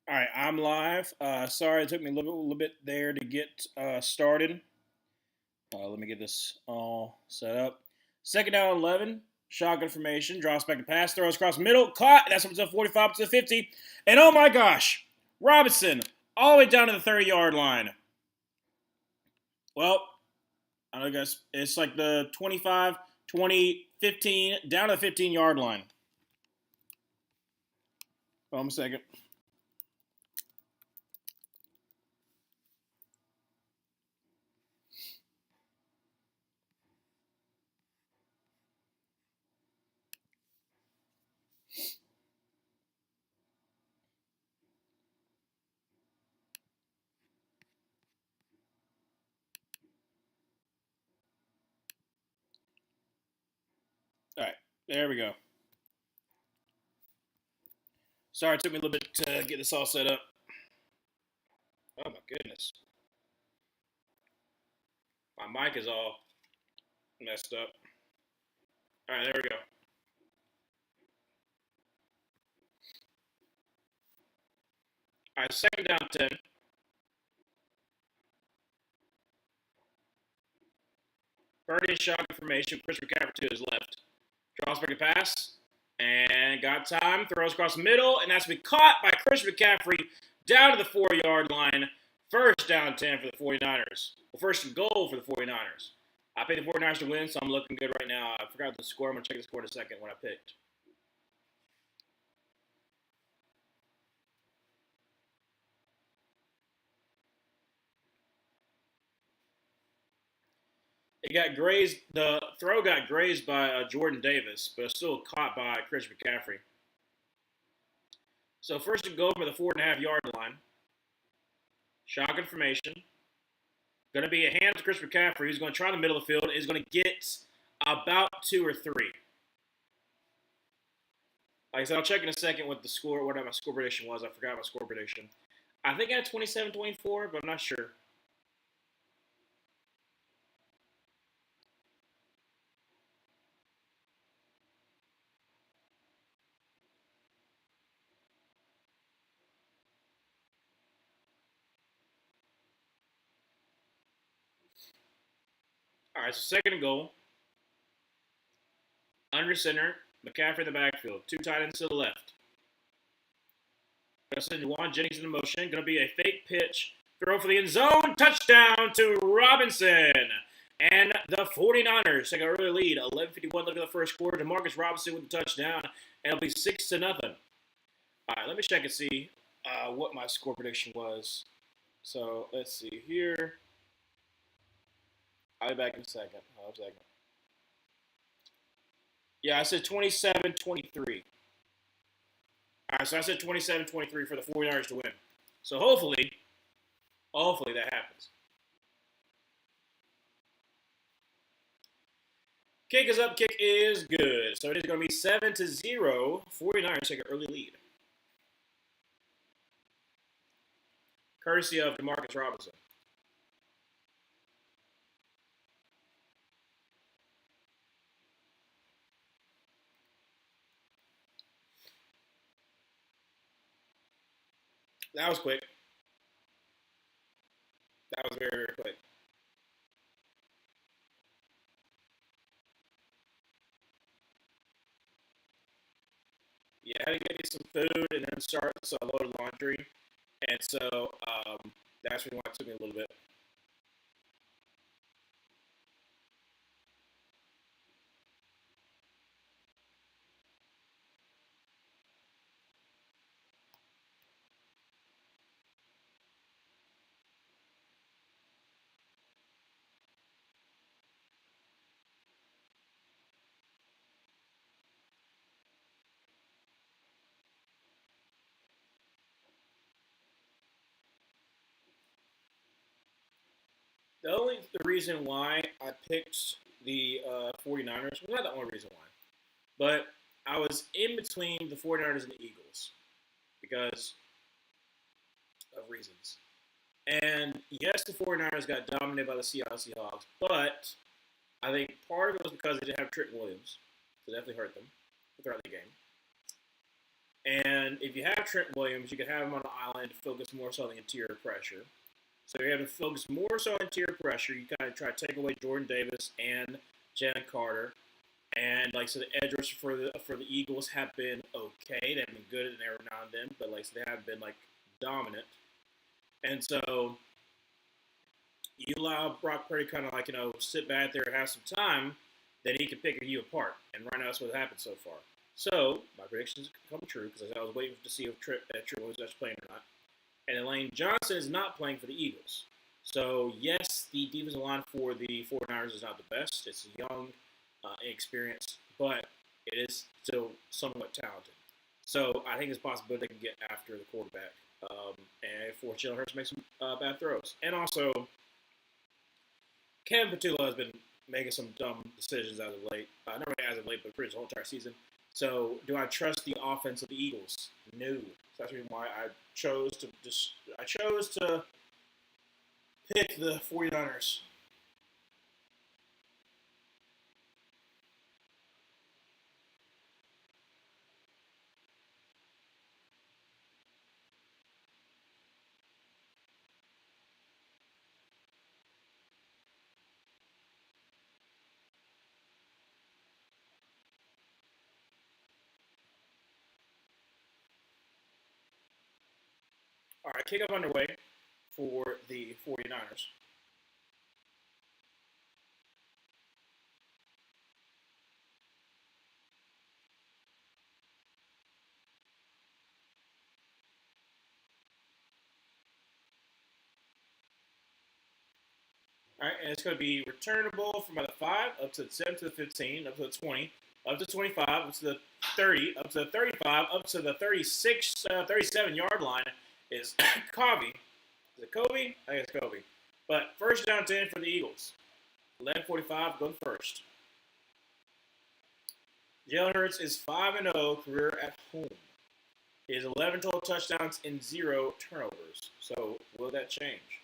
All right, I'm live. Sorry, it took me a little bit there to get started. Let me get this all set up. Second down, 11. Shotgun formation. Draws back to pass. Throws across the middle. Caught. That's up to 45 to the 50. And oh my gosh, Robinson all the way down to the 30-yard line. Well, I don't know, guys. It's like the 25, 20, 15, down to the 15-yard line. Hold on a second. All right, there we go. Sorry, it took me a little bit to get this all set up. Oh my goodness. My mic is all messed up. All right, there we go. All right, second down 10. Purdy in shotgun formation. Chris McCaffrey to his left. Draws back a pass. And got time. Throws across the middle. And that's to be caught by Chris McCaffrey down to the 4-yard line. First down 10 for the 49ers. Well, first and goal for the 49ers. I picked the 49ers to win, so I'm looking good right now. I forgot the score. I'm going to check the score in a second when I picked. It got grazed. The throw got grazed by Jordan Davis, but still caught by Chris McCaffrey. So first and goal for the 4.5-yard line. Shotgun formation. Going to be a hand to Chris McCaffrey, who's going to try the middle of the field. Is going to get about 2 or 3. Like I said, I'll check in a second what the score, what my score prediction was. I forgot my score prediction. I think I had 27-24, but I'm not sure. All right, so second and goal. Under center, McCaffrey in the backfield. 2 tight ends to the left. Going to send Juwan Jennings into motion. Going to be a fake pitch. Throw for the end zone. Touchdown to Robinson. And the 49ers take an early lead. 11:51 look at the first quarter. DeMarcus Robinson with the touchdown. And it'll be 6-0. All right, let me check and see what my score prediction was. So let's see here. I'll be back in a second. Hold on a second. Yeah, I said 27-23. All right, so I said 27-23 for the 49ers to win. So hopefully that happens. Kick is up, kick is good. So it is going to be 7-0. 49ers take an early lead. Courtesy of DeMarcus Robinson. That was quick. That was very, very quick. Yeah, I had to get me some food and then start a load of laundry. And so that's why it took me a little bit. The reason why I picked the 49ers, well, not the only reason why, but I was in between the 49ers and the Eagles because of reasons. And yes, the 49ers got dominated by the Seahawks, but I think part of it was because they didn't have Trent Williams. So definitely hurt them throughout the game. And if you have Trent Williams, you can have him on the island to focus more so on the interior pressure. So you have to focus more so on interior pressure. You kind of try to take away Jordan Davis and Jalen Carter. And like so, the edge rushers for the Eagles have been okay. They've been good every now and then, but like so they haven't been like dominant. And so you allow Brock Purdy kind of like sit back there, have some time, then he can pick you apart. And right now that's what happened so far. So my predictions come true because I was waiting to see if Trent was actually playing or not. And Elaine Johnson is not playing for the Eagles. So yes, the defensive line for the 49ers is not the best. It's young, inexperienced, but it is still somewhat talented. So I think it's possible they can get after the quarterback and force Jalen Hurts to make some bad throws. And also, Kevin Patullo has been making some dumb decisions as of late. Not really as of late, but pretty much the whole entire season. So do I trust the offense of the Eagles? No. So that's the reason why I chose to pick the 49ers. All right, kickoff underway for the 49ers. All right, and it's going to be returnable from about the 5 up to the 7 to the 15, up to the 20, up to 25, up to the 30, up to the 35, up to the 36, 37-yard line is Covey. Is it Kobe? I think it's Kobe. But first down 10 for the Eagles. 11:45 going first. Jalen Hurts is 5-0 career at home. He has 11 total touchdowns and 0 turnovers. So will that change?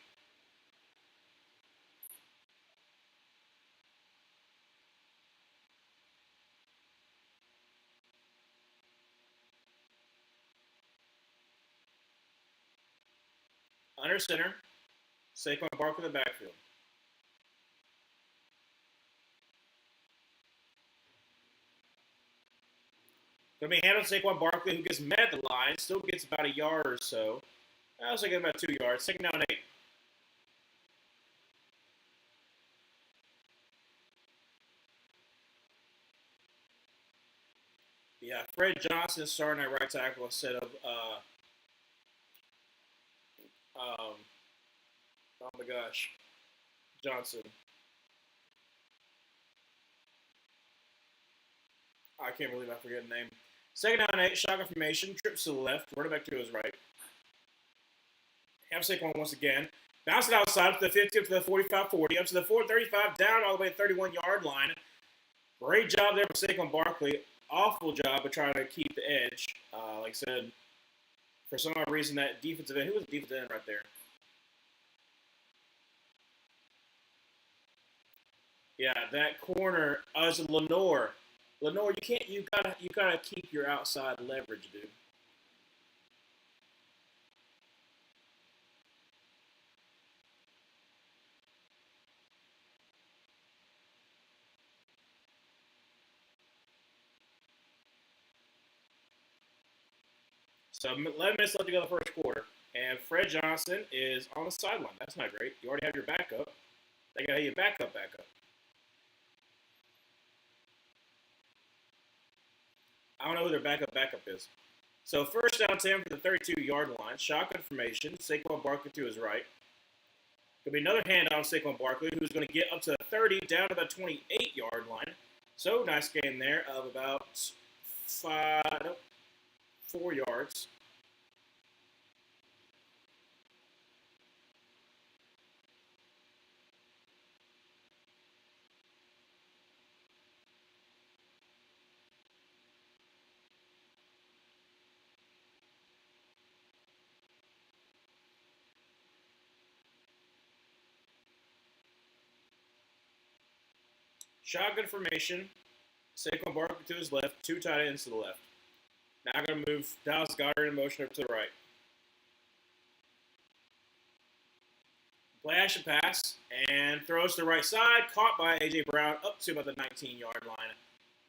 Under center, Saquon Barkley in the backfield. Going to be handled Saquon Barkley, who gets met at the line, still gets about a yard or so. I also get about 2 yards. Second down 8. Yeah, Fred Johnson is starting at right tackle instead of oh my gosh, Johnson. I can't believe I forget the name. Second down 8, shotgun formation, trips to the left, running back to his right. Have Saquon once again. Bounce it outside up to the 50, up to the 45, 40, up to the 435, down all the way to the 31-yard line. Great job there for Saquon Barkley. Awful job of trying to keep the edge. Like I said, for some odd reason, that defensive end, who was the defensive end right there? Yeah, that corner is Lenore. Lenore, you gotta keep your outside leverage, dude. So 11 minutes left to go in the first quarter, and Fred Johnson is on the sideline. That's not great. You already have your backup. They got your backup. I don't know who their backup is. So first down 10 for the 32-yard line. Shotgun formation. Saquon Barkley to his right. Could be another handoff Saquon Barkley, who's going to get up to the 30, down to the 28-yard line. So nice gain there of about 4 yards. Shotgun formation. Saquon Barkley to his left, 2 tight ends to the left. Now I'm going to move Dallas Goedert in motion over to the right. Play action pass and throws to the right side. Caught by A.J. Brown up to about the 19-yard line.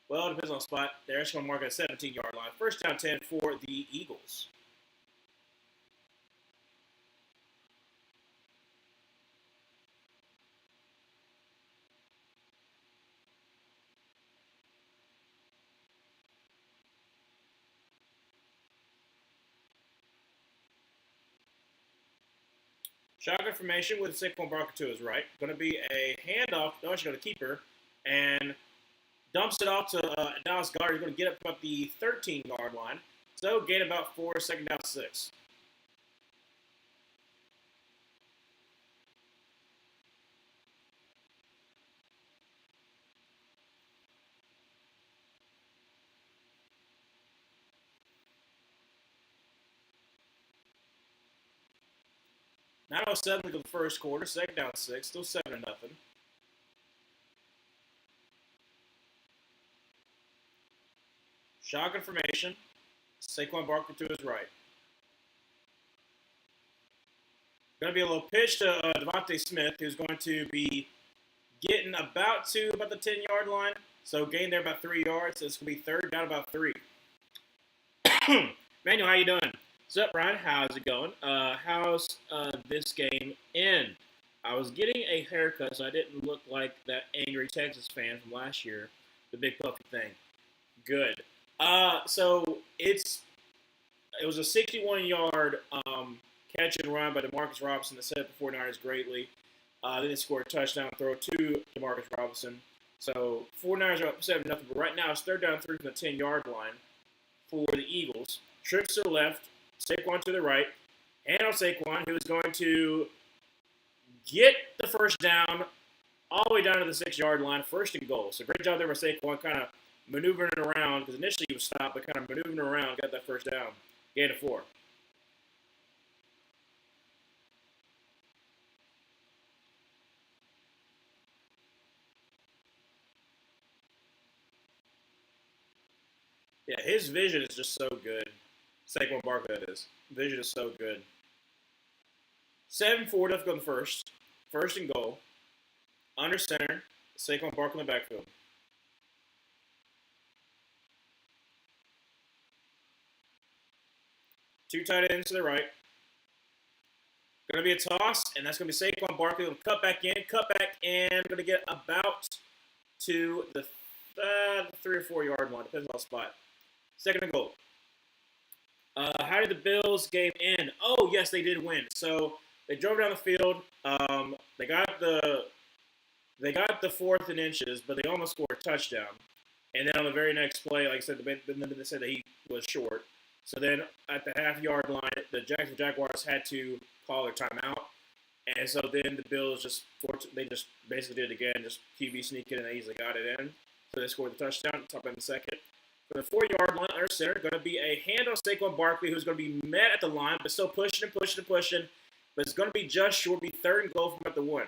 Well, it depends on the spot. They're actually going to mark at a 17-yard line. First down 10 for the Eagles. Shotgun formation with Saquon Barkley to his right. Going to be a handoff. No, actually going to keeper. And dumps it off to Dallas Goedert. He's going to get up about the 13-yard line. So gain about 4, second down 6. Now 7 to the first quarter. Second down 6. Still 7-0. Shotgun formation. Saquon Barkley to his right. Going to be a little pitch to Devontae Smith, who's going to be getting about the 10-yard line. So gain there about 3 yards. So it's going to be third down about 3. Manuel, how you doing? What's up, Ryan? How's it going? How's this game end? I was getting a haircut, so I didn't look like that angry Texas fan from last year. The big puffy thing. Good. So it was a 61-yard catch and run by DeMarcus Robinson that set up the 49ers greatly. Then they scored a touchdown throw to DeMarcus Robinson. So 49ers are up 7-0, but right now it's third down 3 from the 10-yard line for the Eagles. Trips to the left, Saquon to the right, and on Saquon, who is going to get the first down all the way down to the 6-yard line, first and goal. So great job there by Saquon, kind of maneuvering it around, because initially he was stopped, but kind of maneuvering around, got that first down. Gain of 4. Yeah, his vision is just so good. Saquon Barkley, that is. Vision is so good. 7-4 to go in the first. First and goal. Under center. Saquon Barkley in the backfield. 2 tight ends to the right. Going to be a toss, and that's going to be Saquon Barkley. Going to cut back in. Going to get about to the 3 or 4 yard line. Depends on the spot. Second and goal. How did the Bills game end? Oh, yes, they did win. So they drove down the field. They got the 4th and inches, but they almost scored a touchdown. And then on the very next play, like I said, they said that he was short. So then at the half-yard line, the Jacksonville Jaguars had to call their timeout. And so then the Bills just basically did it again, just QB sneaking, and they easily got it in. So they scored the touchdown, top in the second. For the 4-yard line, under center, going to be a handoff Saquon Barkley, who's going to be met at the line, but still pushing. But it's going to be just short, be third and goal from about the 1.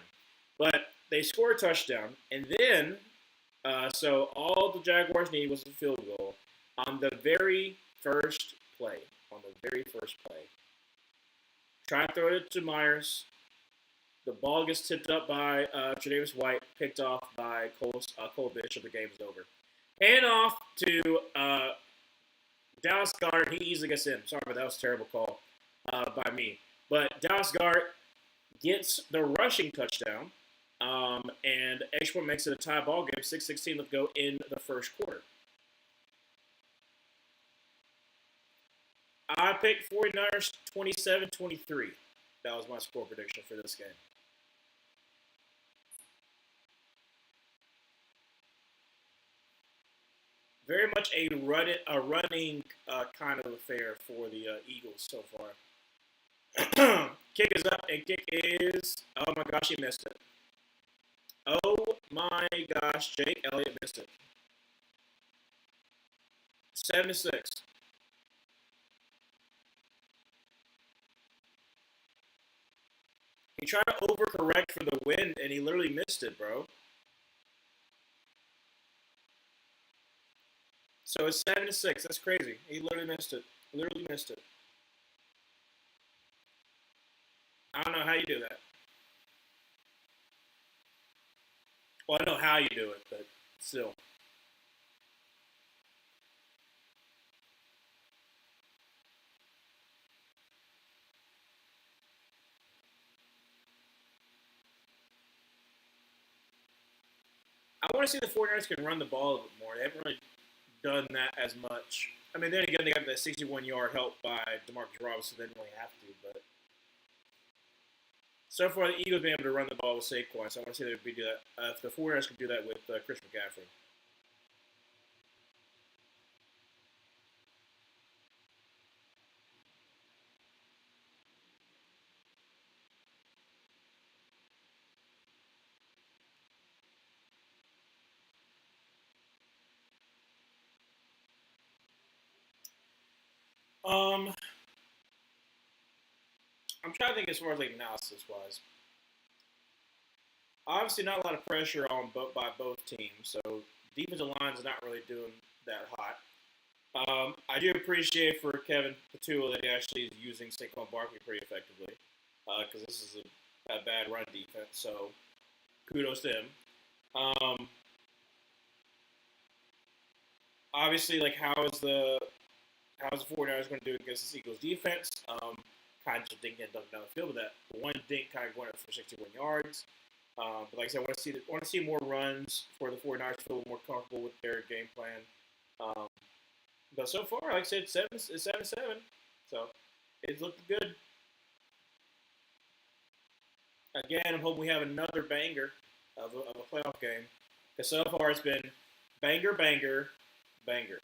But they score a touchdown, and then so all the Jaguars needed was a field goal on the very first play. Try to throw it to Myers. The ball gets tipped up by Tre'Davious White, picked off by Cole Bishop. The game is over. Hand off to Dallas Goedert. He easily gets in. Sorry, but that was a terrible call by me. But Dallas Goedert gets the rushing touchdown, and extra point makes it a tie ball game. 6:16 left to go in the first quarter. I picked 49ers 27-23. That was my score prediction for this game. Very much a running kind of affair for the Eagles so far. Kick is up, and kick is, oh my gosh, he missed it. Oh my gosh, Jake Elliott missed it. 7-6. He tried to overcorrect for the win, and he literally missed it, bro. So it's 7-6. That's crazy. He literally missed it. Literally missed it. I don't know how you do that. Well, I know how you do it, but still. I want to see the 49ers can run the ball a little bit more. They haven't really done that as much. I mean, then again, they got that 61-yard help by DeMarcus Robinson. They didn't really have to, but so far the Eagles been able to run the ball with Saquon. So I want to see if they do that. If the 49ers can do that with Chris McCaffrey. Um, I'm trying to think as far as like analysis wise. Obviously, not a lot of pressure on by both teams, so defensive line's not really doing that hot. I do appreciate for Kevin Patula that he actually is using Saquon Barkley pretty effectively, because this is a bad run defense. So kudos to him. Um, Obviously, like how's the 49ers going to do against this Eagles defense? Kind of just didn't get dunked down the field with that. One dink kind of going up for 61 yards. But like I said, I want to see more runs for the 49ers to feel more comfortable with their game plan. Um, but so far, like I said, it's 7-7. So it's looking good. Again, I'm hoping we have another banger of a playoff game. Because so far it's been banger, banger, banger.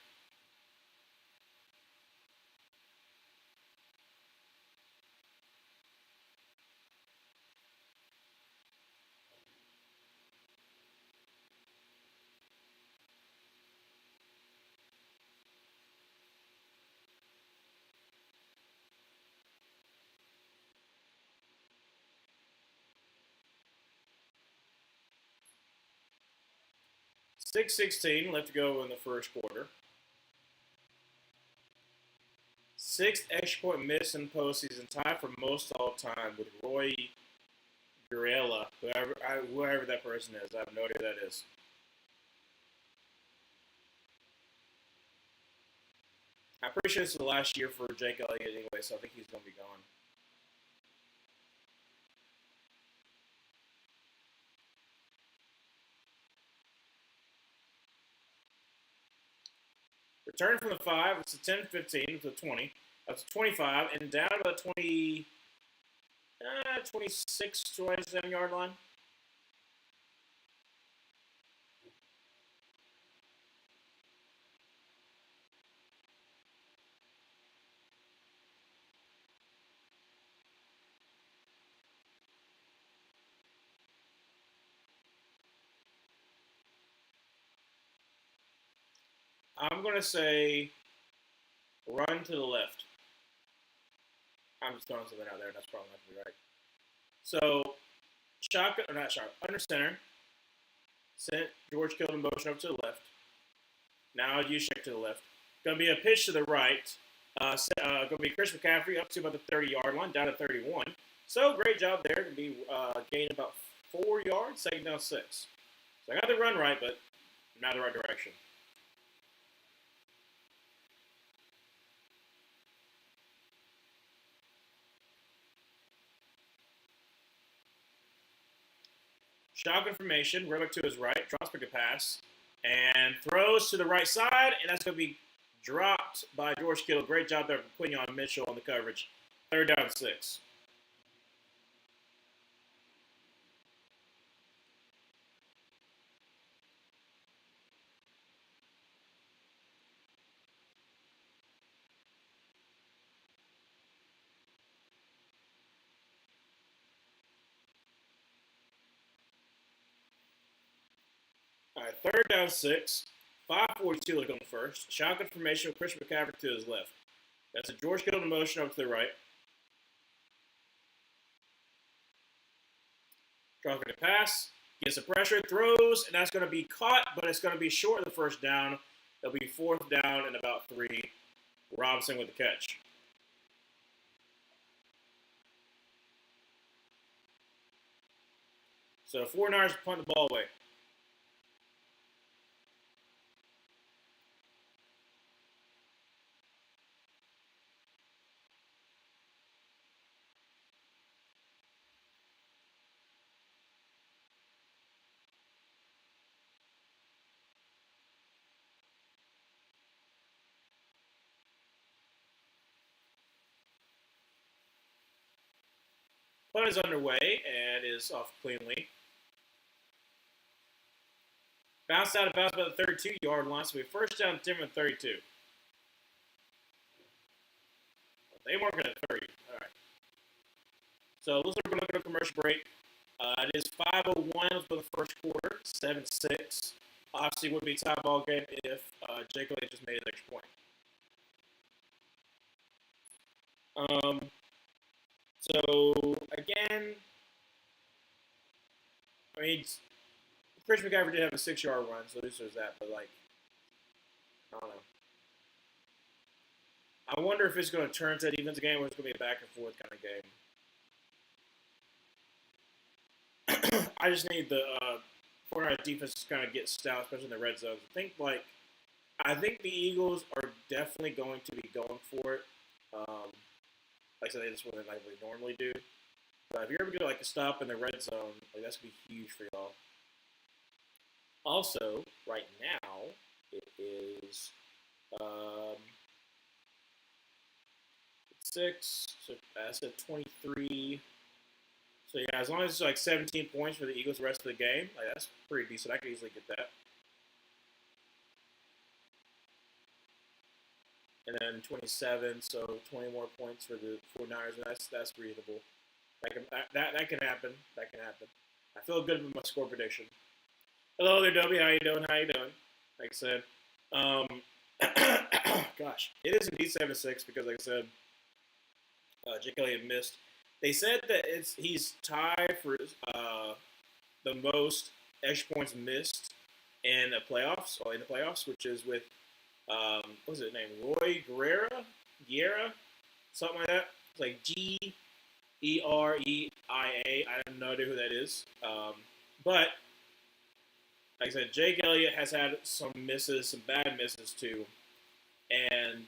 6:16 left to go in the first quarter. Sixth extra point miss in postseason, tied for most all time with Roy Gurriela, whoever that person is. I have no idea who that is. I'm pretty sure this is the last year for Jake Elliott anyway, so I think he's going to be gone. Return from the 5, it's a 10-15, it's a 20. That's a 25, and down to the 26, 27-yard line. I'm going to say run to the left. I'm just throwing something out there. That's probably not going to be right. So, shotgun, or not shotgun, under center. Sent George Kittle in motion over to the left. Now you check to the left. Going to be a pitch to the right. Going to be Chris McCaffrey up to about the 30-yard line, down to 31. So, great job there. Going to be gain about 4 yards, second down 6. So, I got the run right, but not the right direction. Shotgun formation, Rubik to his right, drops back a pass, and throws to the right side, and that's going to be dropped by George Kittle. Great job there for Quinion Mitchell on the coverage. Third down 6. All right, third down 6. 5:42 left on first. Shotgun formation with Chris McCaffrey to his left. That's a George Kittle in motion over to the right. Dropping a pass. Gets the pressure, throws, and that's going to be caught, but it's going to be short of the first down. It'll be 4th down and about 3. Robinson with the catch. So 49ers punt the ball away. Punt is underway and is off cleanly. Bounced out of bounds by the 32-yard line, so we first down 10 from 32. They weren't going to 30. All right. So looks like we're going to go to a commercial break. It is 5:01 for the first quarter, 7-6. Obviously, would be a tie ball game if Jake Elliott just made an extra point. So again, I mean, Chris McCaffrey did have a 6-yard run, so at least there's that. But like, I don't know. I wonder if it's going to turn to a defensive game or it's going to be a back and forth kind of game. I just need the 49ers defense to kind of get stout, especially in the red zone. I think the Eagles are definitely going to be going for it. Like I said, that's what they normally do. But if you're ever going to a stop in the red zone, that's going to be huge for y'all. Also, right now, it is 6, so that's at 23. So yeah, as long as it's 17 points for the Eagles the rest of the game, that's pretty decent. I could easily get that. And then 27, so 20 more points for the 49ers, and that's reasonable. That can happen. That can happen. I feel good with my score prediction. Hello there, W. How you doing? Like I said, gosh, it is indeed 7-6 because, like I said, Jake Elliott missed. They said that he's tied for the most extra points missed in the playoffs, which is with what was his name? Roy Guerra, something like that. It's like Greia. I have no idea who that is. But like I said, Jake Elliott has had some bad misses too, and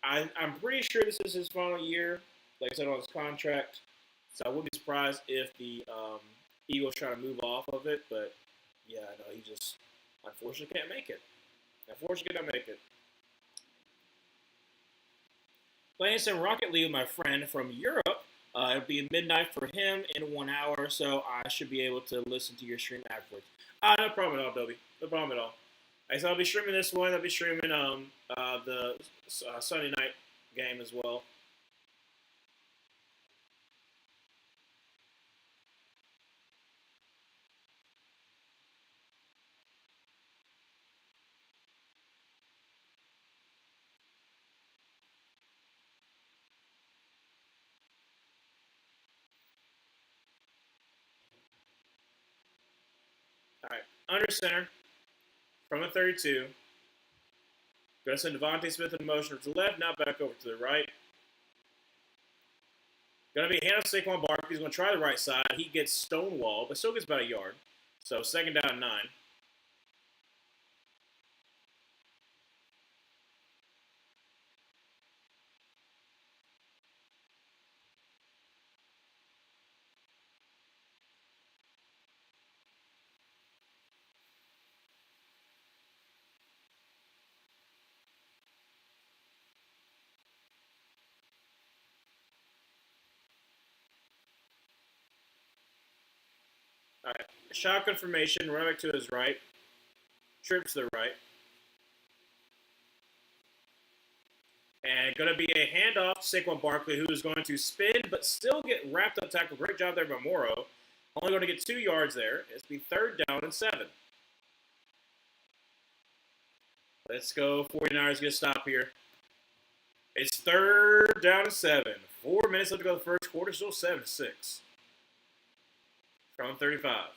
I'm pretty sure this is his final year. Like I said, on his contract, so I wouldn't be surprised if the Eagles try to move off of it. But yeah, no, he just unfortunately can't make it. Playing some Rocket League with my friend from Europe. It'll be midnight for him in 1 hour, so I should be able to listen to your stream afterwards. No problem at all, Dobie. No problem at all. So I'll be streaming this one. I'll be streaming the Sunday night game as well. All right, under center from a 32. Going to send Devontae Smith in motion to the left, now back over to the right. Going to be a hand off Saquon Barkley. He's going to try the right side. He gets stonewalled, but still gets about a yard. So 2nd down 9. All right, shotgun formation, running back to his right, trips to the right. And going to be a handoff to Saquon Barkley, who is going to spin but still get wrapped up tackle. Great job there by Morrow. Only going to get 2 yards there. It's be 3rd down and 7. Let's go. 49ers get a stop here. It's 3rd down and 7. 4 minutes left to go the first quarter. Still 7-6. From 35.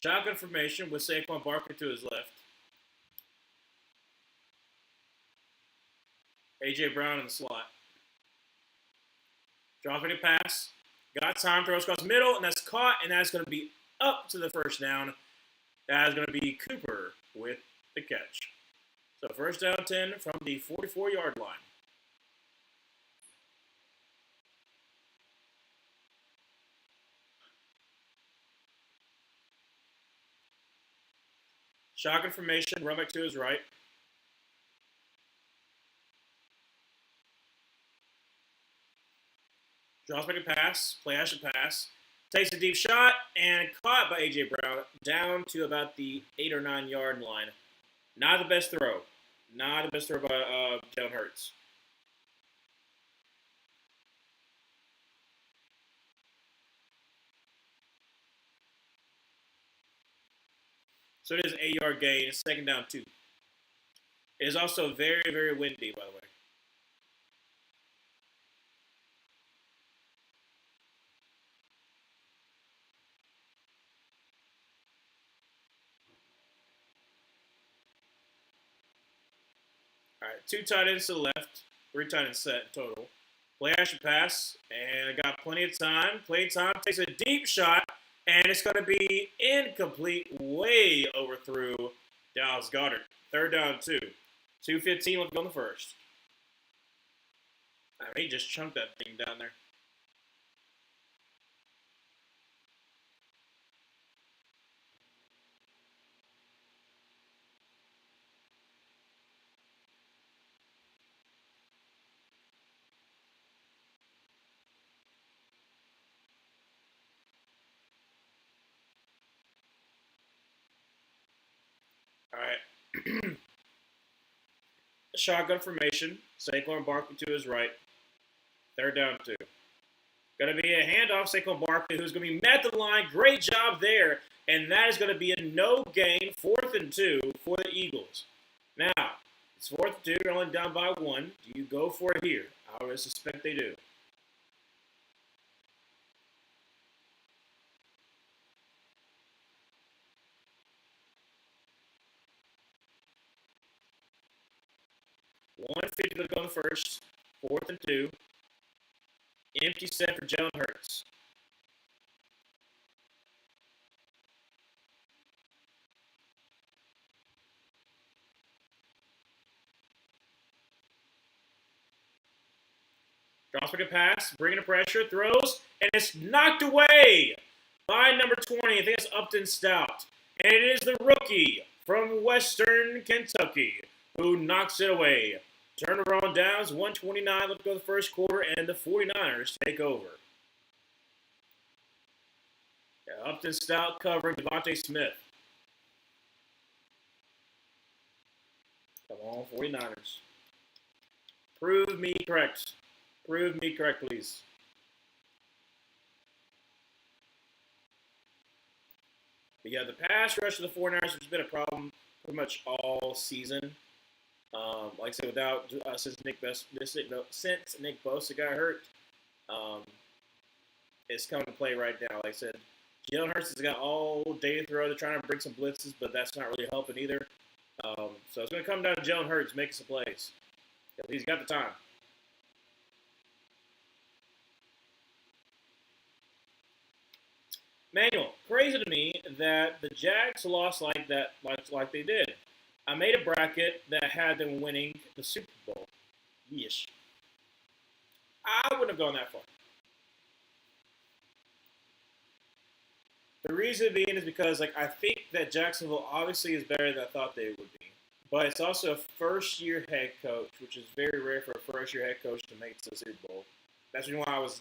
Shotgun formation with Saquon Barkley to his left. A.J. Brown in the slot. Dropping a pass. Got time, throws across the middle, and that's caught, and that's going to be up to the first down. That is going to be Cooper with the catch. So first down 10 from the 44-yard line. Shotgun formation, run back to his right. Draws back a pass, play action pass. Takes a deep shot and caught by A.J. Brown down to about the 8 or 9 yard line. Not the best throw. Not the best throw by Jalen Hurts. So it is an 8-yard gain. It's second down 2. It is also very, very windy, by the way. All right, 2 tight ends to the left, 3 tight ends set total. Play action pass, and got plenty of time. Play time, takes a deep shot, and it's going to be incomplete, way overthrew Dallas Goedert. Third down 2. 2:15 left on the first. I mean, he just chunked that thing down there. All right. Shotgun formation. Saquon Barkley to his right. Third down 2. Going to be a handoff. Saquon Barkley, who's going to be met the line. Great job there. And that is going to be a no gain, 4th and 2 for the Eagles. Now, it's 4th and 2. You're only down by 1. Do you go for it here? I would suspect they do. $150 to go on the first. 4th and 2. Empty set for Jalen Hurts. Drops back a pass, bringing the pressure, throws, and it's knocked away by number 20. I think it's Upton Stout. And it is the rookie from Western Kentucky who knocks it away. Turnover on downs, 129 left to go the first quarter, and the 49ers take over. Yeah, Upton Stout covering Devontae Smith. Come on, 49ers. Prove me correct. Prove me correct, please. But yeah, the pass rush of the 49ers has been a problem pretty much all season. Like I said, without since Nick Bosa got hurt, it's coming to play right now. Like I said, Jalen Hurts has got all day to throw. They're trying to bring some blitzes, but that's not really helping either. So it's going to come down to Jalen Hurts making some plays. He's got the time. Manuel, crazy to me that the Jags lost like that, like they did. I made a bracket that had them winning the Super Bowl. Yeesh. I wouldn't have gone that far. The reason being is because I think that Jacksonville obviously is better than I thought they would be. But it's also a first-year head coach, which is very rare for a first-year head coach to make it to the Super Bowl. That's the reason why I was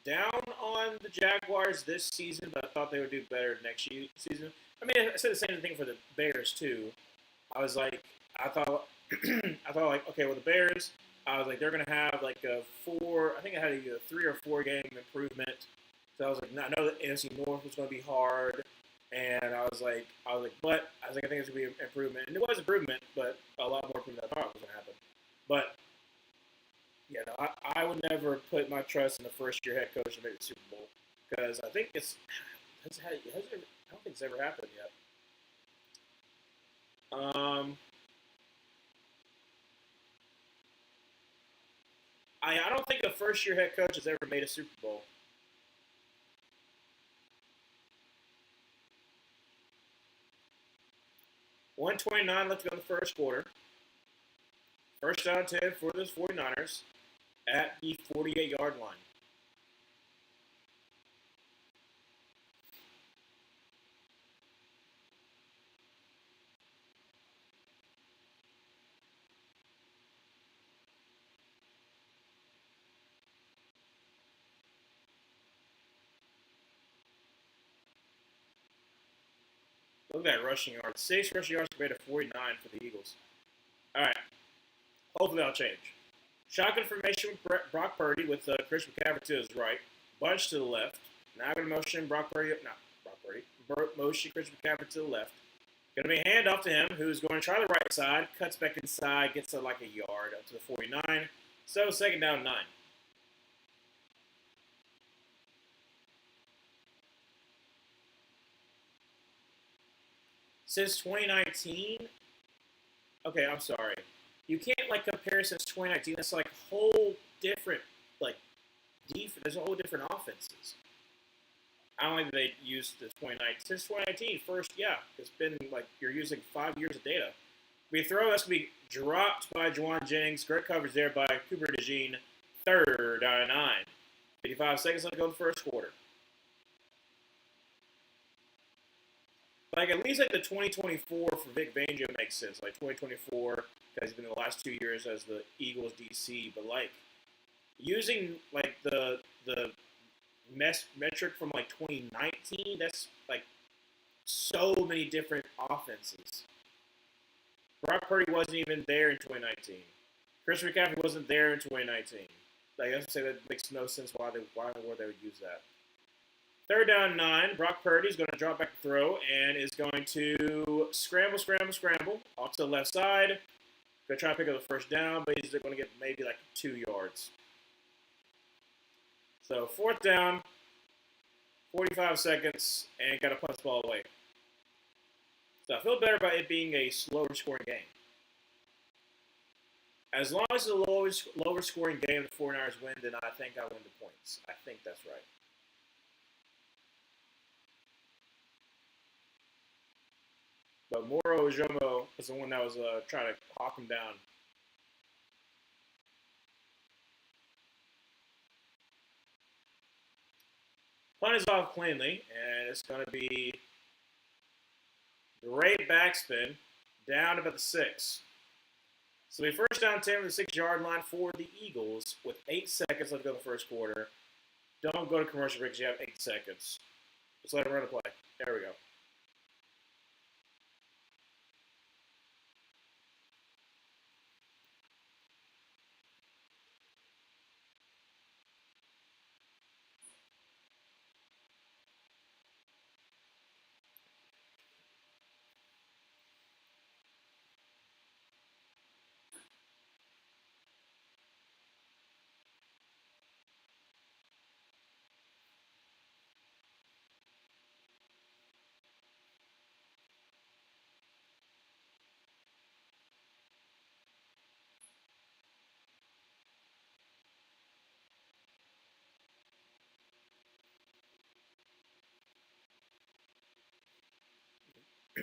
down on the Jaguars this season, but I thought they would do better next season. I mean, I said the same thing for the Bears too. I thought, okay, with the Bears, I was like, they're gonna have like a 4. I think I had a 3 or 4 game improvement. So I was like, I know the NFC North was gonna be hard, and I was like, I think it's gonna be an improvement, and it was improvement, but a lot more improvement than I thought was gonna happen. But yeah, no, I would never put my trust in the first-year head coach to make the Super Bowl because I think I don't think it's ever happened yet. Um, I don't think a first-year head coach has ever made a Super Bowl. 129 left to go in the first quarter. First down 10 for the 49ers at the 48-yard line. Look at that rushing yards. 6 rushing yards compared to 49 for the Eagles. All right. Hopefully that'll change. Shotgun formation with Brock Purdy with Chris McCaffrey to his right. Bunch to the left. Now going to motion Brock Purdy. Not Brock Purdy. Motion Chris McCaffrey to the left. Going to be a handoff to him, who's going to try the right side. Cuts back inside. Gets to like a yard up to the 49. So second down 9. Since 2019, okay, I'm sorry. You can't like compare since 2019. That's like whole different like defense. There's a whole different offenses. I don't think they used the 2019 since 2019. First, yeah, it's been like you're using 5 years of data. We throw that's gonna be dropped by Juwan Jennings. Great coverage there by Cooper DeJean. Third down and 9. 55 seconds left to go in the first quarter. Like at least like the 2024 for Vic Fangio makes sense. Like 2024 because he's been the last 2 years as the Eagles DC. But like using like the metric from like 2019, that's like so many different offenses. Brock Purdy wasn't even there in 2019. Chris McCaffrey wasn't there in 2019. Like I say that makes no sense why in the world they would use that. Third down 9. Brock Purdy is going to drop back to throw and is going to scramble off to the left side. Going to try to pick up the first down, but he's going to get maybe like 2 yards. So fourth down, 45 seconds, and got to punch the ball away. So I feel better about it being a slower scoring game. As long as it's a lower scoring game, the 49ers win, then I think I win the points. I think that's right. But Moro Ojomo is the one that was trying to hawk him down. Punt is off cleanly, and it's going to be great backspin down about the 6. So we first down 10 from the 6-yard line for the Eagles with 8 seconds left to go in the first quarter. Don't go to commercial breaks. You have 8 seconds. Just let him run a play. There we go.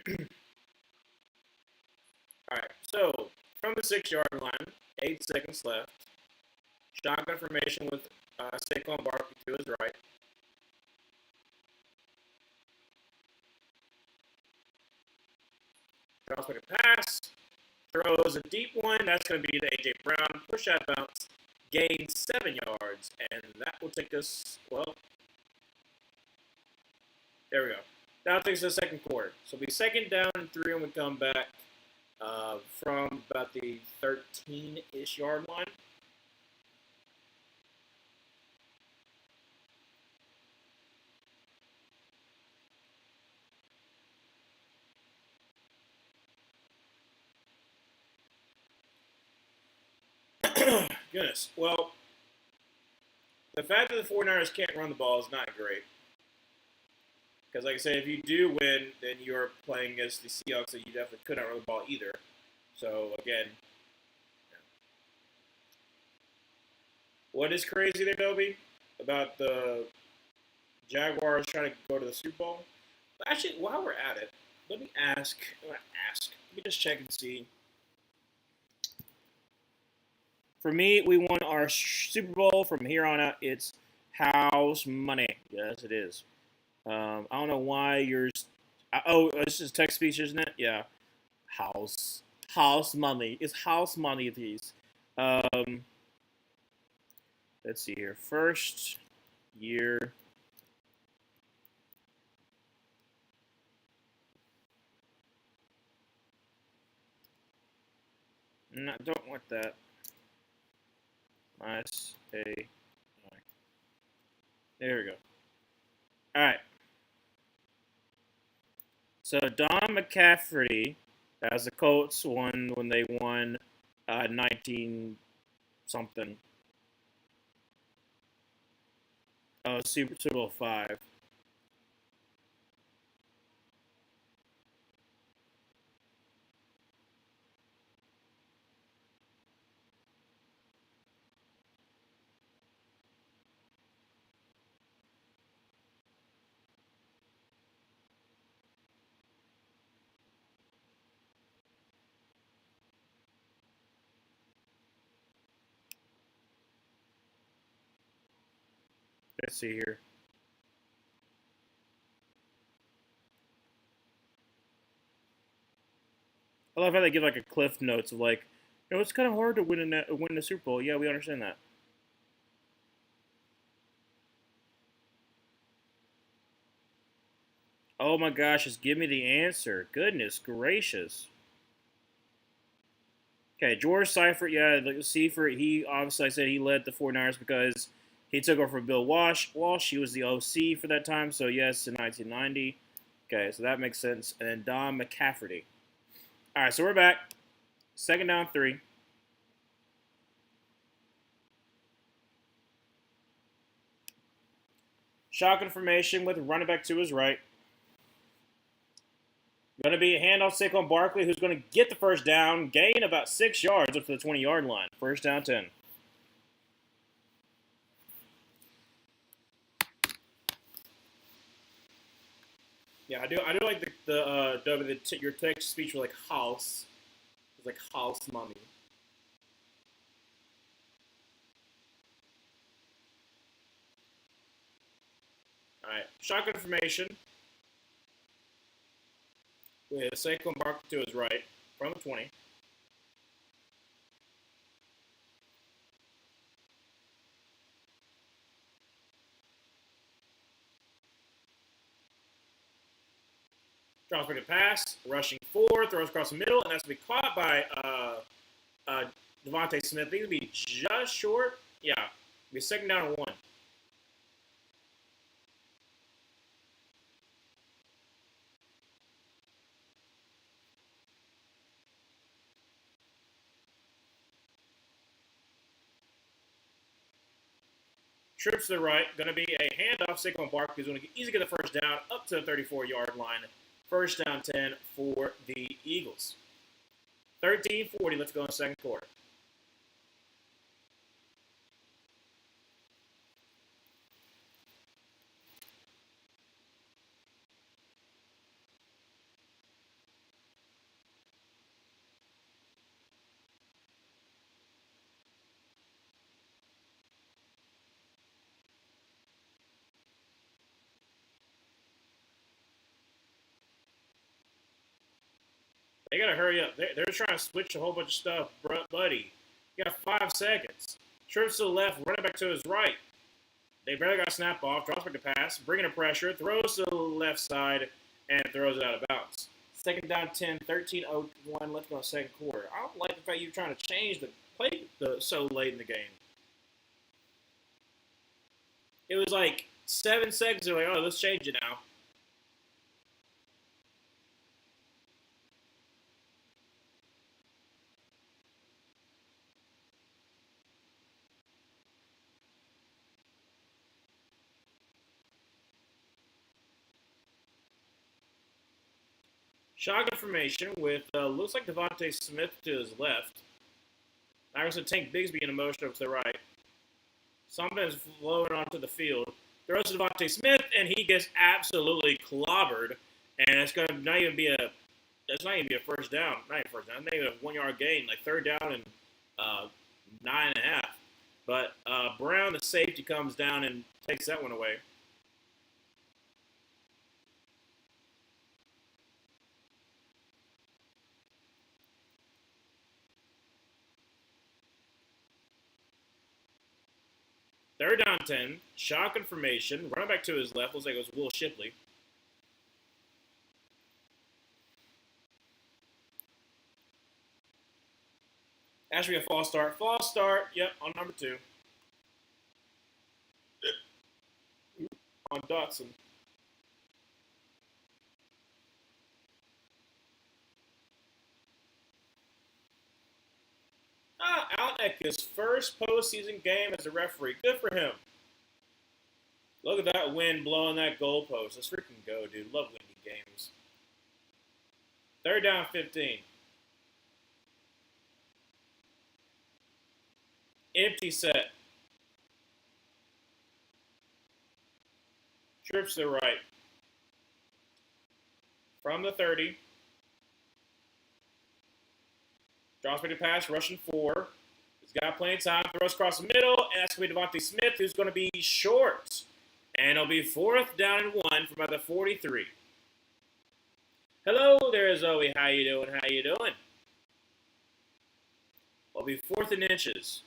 All right, so from the 6-yard line, 8 seconds left. Shotgun formation with Saquon Barkley to his right. Draws back a pass. Throws a deep one. That's going to be to A.J. Brown. Push out bounce. Gain 7 yards. And that will take us, well, there we go. That'll take us to the second quarter. So it'll be second down and 3 when we come back from about the 13-ish yard line. Goodness. Well, the fact that the 49ers can't run the ball is not great. Because, like I said, if you do win, then you're playing against the Seahawks that you definitely could not run the ball either. So, again, what is crazy there, Dobie, about the Jaguars trying to go to the Super Bowl? Actually, while we're at it, let me ask. Let me just check and see. For me, we won our Super Bowl. From here on out, it's house money. Yes, it is. I don't know why yours. Oh, this is text speech, isn't it? Yeah. House money. It's house money. These. Um, let's see here. First year. No, don't want that. Nice. A. There we go. All right. So Don McCaffrey, as the Colts won when they won 19 something. Oh, Super Bowl 5. Let's see here. I love how they give like a cliff notes of like, it's kind of hard to win the Super Bowl. Yeah, we understand that. Oh my gosh, just give me the answer. Goodness gracious. Okay, George Seifert, yeah, Seifert, he obviously I said he led the 49ers because he took over for Bill Walsh. He was the OC for that time, so yes, in 1990. Okay, so that makes sense. And then Don McCaffrey. All right, so we're back. Second down, 3. Shotgun formation with running back to his right. Going to be a handoff Saquon Barkley, who's going to get the first down, gain about 6 yards up to the 20-yard line. First down, 10. Yeah, I do like your text speech was like house. It's like house money. All right, shotgun formation with Saquon Barkley to his right from the 20. Drops back a pass, rushing 4, throws across the middle, and that's to be caught by Devontae Smith. I think it'll be just short. Yeah, it'll be second down and 1. Trips to the right, going to be a handoff. Saquon Barkley is going to easily get the first down up to the 34-yard line. First down 10 for the Eagles. 13-40. Let's go in the second quarter. They got to hurry up. They're trying to switch a whole bunch of stuff, buddy. You got 5 seconds. Trips to the left, running back to his right. They barely got a snap off, drops back a pass, bringing a pressure, throws to the left side, and throws it out of bounds. Second down 10, 13:01 left in the second quarter. I don't like the fact you're trying to change the play so late in the game. It was like 7 seconds. They're like, oh, let's change it now. Shotgun formation with looks like Devontae Smith to his left. I was going to Tank Bigsby in a motion over to the right. Something's flowing onto the field. Throws to Devontae Smith, and he gets absolutely clobbered. And it's going to not even be a first down. Not even first down. Not even a 1 yard gain. Like third down and 9.5. But Brown, the safety, comes down and takes that one away. Third down 10, shotgun formation, running back to his left, looks like it was Will Shipley. That should be a false start. False start, yep, on number 2. On Dotson. Out at his first postseason game as a referee. Good for him. Look at that wind blowing that goalpost. Let's freaking go, dude. Love windy games. Third down 15. Empty set. Trips to the right. From the 30. Draws back to pass, rushing 4. He's got plenty of time. Throws across the middle, and that's going to be Devontae Smith, who's going to be short. And it'll be 4th down and 1 from about the 43. Hello there, Zoe. How you doing? How you doing? It'll be 4th and inches.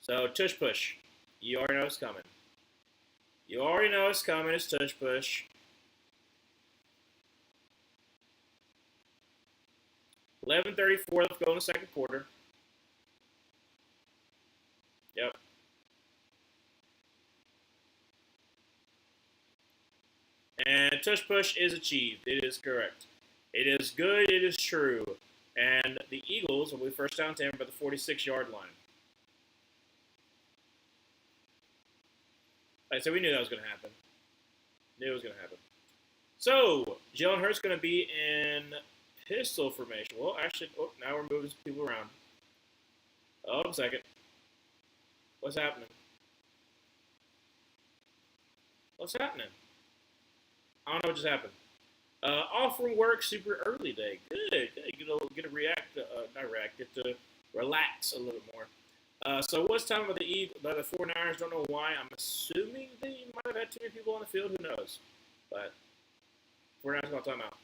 So, tush push. You already know it's coming. You already know it's coming. It's tush push. 11:34 left to go in the second quarter. Yep. And tush push is achieved. It is correct. It is good. It is true. And the Eagles will be first down 10 by the 46-yard line. Like I said, we knew that was going to happen. Knew it was going to happen. So, Jalen Hurts going to be in pistol formation. Well, actually, now we're moving people around. Oh, a second. What's happening? What's happening? I don't know what just happened. Off from work super early day. Good. Get to relax a little more. So what's time about the 49ers? Don't know why. I'm assuming they might have had too many people on the field. Who knows? But 49ers going to time out.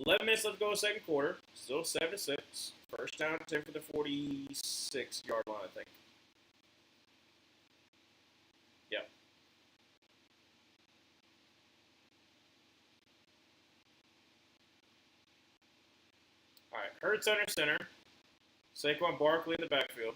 $11 minutes left to go in the second quarter. Still 7-6. First down 10 for the 46-yard line, I think. Yep. All right. Hurts under center. Saquon Barkley in the backfield.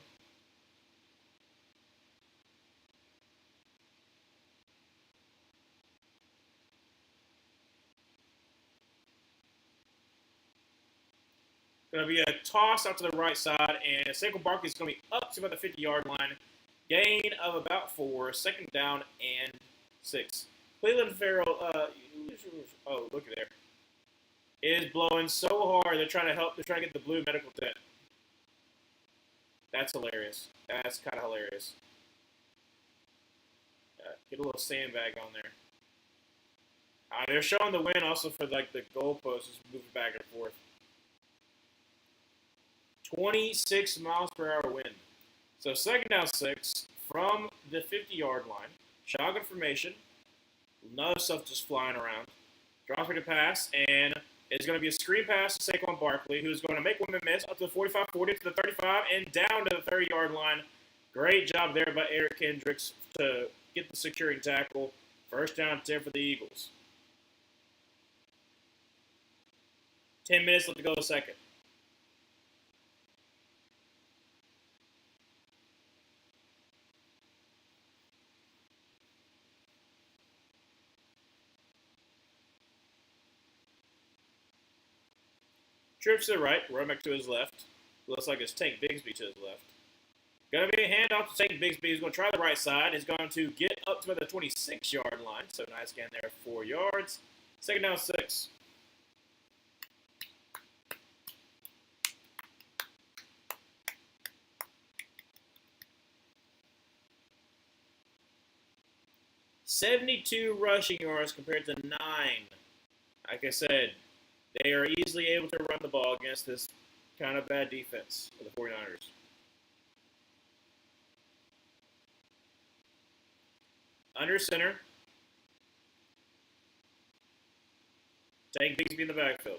Going to be a toss out to the right side, and Saquon Barkley is going to be up to about the 50-yard line. Gain of about 4. Second down and 6. Cleveland Farrell, oh, look at there. It is blowing so hard. They're trying to help. They're trying to get the blue medical tent. That's hilarious. That's kind of hilarious. Get a little sandbag on there. They're showing the win also for like the goalposts, just moving back and forth. 26 miles per hour wind. So second down 6 from the 50-yard line. Shotgun formation. No stuff just flying around. Dropping a pass, and it's going to be a screen pass to Saquon Barkley, who's going to make one miss up to the 45, 40 to the 35, and down to the 30-yard line. Great job there by Eric Kendricks to get the securing tackle. First down 10 for the Eagles. 10 minutes left to go in the second. Trips to the right, running back to his left. Looks like it's Tank Bigsby to his left. Going to be a handoff to Tank Bigsby. He's going to try the right side. He's going to get up to the 26-yard line. So nice gain there, 4 yards. Second down, 6. (72) rushing yards compared to 9. Like I said, they are easily able to run the ball against this kind of bad defense for the 49ers. Under center. Tank Bigsby in the backfield.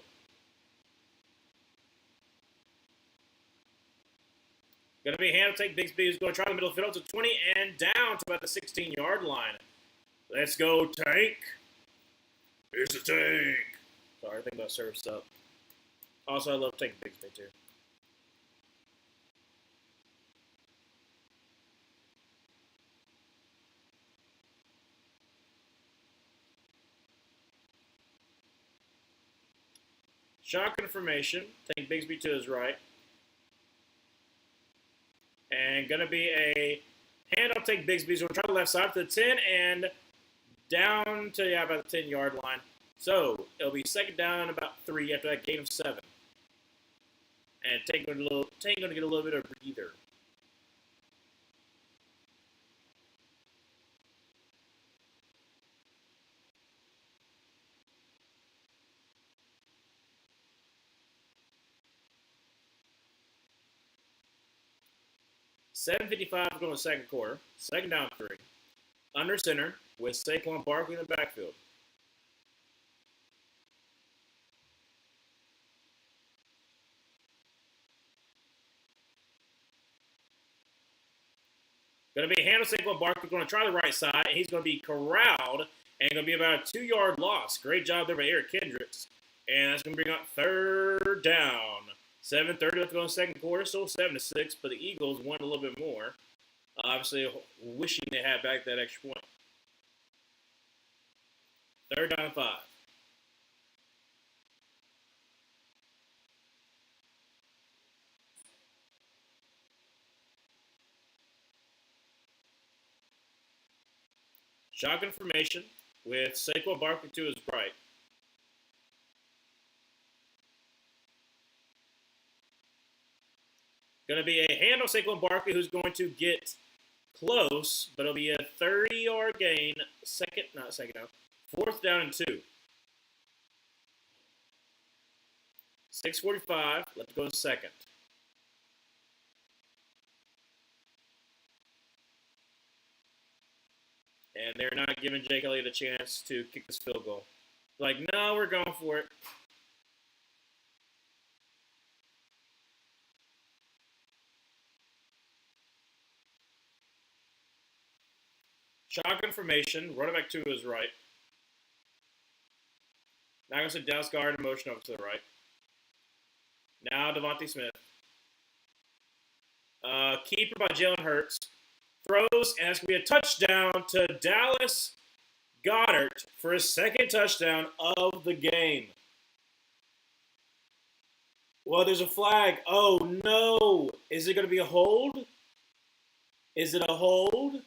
Going to be a hand to Tank Bigsby, who's going to try the middle field to 20 and down to about the 16-yard line. Let's go, Tank. It's a Tank. Sorry, I think about service up. Also, I love Tank Bigsby, too. Shotgun formation. Tank Bigsby to his right. And going to be a handoff. Tank Bigsby. So we'll try the left side to the 10 and down to about the 10-yard line. So it'll be second down about 3 after that gain of 7. And Tank going to get a little bit of a breather. (7:55) going to the second quarter. Second down 3. Under center with Saquon Barkley in the backfield. Going to be a handle. Saquon Barkley going to try the right side, and he's going to be corralled and going to be about a 2-yard loss. Great job there by Eric Kendricks. And that's going to bring up third down. 7:30 left to go in the second quarter, still 7-6, but the Eagles won a little bit more. Obviously, wishing they had back that extra point. Third down 5. Shotgun formation with Saquon Barkley to his right. Going to be a handoff Saquon Barkley, who's going to get close, but it'll be a 30-yard gain. Fourth down and 2. 6:45. Let's go second. And they're not giving Jake Elliott a chance to kick this field goal. Like, no, we're going for it. Shotgun formation, running back to his right. Now going to sit Dallas guard in motion over to the right. Now Devontae Smith. Keeper by Jalen Hurts. Throws, and that's going to be a touchdown to Dallas Goedert for his second touchdown of the game. Well, there's a flag. Oh, no. Is it going to be a hold? Is it a hold?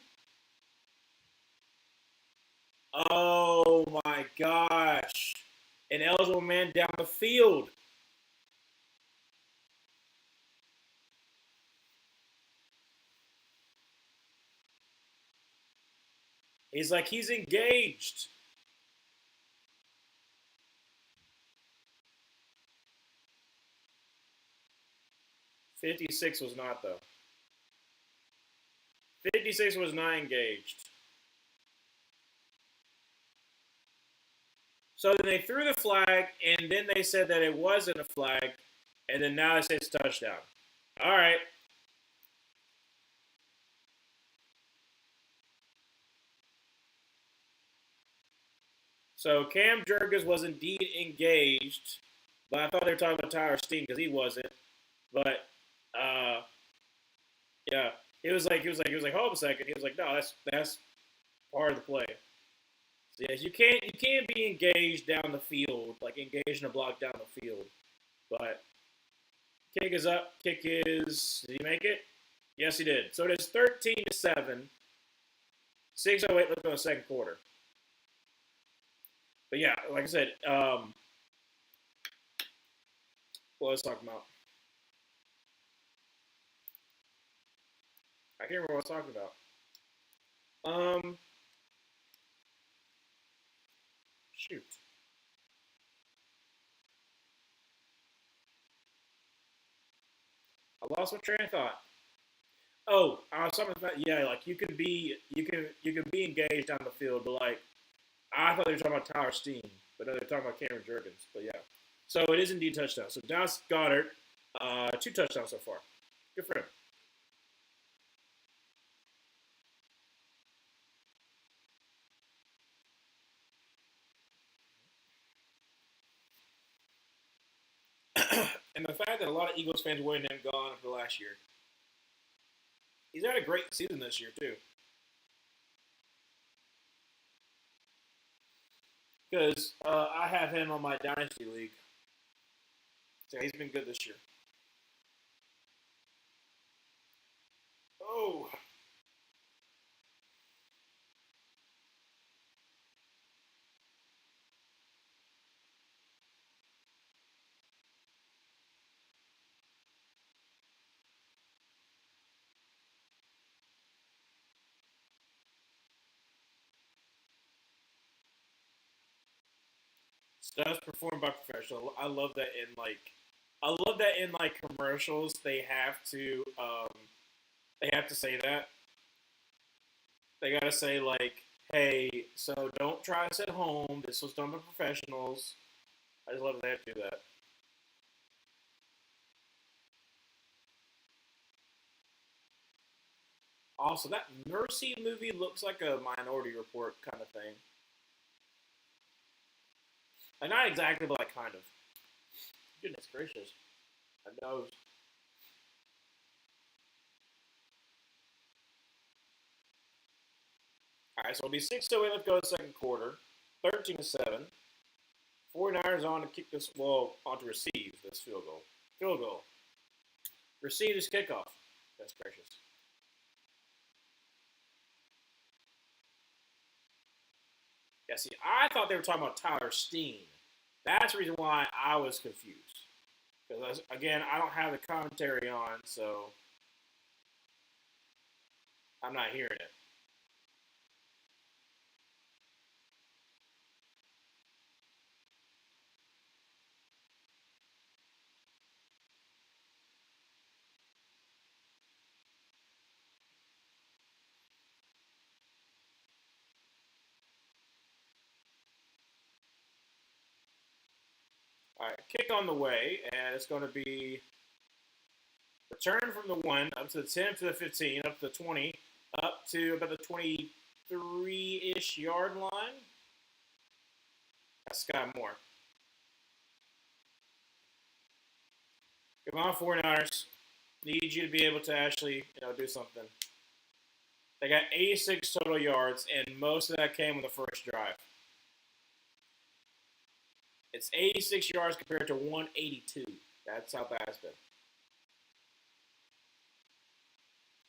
Oh, my gosh. An eligible man down the field. He's like, he's engaged. (56) was not, though. 56 was not engaged. So then they threw the flag, and then they said that it wasn't a flag, and then now they say it's touchdown. All right. So Cam Jurgens was indeed engaged, but I thought they were talking about Tyler Steen because he wasn't. But yeah, he was like, hold up a second. He was like, no, that's part of the play. So yes, you can't be engaged down the field, like engaged in a block down the field. But Kick is up. Kick is. Did he make it? Yes, he did. So it is 13-7. 6:08 left in the second quarter. But yeah, like I said, what was I talking about? I can't remember what I was talking about. Shoot. I lost my train of thought. Oh, I was talking about like you can be engaged down the field, but like I thought they were talking about Tyler Steen, but no, they're talking about Cameron Jurgens. But yeah, so it is indeed touchdown. So Dallas Goddard, 2 touchdowns so far. Good for him. And the fact that a lot of Eagles fans wanted him gone for last year, he's had a great season this year too. Because I have him on my dynasty league, so he's been good this year. Oh, stuff performed by professional. I love that in like commercials they have to say that. They gotta say like, hey, so don't try this at home. This was done by professionals. I just love that they have to do that. Also, that Mercy movie looks like a Minority Report kind of thing. Like, not exactly, but like kind of. Goodness gracious. I know. All right, so it'll be 6:08 left to go in the second quarter. 13-7. 49ers on to kick this, well, on to receive this field goal. Field goal. Receive this kickoff. That's gracious. Yeah, see, I thought they were talking about Tyler Steen. That's the reason why I was confused. Because, again, I don't have the commentary on, so I'm not hearing it. All right, kick on the way, and it's going to be return from the 1 up to the 10 to the 15, up to the 20, up to about the 23-ish yard line. That's Scott Moore. Come on, 49ers. Need you to be able to actually, do something. They got 86 total yards, and most of that came on the first drive. It's 86 yards compared to 182. That's how bad it's been.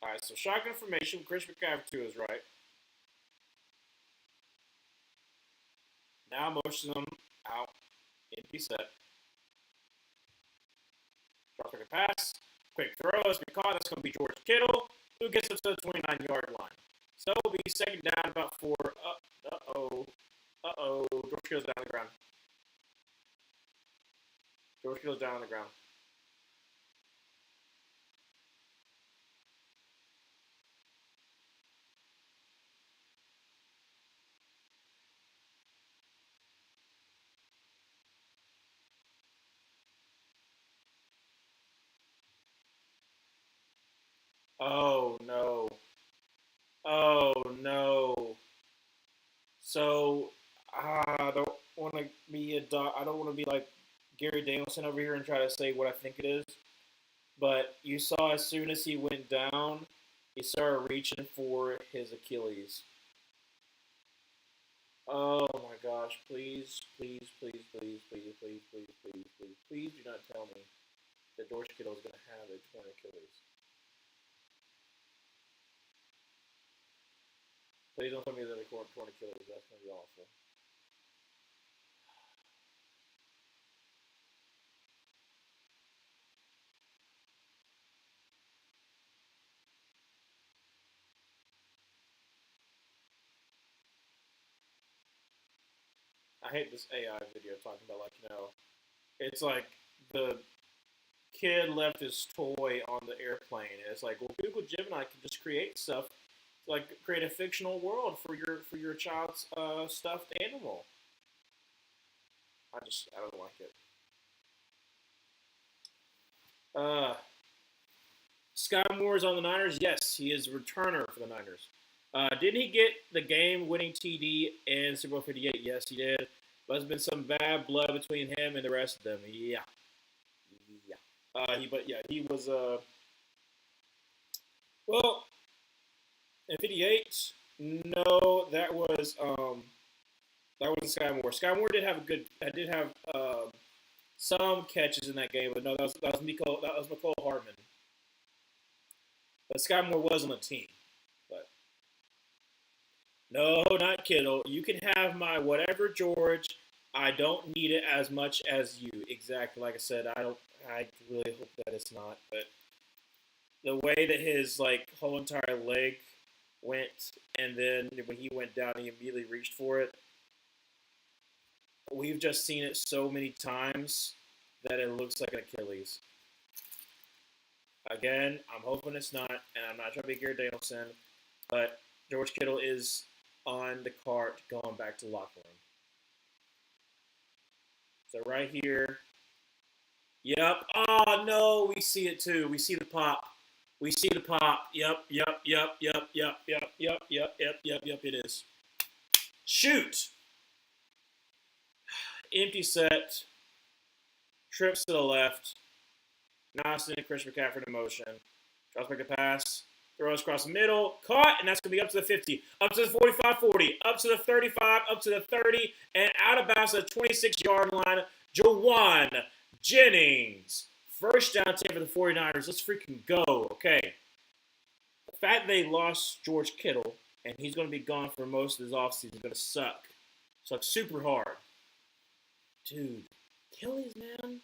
All right, so shotgun formation. Chris McCaffrey is right. Now motion them out. Empty set. Drop back a pass. Quick throw. As we caught, that's going to be George Kittle, who gets up to the 29-yard line. So it'll be second down about 4. Uh-oh. Uh-oh. George Kittle's down on the ground. George Kittle's down on the ground. Oh, no. Oh, no. So, I don't want to be I don't want to be like Gary Danielson over here and try to say what I think it is. But you saw as soon as he went down, he started reaching for his Achilles. Oh my gosh! Please, please, please, please, please, please, please, please, please, please do not tell me. that George Kittle is going to have a torn Achilles. Please don't tell me that a torn Achilles. That's going to be awful. I hate this AI video talking about, like, it's like the kid left his toy on the airplane. And it's like, well, Google Gemini can just create stuff, like create a fictional world for your child's stuffed animal. I don't like it. Sky Moore's on the Niners. Yes, he is a returner for the Niners. Didn't he get the game-winning TD in Super Bowl 58? Yes, he did. But there's been some bad blood between him and the rest of them. Yeah. He was well, in 58. No, that was Sky Moore. Sky Moore did have some catches in that game, but no, that was McCole Hardman. But Sky Moore was on the team. But no, not Kittle. You can have my whatever, George. I don't need it as much as you. Exactly. Like I said, I really hope that it's not. But the way that his whole entire leg went, and then when he went down, he immediately reached for it. We've just seen it so many times that it looks like an Achilles. Again, I'm hoping it's not, and I'm not trying to be Garrett Danielson, but George Kittle is on the cart going back to the locker room. So right here, yep. Oh no, we see it too. We see the pop. We see the pop. Yep. It is. Shoot. Empty set. Trips to the left. Now sending Chris McCaffrey in motion. Tries to make a pass. Throws across the middle. Caught, and that's going to be up to the 50. Up to the 45-40. Up to the 35. Up to the 30. And out of bounds at the 26-yard line. Jawan Jennings. First down take for the 49ers. Let's freaking go. Okay. The fact they lost George Kittle, and he's going to be gone for most of his offseason, is going to suck. Suck super hard. Dude. Achilles, man.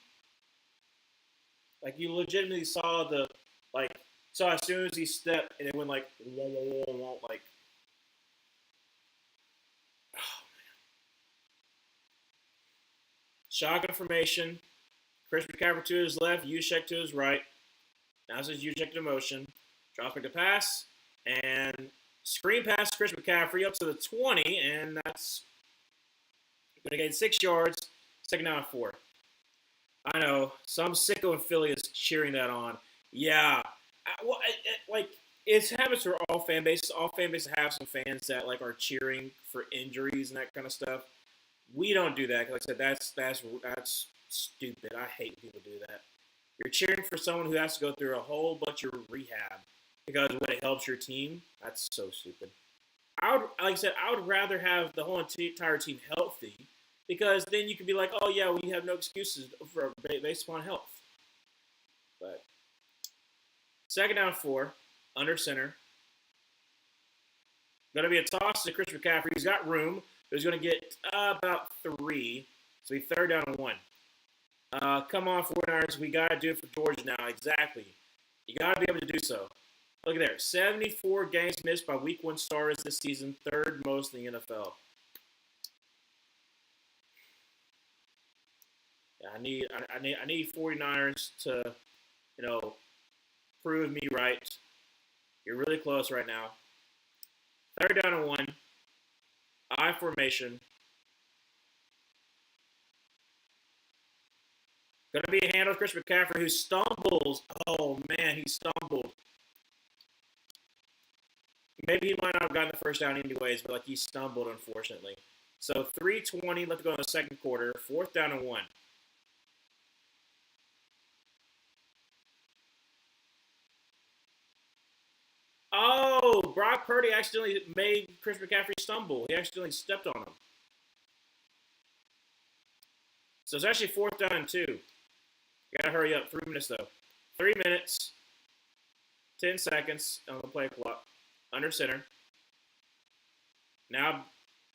You legitimately saw saw as soon as he stepped, and it went wah, wah, wah, wah, oh, man. Shotgun formation. Chris McCaffrey to his left, Juszczyk to his right. Now this is Juszczyk to motion. Drops back to pass, and screen pass Chris McCaffrey up to the 20, and that's going to gain 6 yards. Second down and 4. I know. Some sicko in Philly is cheering that on. Yeah. It happens for all fan bases. All fan bases have some fans that are cheering for injuries and that kind of stuff. We don't do that. Like I said, that's stupid. I hate when people do that. You're cheering for someone who has to go through a whole bunch of rehab because when it helps your team, that's so stupid. I would rather have the whole entire team healthy. Because then you can be like, oh, yeah, well, you have no excuses based upon health. But second down 4, under center. Going to be a toss to Chris McCaffrey. He's got room. He's going to get about 3. So he's third down and 1. Come on, 49ers. We got to do it for George now. Exactly. You got to be able to do so. Look at there. 74 games missed by week 1 starters this season. Third most in the NFL. I need 49ers to, prove me right. You're really close right now. Third down and 1. I formation. Going to be a hand with Chris McCaffrey who stumbles. Oh, man, he stumbled. Maybe he might not have gotten the first down anyways, but he stumbled, unfortunately. So 3:20 left to go in the second quarter. Fourth down and 1. Oh, Brock Purdy accidentally made Chris McCaffrey stumble. He accidentally stepped on him. So it's actually 4th down and 2. You gotta hurry up. 3 minutes though. 3 minutes, 10 seconds on the play clock. Under center. Now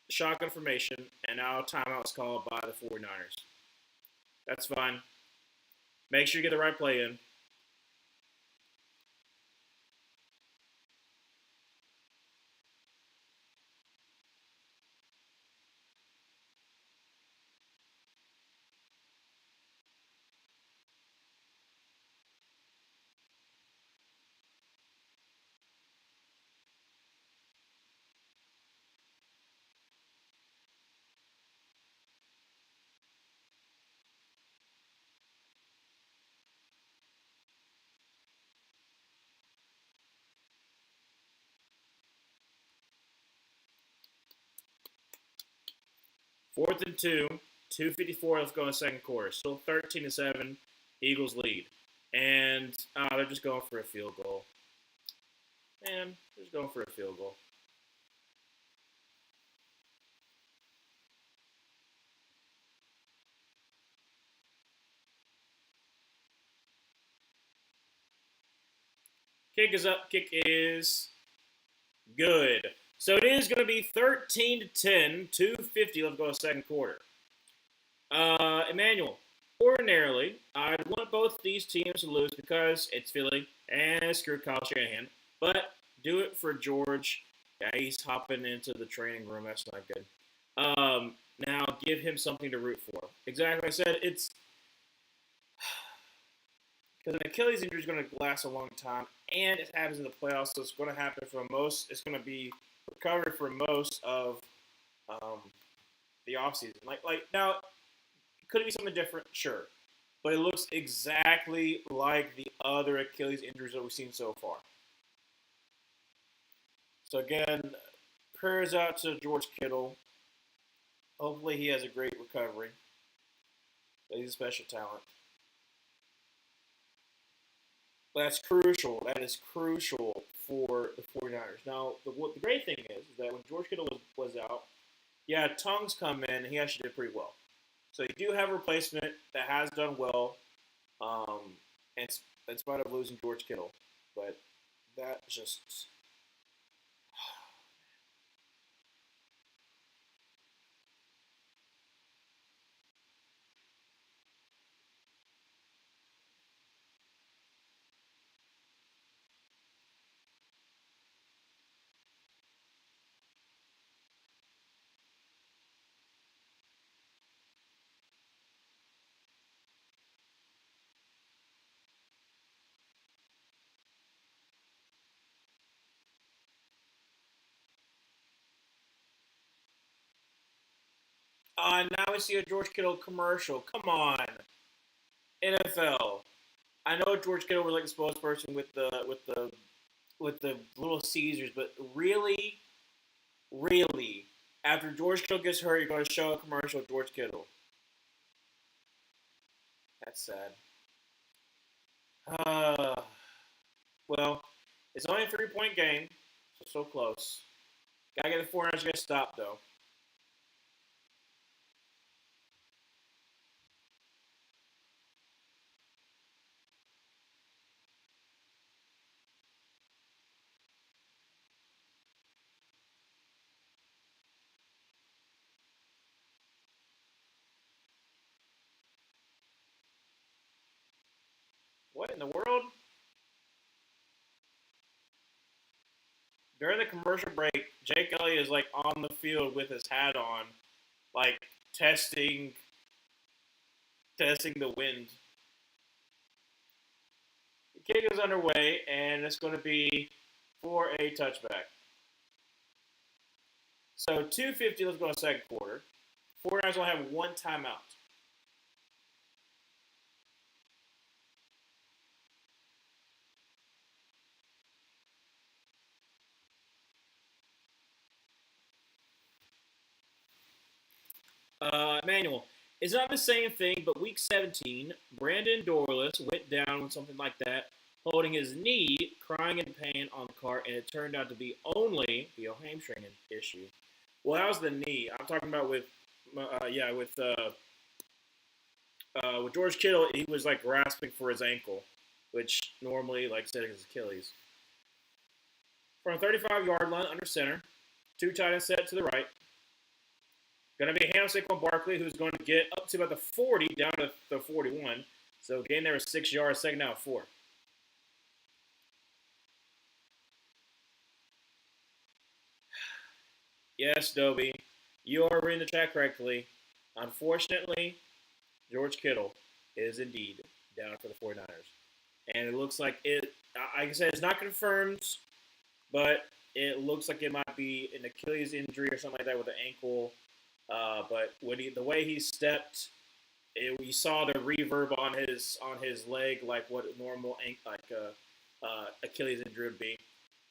shotgun formation, and now timeout is called by the 49ers. That's fine. Make sure you get the right play in. Fourth and 2, 2:54 left to go in the second quarter. Still 13-7, Eagles lead. And they're just going for a field goal. Man, they're just going for a field goal. Kick is up. Kick is good. So it is going to be 13-10, 2:50 left to go in the second quarter. Emmanuel, ordinarily, I'd want both these teams to lose because it's Philly and screw Kyle Shanahan. But do it for George. Yeah, he's hopping into the training room. That's not good. Now give him something to root for. Exactly. I said it's because an Achilles injury is going to last a long time, and it happens in the playoffs, so it's going to happen for most. It's going to be recovered for most of the offseason. Like now, could it be something different? Sure, but it looks exactly like the other Achilles injuries that we've seen so far. So again, prayers out to George Kittle. Hopefully, he has a great recovery. He's a special talent. That's crucial. That is crucial for the 49ers. Now, the great thing is that when George Kittle was out, yeah, Tongues come in, and he actually did pretty well. So you do have a replacement that has done well, in spite of losing George Kittle. But that just... now we see a George Kittle commercial. Come on, NFL. I know George Kittle was like the spokesperson with the Little Caesars, but really, really, after George Kittle gets hurt, you're going to show a commercial of George Kittle. That's sad. Uh, well, it's only a 3-point game, so close. Gotta get the 49ers to get stopped, though. What in the world? During the commercial break, Jake Elliott is like on the field with his hat on, like testing the wind. The kick is underway, and it's going to be for a touchback. So 2:50, let's go to second quarter. 49ers will have one timeout. Emmanuel, it's not the same thing, but week 17, Brandon Dorless went down with something like that, holding his knee, crying in pain on the cart, and it turned out to be only the hamstring issue. Well, that was the knee. I'm talking about with With George Kittle, he was like grasping for his ankle, which normally, like I said, is Achilles. From a 35-yard line under center, two tight ends set to the right. Going to be Saquon Barkley, who's going to get up to about the 40, down to the 41. So gain there was 6 yards, second down 4. Yes, Dobie, you are reading the chat correctly. Unfortunately, George Kittle is indeed down for the 49ers. And it looks like it, like I said, it's not confirmed, but it looks like it might be an Achilles injury or something like that with the ankle. But when the way he stepped, we saw the reverb on his leg, like what a normal Achilles injury would be.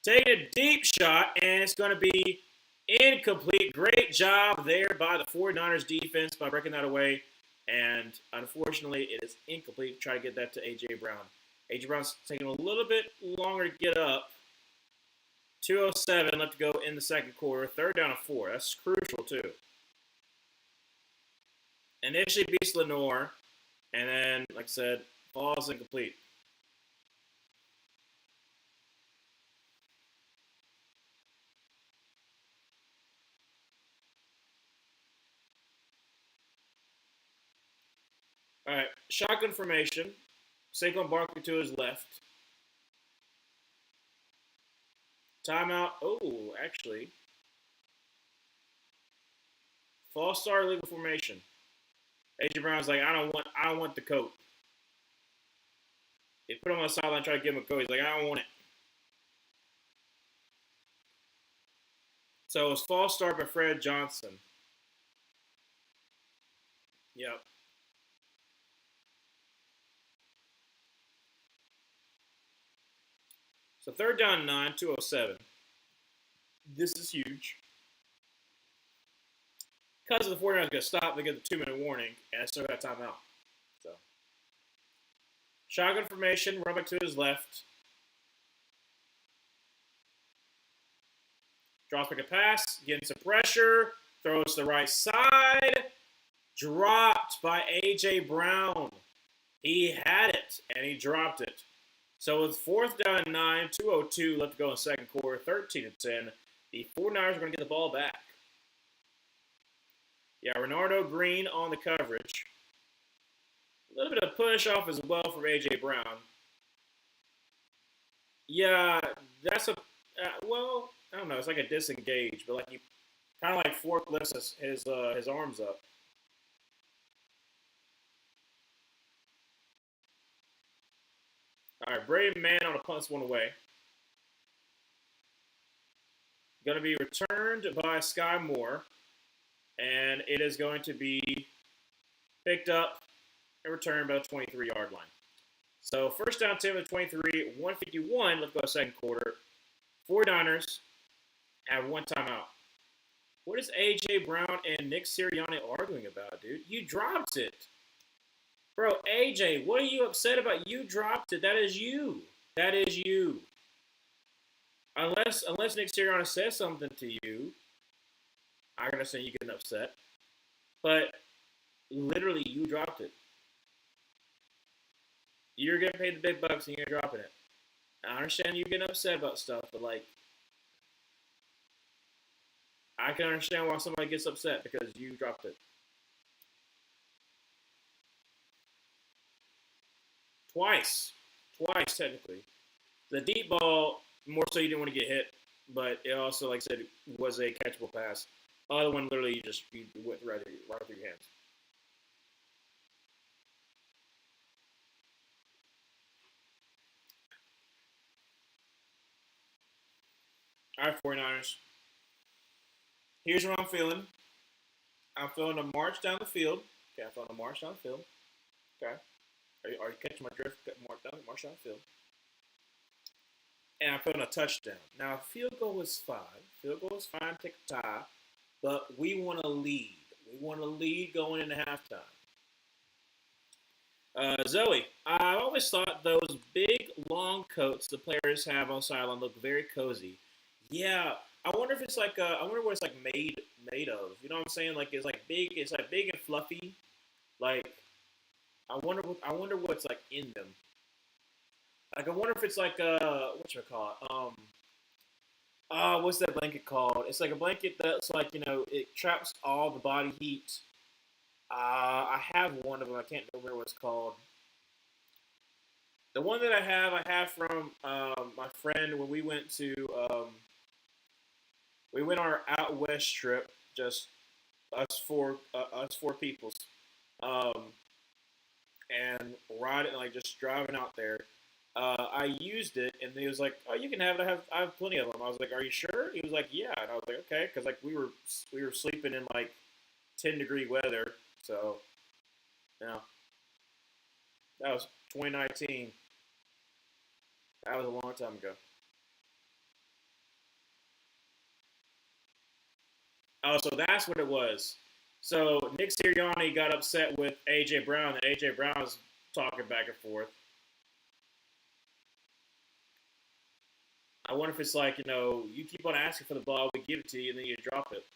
Taking a deep shot, and it's going to be incomplete. Great job there by the 49ers defense by breaking that away. And unfortunately, it is incomplete. Try to get that to A.J. Brown. A.J. Brown's taking a little bit longer to get up. 2:07 left to go in the second quarter. Third down and 4. That's crucial, too. Initially beats Lenore, and then, like I said, falls incomplete. All right, shotgun formation. Saquon Barkley to his left. Timeout. Oh, actually. False start legal formation. A.J. Brown's like, I don't want the coat. They put him on the sideline, try to give him a coat. He's like, I don't want it. So it was false start by Fred Johnson. Yep. So third down and 9, 2:07. This is huge. Because the 49ers going to stop, they get the 2-minute warning, and I still got timeout. So, shotgun formation, run back to his left. Draws back a pass, getting some pressure, throws to the right side. Dropped by A.J. Brown. He had it, and he dropped it. So with fourth down and 9, 2:02 left to go in the second quarter, 13-10, the 49ers are going to get the ball back. Yeah, Renardo Green on the coverage. A little bit of push off as well from A.J. Brown. Yeah, that's a, well, I don't know. It's like a disengage, but like he kind of like forklifts his arms up. All right, Brady Man on a punt one away. Going to be returned by Sky Moore. And it is going to be picked up and returned by the 23-yard line. So first down 10 with 23, 151 left to go second quarter. 49ers have one timeout. What is A.J. Brown and Nick Sirianni arguing about, dude? You dropped it. Bro, AJ, what are you upset about? You dropped it. That is you. That is you. Unless Nick Sirianni says something to you, I understand you getting upset. But literally, you dropped it. You're getting paid the big bucks and you're dropping it. I understand you getting upset about stuff, but like, I can understand why somebody gets upset because you dropped it. Twice, technically. The deep ball, more so you didn't want to get hit, but it also, like I said, was a catchable pass. The other one, literally, you went right through your hands. All right, 49ers. Here's what I'm feeling. I'm feeling a march down the field. Okay, I'm feeling a march down the field. Okay. Are you catching my drift? March down the field. And I'm feeling a touchdown. Now, field goal is fine. Field goal is fine, take a tie. But we want to lead. We want to lead going into halftime. Zoe, I always thought those big, long coats the players have on sideline look very cozy. Yeah, I wonder if it's like I wonder what it's like made of. You know what I'm saying? Like it's like big and fluffy. Like I wonder what's like in them. Like I wonder if it's like what should I call it? What's that blanket called? It's like a blanket that's like it traps all the body heat. I have one of them. I can't remember what it's called. The one that I have from my friend when we went on our out west trip. Just us four peoples, um, and riding like just driving out there. I used it, and he was like, "Oh, you can have it. I have plenty of them." I was like, "Are you sure?" He was like, "Yeah," and I was like, "Okay," because like we were sleeping in like 10-degree weather, so yeah, that was 2019. That was a long time ago. Oh, so that's what it was. So Nick Sirianni got upset with AJ Brown, and AJ Brown was talking back and forth. I wonder if it's like you keep on asking for the ball, we give it to you, and then you drop it.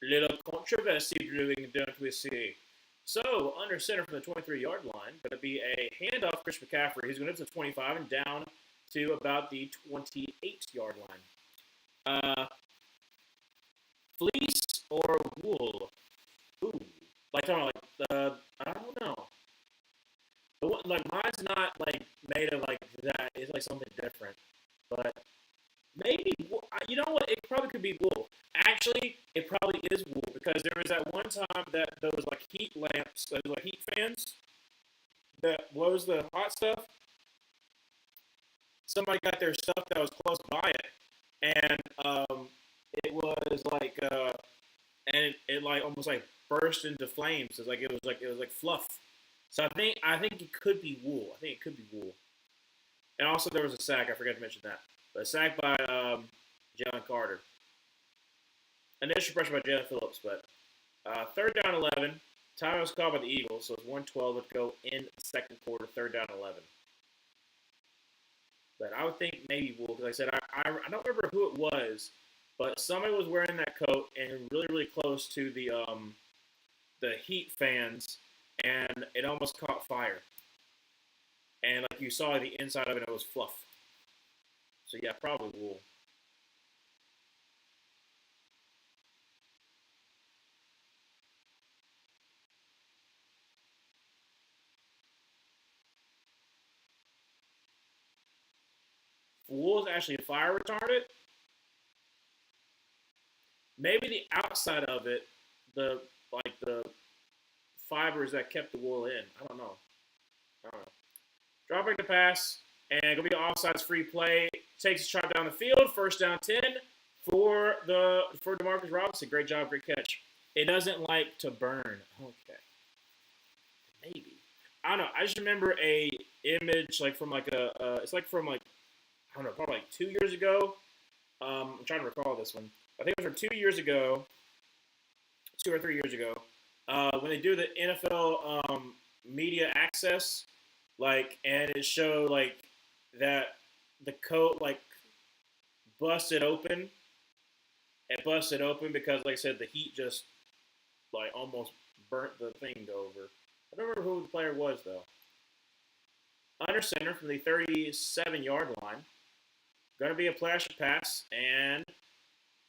Little controversy brewing down to see. So under center from the 23-yard line, going to be a handoff. Chris McCaffrey. He's going up to 25 and down to about the 28-yard line. Fleece or wool? Ooh, like talking about like I don't know. The one, like mine's not like made of like that. It's like something different. But maybe you know what? It probably could be wool. Actually, it probably is wool because there was that one time that there was like heat lamps, those like heat fans that blows the hot stuff. Somebody got their stuff that was close by it, and it was like and it like almost like burst into flames. It was like fluff. So I think it could be wool. I think it could be wool. And also there was a sack. I forgot to mention that. But a sack by Jalen Carter. Initial pressure by Jalen Phillips, but third down 11. Time was called by the Eagles, so it's 112 to go in the second quarter. Third down 11. But I would think maybe wool because like I said I don't remember who it was, but somebody was wearing that coat and really close to the heat fans, and it almost caught fire. And like you saw the inside of it, it was fluff. So yeah, probably wool. Wool is actually fire retardant. Maybe the outside of it, the the fibers that kept the wool in. I don't know. I don't know. Dropping the pass and gonna be an offsides free play. Takes a shot down the field. First down 10 for Demarcus Robinson. Great job, great catch. It doesn't like to burn. Okay, maybe. I don't know. I just remember a image like from like it's like from like I don't know, probably like 2 years ago. I'm trying to recall this one. I think it was from 2 years ago, 2 or 3 years ago, when they do the NFL media access, like, and it showed like that the coat like busted open. It busted open because, like I said, the heat just like almost burnt the thing over. I don't remember who the player was though. Under center from the 37-yard line. Going to be a flash pass, and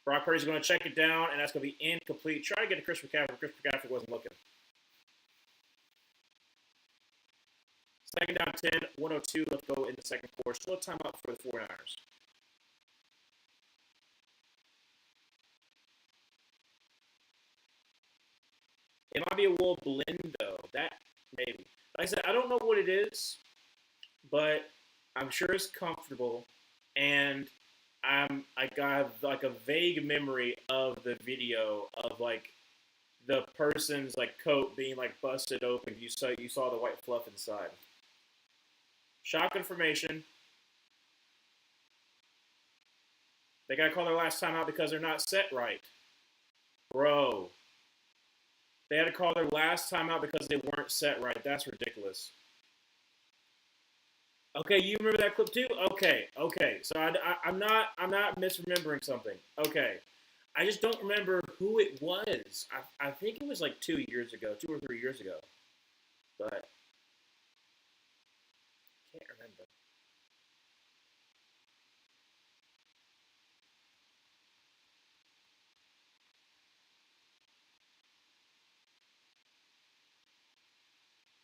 Brock Purdy's going to check it down, and that's going to be incomplete. Try to get to Chris McCaffrey. Chris McCaffrey wasn't looking. Second down 10, 102. Let's go in the second quarter. Still a timeout for the 49ers. It might be a wool blend, though. That, maybe. Like I said, I don't know what it is, but I'm sure it's comfortable. And I got like a vague memory of the video of like the person's like coat being like busted open. You saw the white fluff inside. Shotgun formation. They got to call their last time out because they're not set right, bro. They had to call their last time out because they weren't set right. That's ridiculous. Okay, you remember that clip too? Okay. So I'm not misremembering something. Okay, I just don't remember who it was. I think it was like 2 years ago, 2 or 3 years ago. but I can't remember.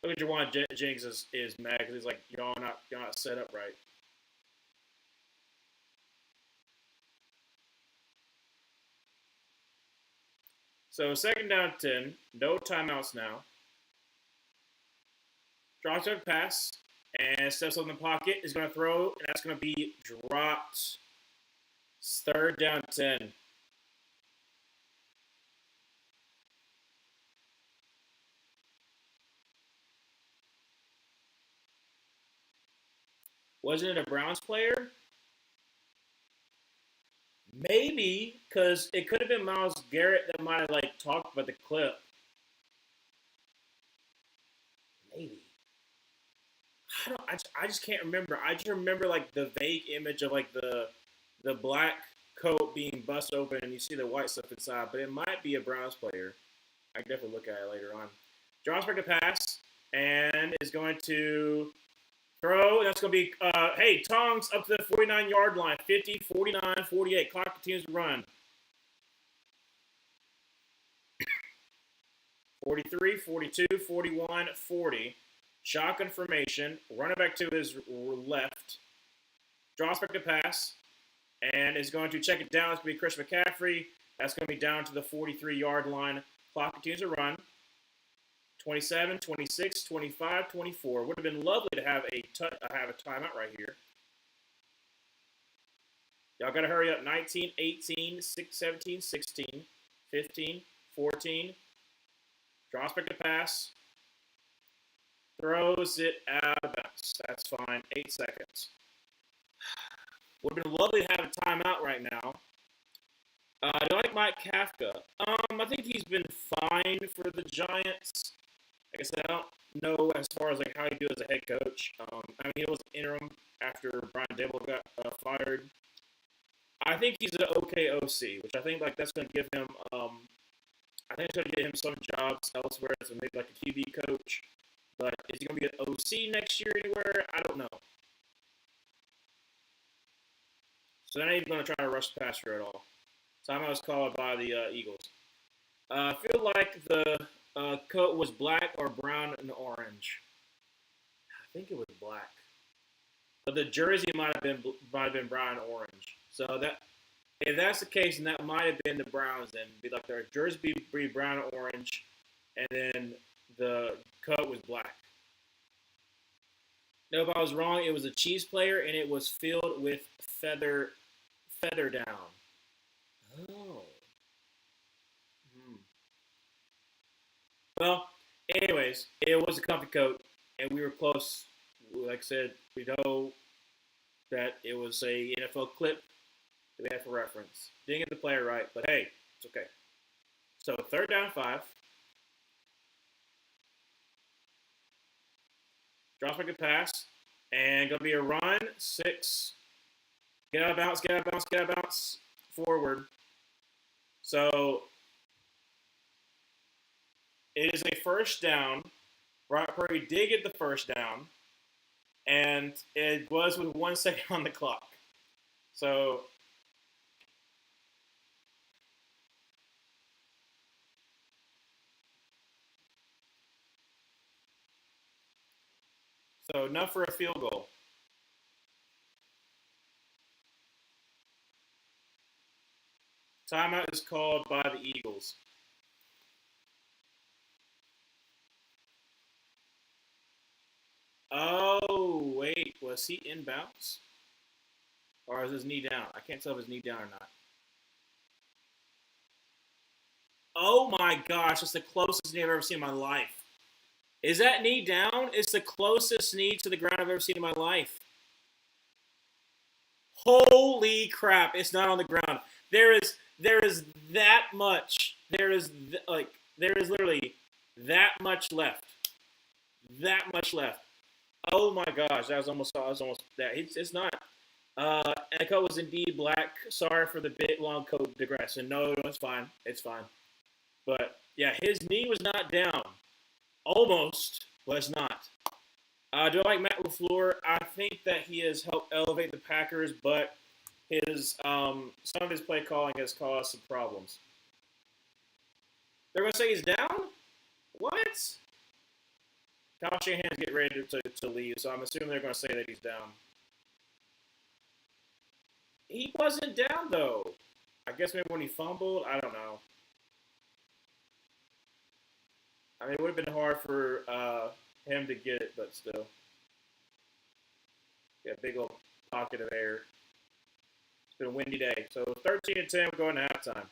Look at Jawan Jennings is mad because he's like, y'all not set up right. So second down 10, no timeouts now. Drops back pass and steps up in the pocket. Is going to throw, and that's going to be dropped. It's third down 10. Wasn't it a Browns player? Maybe, because it could have been Myles Garrett that might have like talked about the clip. Maybe. I just can't remember. I just remember like the vague image of like the black coat being bust open and you see the white stuff inside, but it might be a Browns player. I can definitely look at it later on. Drops back a pass and is going to throw. That's going to be, hey, Tongs up to the 49-yard line. 50, 49, 48. Clock continues to run. 43, 42, 41, 40. Shotgun formation. Running back to his left. Drops back to pass. And is going to check it down. It's going to be Chris McCaffrey. That's going to be down to the 43-yard line. Clock continues to run. 27, 26, 25, 24. Would have been lovely to have a timeout right here. Y'all got to hurry up. 19, 18, 17, 16, 15, 14. Drops back to pass. Throws it out of bounds. That's fine. 8 seconds. Would have been lovely to have a timeout right now. Do you like Mike Kafka? I think he's been fine for the Giants. Like I said, I don't know as far as like how he do as a head coach. I mean, he was interim after Brian Dable got fired. I think he's an okay OC, which I think like that's going to give him. I think it's going to get him some jobs elsewhere, so maybe like a QB coach. But is he going to be an OC next year anywhere? I don't know. So they're not even going to try to rush the passer at all. Timeout was called by the Eagles. I feel like the coat was black or brown and orange. I think it was black, but the jersey might have been brown and orange. So that if that's the case, then that might have been the Browns. Then be like their jersey be brown and orange, and then the coat was black. No, if I was wrong, it was a Chiefs player, and it was filled with feather down. Oh. Well, anyways, it was a comfy coat, and we were close. Like I said, we know that it was a NFL clip that we had for reference. Didn't get the player right, but hey, it's okay. So third down 5. Drops back a pass, and going to be a run. 6. Get out of bounds, get out of bounds, get out of bounds. Forward. So it is a first down. Brock Purdy did get the first down, and it was with 1 second on the clock. So enough for a field goal. Timeout is called by the Eagles. Oh, wait. Was he inbounds? Or is his knee down? I can't tell if his knee down or not. Oh my gosh, that's the closest knee I've ever seen in my life. Is that knee down? It's the closest knee to the ground I've ever seen in my life. Holy crap, it's not on the ground. There is that much. There is literally that much left. That much left. Oh my gosh, that was almost that. It's not. And coat was indeed black. Sorry for the bit long coat digression. No, it's fine. It's fine. But yeah, his knee was not down. Almost. but it's not. Do I like Matt LaFleur? I think that he has helped elevate the Packers, but his some of his play calling has caused some problems. They're going to say he's down? What? Kyle Shanahan's getting ready to leave, so I'm assuming they're going to say that he's down. He wasn't down, though. I guess maybe when he fumbled, I don't know. I mean, it would have been hard for him to get it, but still. Yeah, big old pocket of air. It's been a windy day. So 13-10 going to halftime.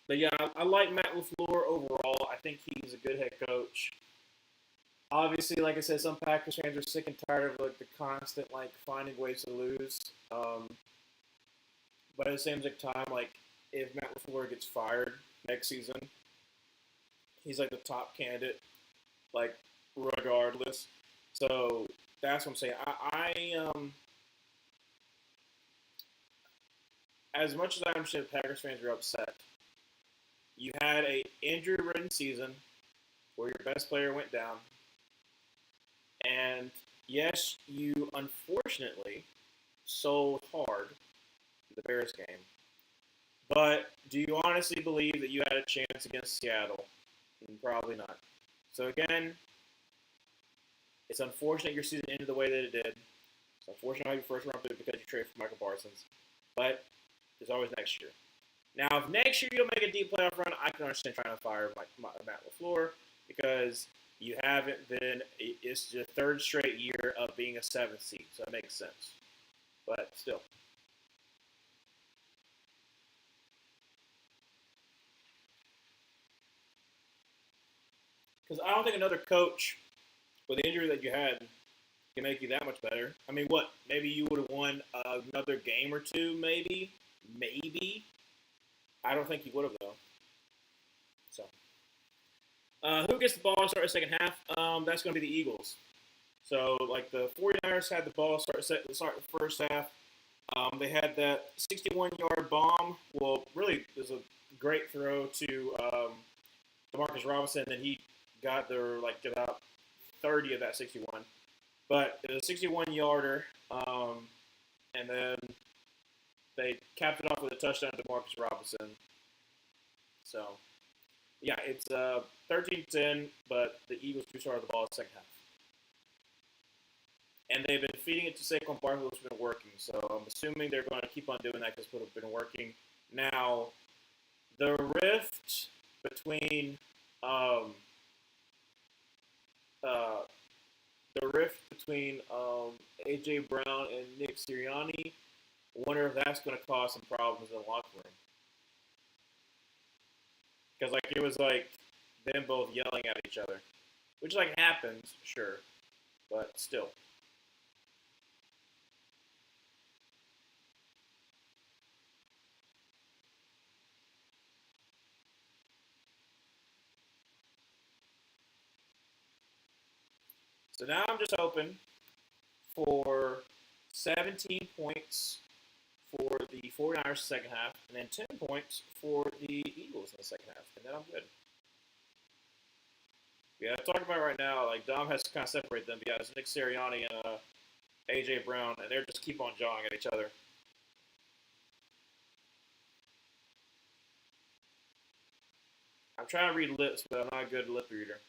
But yeah, I like Matt LaFleur overall. I think he's a good head coach. Obviously, like I said, some Packers fans are sick and tired of like the constant like finding ways to lose. But at the same time, like if Matt LaFleur gets fired next season, he's like the top candidate, like regardless. So that's what I'm saying. As much as I understand Packers fans are upset, you had a injury-ridden season where your best player went down, and yes, you unfortunately sold hard the Bears game. But do you honestly believe that you had a chance against Seattle? Probably not. So again, it's unfortunate your season ended the way that it did. It's unfortunate how you first round pick because you traded for Michael Parsons. But there's always next year. Now, if next year you don't make a deep playoff run, I can understand trying to fire Matt LaFleur because you haven't been. It's your third straight year of being a 7th seed, so it makes sense. But still. Because I don't think another coach with the injury that you had can make you that much better. I mean, what? Maybe you would have won another game or two, maybe. Maybe. I don't think you would have, though. So, who gets the ball to start the second half? That's going to be the Eagles. So, like, the 49ers had the ball start the first half. They had that 61-yard bomb. Well, really, it was a great throw to Demarcus Robinson. Then he got there, like, about 30 of that 61. But it was a 61-yarder. And then they capped it off with a touchdown to Demarcus Robinson. So, yeah, it's 13-10, but the Eagles do start the ball in the second half. And they've been feeding it to Saquon Barkley, which has been working. So I'm assuming they're going to keep on doing that because it has been working. Now, the rift between A.J. Brown and Nick Sirianni, I wonder if that's going to cause some problems in the locker room. Because like it was like them both yelling at each other, which like happens, sure, but still. So now I'm just hoping for 17 points for the 49ers second half, and then 10 points for the Eagles in the second half, and then I'm good. Yeah, I'm talking about right now, like Dom has to kind of separate them. Yeah, it's Nick Sirianni and A.J. Brown, and they're just keep on jawing at each other. I'm trying to read lips, but I'm not a good lip reader.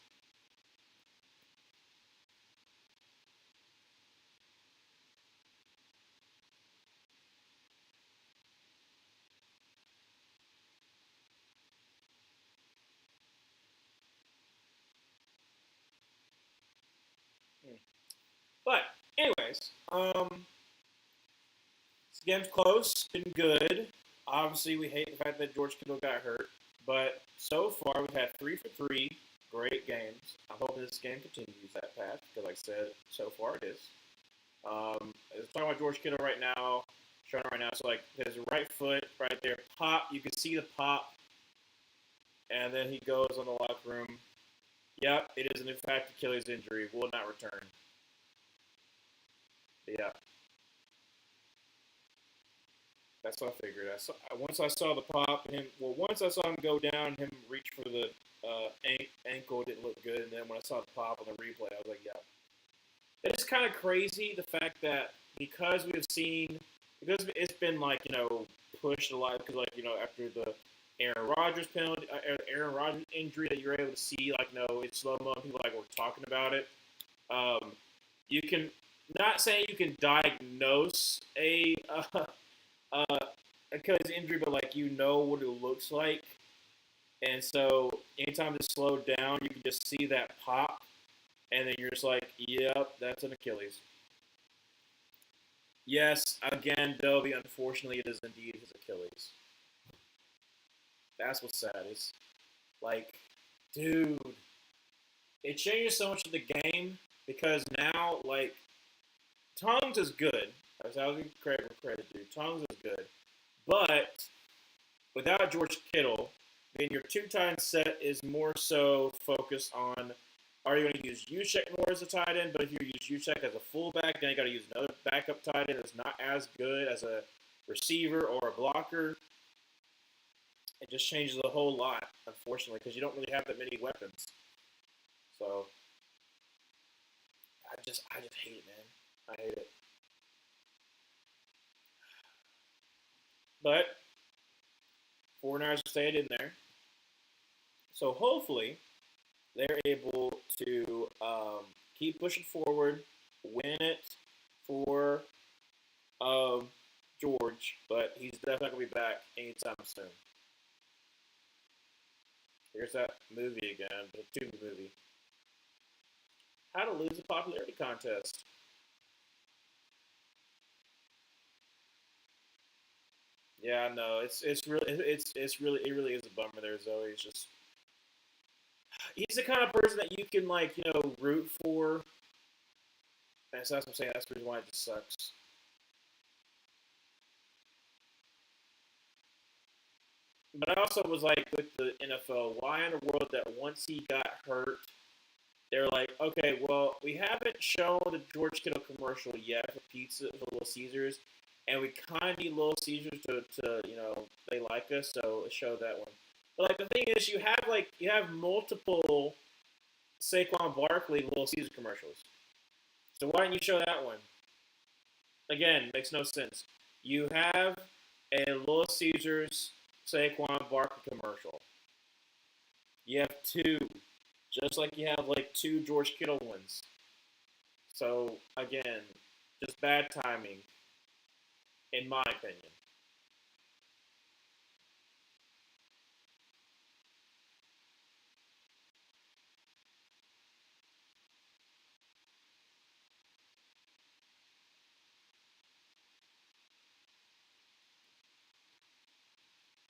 But, anyways, this game's close, been good. Obviously, we hate the fact that George Kittle got hurt, but so far we've had 3 for 3 great games. I'm hoping this game continues that path because, like I said, so far it is. Let's talk about George Kittle right now. Showing right now, so like his right foot right there, pop. You can see the pop, and then he goes on the locker room. Yep, it is in fact Achilles injury. Will not return. Yeah. That's what I figured. Once I saw the pop, once I saw him go down, him reach for the ankle didn't look good, and then when I saw the pop on the replay, I was like, yeah. It's kind of crazy the fact that because it's been like pushed a lot because after the Aaron Rodgers penalty, Aaron Rodgers injury that you're able to see in slow mo, people were talking about it. Um, you can not saying you can diagnose uh, Achilles injury, but what it looks like, and so anytime it's slowed down, you can just see that pop, and then you're just like, yep, that's an Achilles. Yes, again, Dobie, unfortunately, it is indeed his Achilles. That's what's sad. It's like, dude, it changes so much of the game because now, Tongues is good. I'll give credit where credit due. Tongues is good. But without George Kittle, then your two-tight set is more so focused on, are you going to use Juszczyk more as a tight end? But if you use Juszczyk as a fullback, then you got to use another backup tight end that's not as good as a receiver or a blocker. It just changes a whole lot, unfortunately, because you don't really have that many weapons. So I just hate it, man. I hate it. But 49ers stayed in there. So hopefully they're able to keep pushing forward, win it for George, but he's definitely not going to be back anytime soon. Here's that movie again, the Tubi movie. How to Lose a Popularity Contest. Yeah, no, it really is a bummer there, Zoe. It's just he's the kind of person that you can root for. And so that's what I'm saying. That's the reason why it just sucks. But I also was like with the NFL, why in the world that once he got hurt, they're like, okay, well, we haven't shown the George Kittle commercial yet for pizza for Little Caesars, and we kind of need Little Caesars to they like us, so let's show that one. But the thing is, you have multiple Saquon Barkley Little Caesars commercials, so why didn't you show that one? Again, makes no sense. You have a Little Caesars Saquon Barkley commercial. You have two, just like you have two George Kittle ones. So again, just bad timing, in my opinion.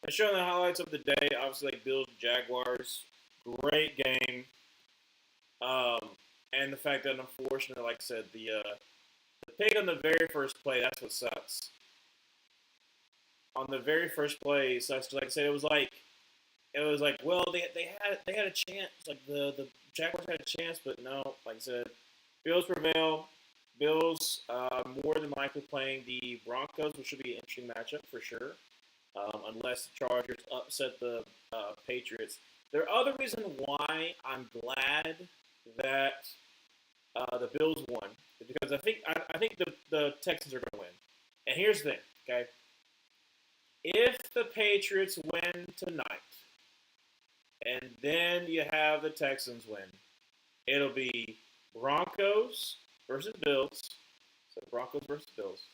And showing the highlights of the day, obviously Bills Jaguars, great game. And the fact that unfortunately, like I said, the pick on the very first play, that's what sucks. On the very first play, it sucks. Like I said, well they had a chance. The Jaguars had a chance, but no. Like I said, Bills prevail. Bills more than likely playing the Broncos, which should be an interesting matchup for sure. Unless the Chargers upset the Patriots. There are other reasons why I'm glad that the Bills won because I think the Texans are going to win. And here's the thing, okay? If the Patriots win tonight, and then you have the Texans win, it'll be Broncos versus Bills. So Broncos versus Bills.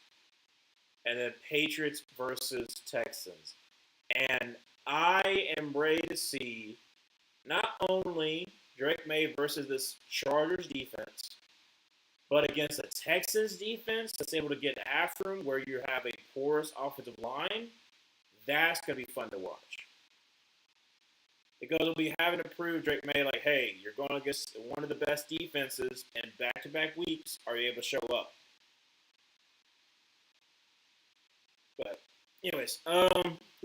And then Patriots versus Texans. And I am ready to see not only Drake May versus this Chargers defense, but against a Texans defense that's able to get after him where you have a porous offensive line. That's going to be fun to watch. Because we'll be having to prove Drake May, hey, you're going against one of the best defenses, and back-to-back weeks, are you able to show up? But, anyways,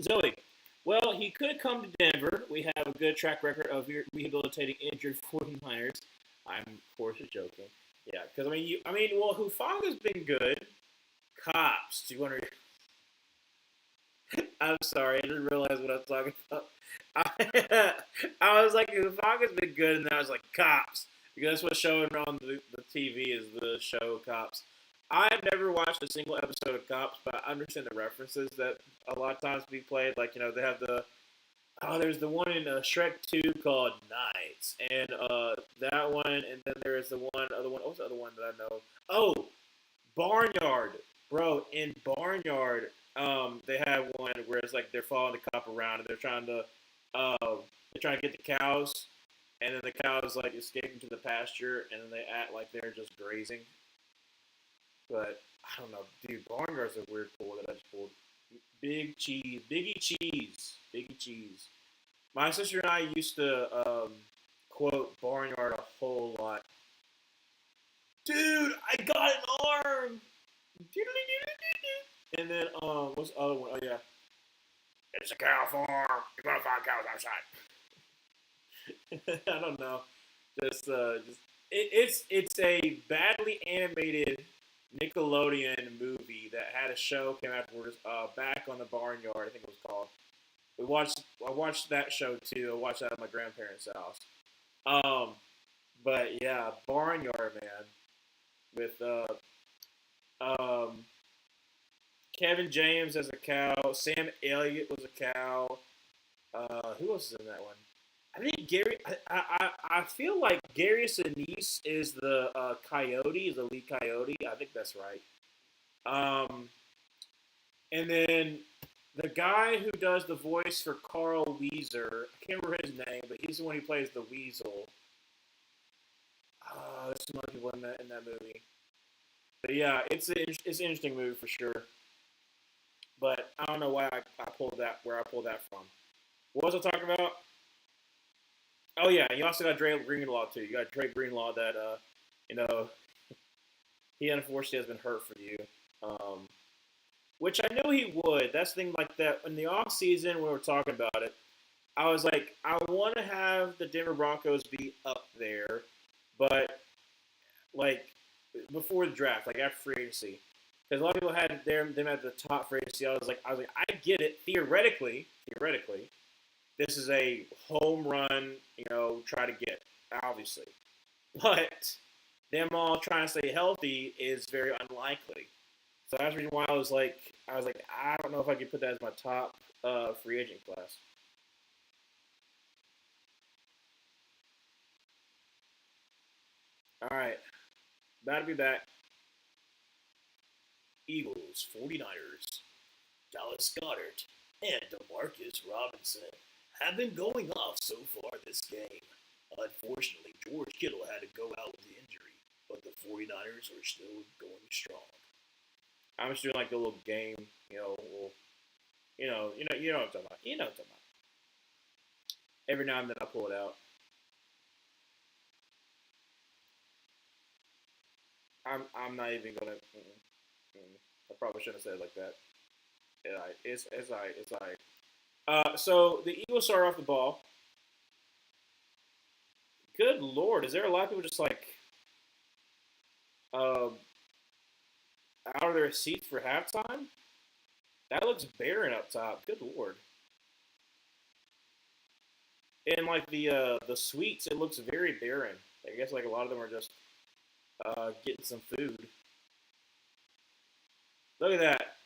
Zoe. Well, he could come to Denver. We have a good track record of rehabilitating injured 49ers. I'm, of course, joking. Yeah, because, Hufaga's been good. Cops, 200. I'm sorry, I didn't realize what I was talking about. I, I was like, the Falcons been good, and then I was like, Cops, because that's what's showing on the TV is the show Cops. I've never watched a single episode of Cops, but I understand the references that a lot of times be played. Like, they have there's the one in Shrek 2 called Nights, and that one, and then there's the other one. What's the other one that I know? Oh, Barnyard, bro. In Barnyard, they have one where it's like they're following the cop around and they're trying to get the cows, and then the cows like escape into the pasture, and then they act like they're just grazing. But I don't know, dude. Barnyard's a weird pull that I just pulled. Big cheese, Biggie cheese, Biggie cheese. My sister and I used to quote Barnyard a whole lot. Dude, I got an arm. And then what's the other one? Oh yeah, it's a cow farm. You're gonna find cows outside. I don't know. It's a badly animated Nickelodeon movie that had a show came afterwards. Back on the Barnyard, I think it was called. I watched that show too. I watched that at my grandparents' house. Um, but yeah, Barnyard man with um Kevin James as a cow. Sam Elliott was a cow. Who else is in that one? I think Gary. I feel like Gary Sinise is the coyote, is the lead coyote. I think that's right. Um, and then the guy who does the voice for Carl Weezer, I can't remember his name, but he's the one who plays the weasel. There's some other people in that movie. But yeah, it's an interesting movie for sure. But I don't know why I pulled that where I pulled that from. What was I talking about? Oh yeah, you also got Dre Greenlaw too. You got Dre Greenlaw that you know, he unfortunately has been hurt for you. Um, which I knew he would. That's the thing like that in the off season when we were talking about it. I was like, I want to have the Denver Broncos be up there, but like before the draft, like after free agency, because a lot of people had them at the top free agency. I was like, I get it theoretically, this is a home run, try to get obviously, but them all trying to stay healthy is very unlikely. So that's the reason why I was like, I don't know if I could put that as my top free agent class. All right, about to be back. Eagles, 49ers, Dallas Goddard, and Demarcus Robinson have been going off so far this game. Unfortunately, George Kittle had to go out with injury, but the 49ers are still going strong. I'm just doing like a little game, you know what I'm talking about. You know what I'm talking about. Every now and then I pull it out. I'm not even gonna. I probably shouldn't have said it like that. Yeah, it's. So the Eagles start off the ball. Good lord, is there a lot of people just like um, out of their seats for halftime? That looks barren up top. Good lord. And like the suites, it looks very barren. I guess like a lot of them are just getting some food. Look at that.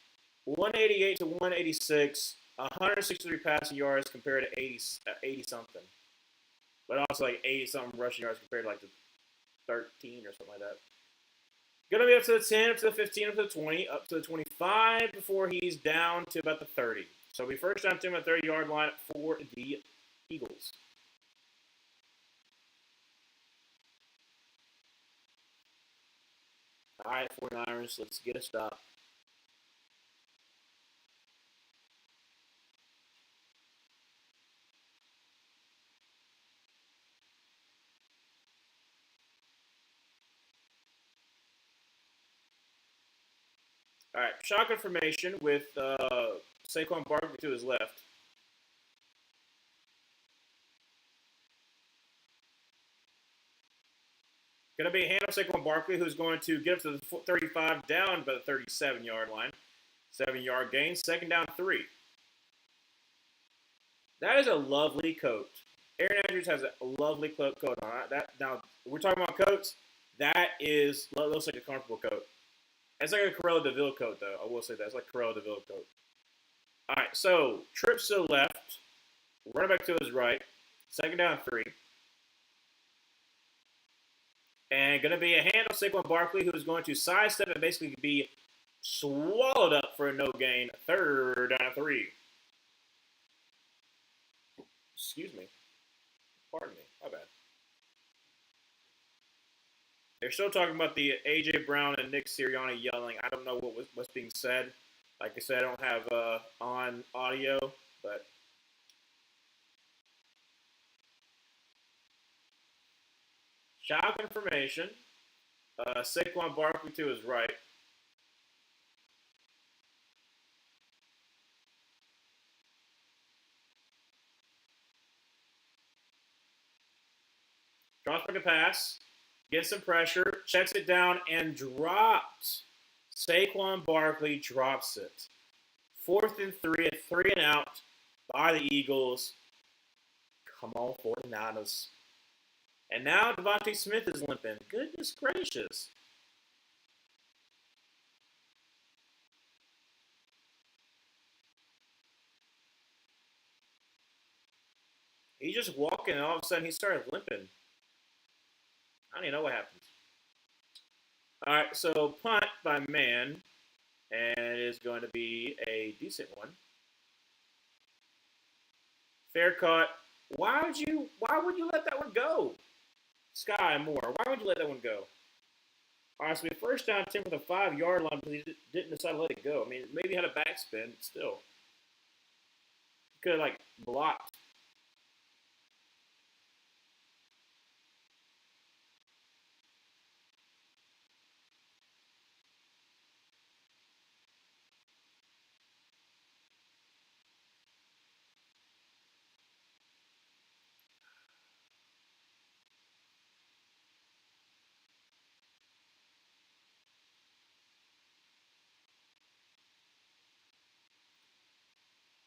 188 to 186, 163 passing yards compared to 80 something. But also like 80 something rushing yards compared to like the 13 or something like that. Gonna be up to the 10, up to the 15, up to the 20, up to the 25 before he's down to about the 30. So we first down to him at the 30-yard line for the Eagles. All right, 49ers, let's get a stop. All right, shotgun formation with Saquon Barkley to his left. Going to be a hand of Saquon Barkley, who's going to get up to the 35, down by the 37-yard line. 7-yard gain, second down, 3. That is a lovely coat. Aaron Andrews has a lovely coat on. That now we're talking about coats. That is looks like a comfortable coat. It's like a Corella Deville coat, though. I will say that it's like Corella Deville coat. All right, so trips to the left, running back to his right, second down 3, and going to be a hand on Saquon Barkley, who is going to sidestep and basically be swallowed up for a no gain, third down 3. Excuse me. Pardon me. My bad. They're still talking about the A.J. Brown and Nick Sirianni yelling. I don't know what's being said. Like I said, I don't have on audio, but shock information. Saquon Barkley to his right. Drops back a pass. Gets some pressure. Checks it down and drops. Saquon Barkley drops it. 4th and 3, a 3 and out by the Eagles. Come on, 49ers. And now Devontae Smith is limping. Goodness gracious. He's just walking, and all of a sudden he started limping. I don't even know what happened. All right, so punt by man, and it is going to be a decent one. Fair cut. Why would you let that one go? Sky Moore. Why would you let that one go? All right, so we first down 10 from the 5-yard line because he didn't decide to let it go. I mean, maybe he had a backspin, but still. He could have, like, blocked.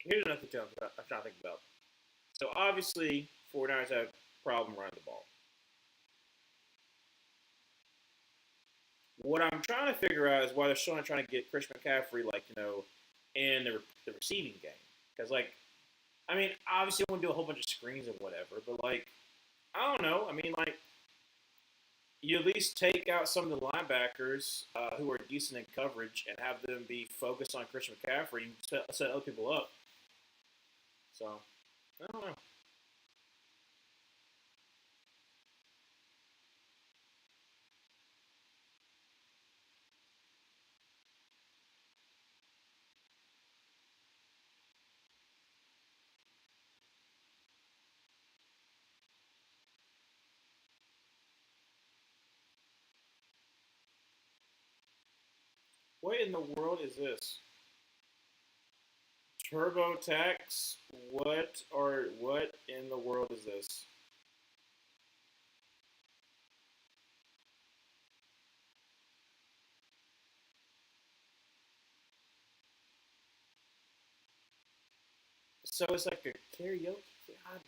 Here's another thing I'm trying to think about. So, obviously, 49ers have a problem running the ball. What I'm trying to figure out is why they're still not trying to get Christian McCaffrey, like, in the receiving game. Because, like, I mean, obviously, I want to do a whole bunch of screens and whatever, but, like, I don't know. I mean, like, you at least take out some of the linebackers who are decent in coverage and have them be focused on Christian McCaffrey and set other people up. So, I don't know. What in the world is this? TurboTax? What in the world is this? So it's like a karaoke. I'm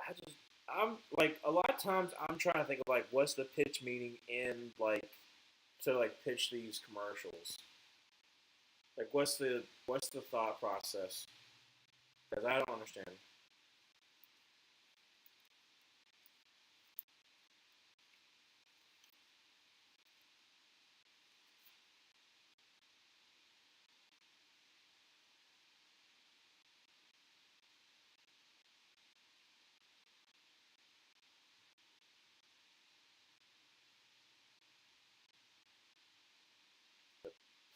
I just I'm like a lot of times I'm trying to think of like what's the pitch meaning in like to like pitch these commercials. Like what's the thought process? Because I don't understand.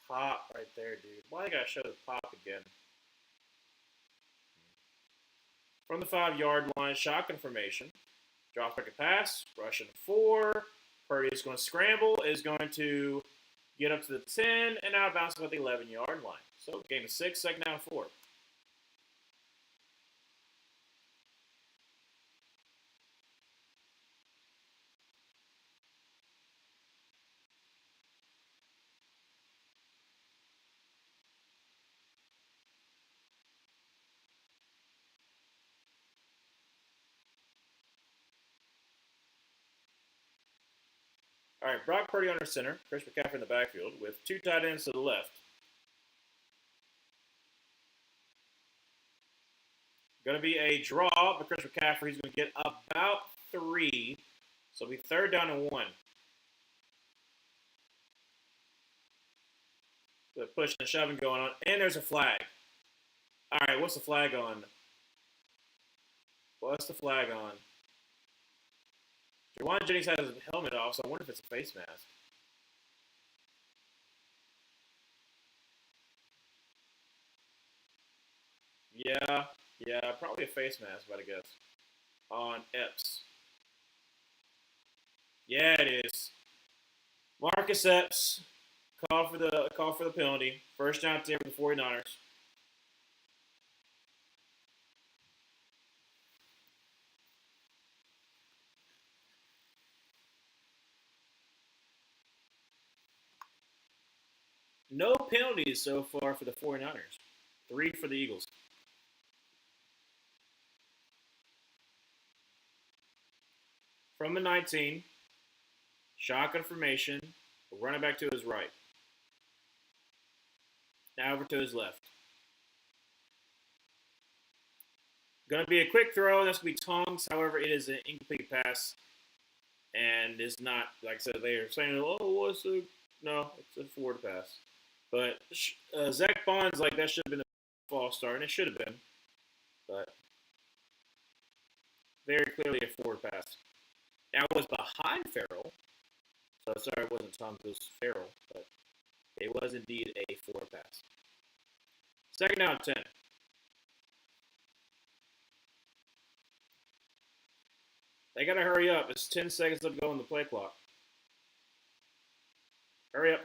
Pop right there, dude. Why I gotta show the pop again? From the 5-yard line, shotgun formation. Drop back a pass, rushing 4. Purdy is going to scramble, is going to get up to the 10, and now bounce about the 11-yard line. So game of 6, second down 4. All right, Brock Purdy under center, Chris McCaffrey in the backfield with 2 tight ends to the left. Going to be a draw, but Chris McCaffrey's going to get about 3. So it'll be 3rd down and 1. The pushing and shoving going on, and there's a flag. All right, what's the flag on? What's the flag on? Jawan Jennings has his helmet off, so I wonder if it's a face mask. Yeah, probably a face mask, but I guess on Epps. Yeah, it is. Marcus Epps call for the penalty. 1st down 10 for the 49ers. No penalties so far for the 49ers. 3 for the Eagles. From the 19, shotgun formation, running back to his right. Now over to his left. Going to be a quick throw. That's going to be Tongs. However, it is an incomplete pass. And it's not, like I said, they are saying, what's the. No, it's a forward pass. But Zach Bond's like, that should have been a false start, and it should have been. But very clearly a forward pass. Now it was behind Farrell. So sorry, it wasn't Tongs, it was Farrell. But it was indeed a forward pass. 2nd down 10. They got to hurry up. It's 10 seconds left to go on the play clock. Hurry up.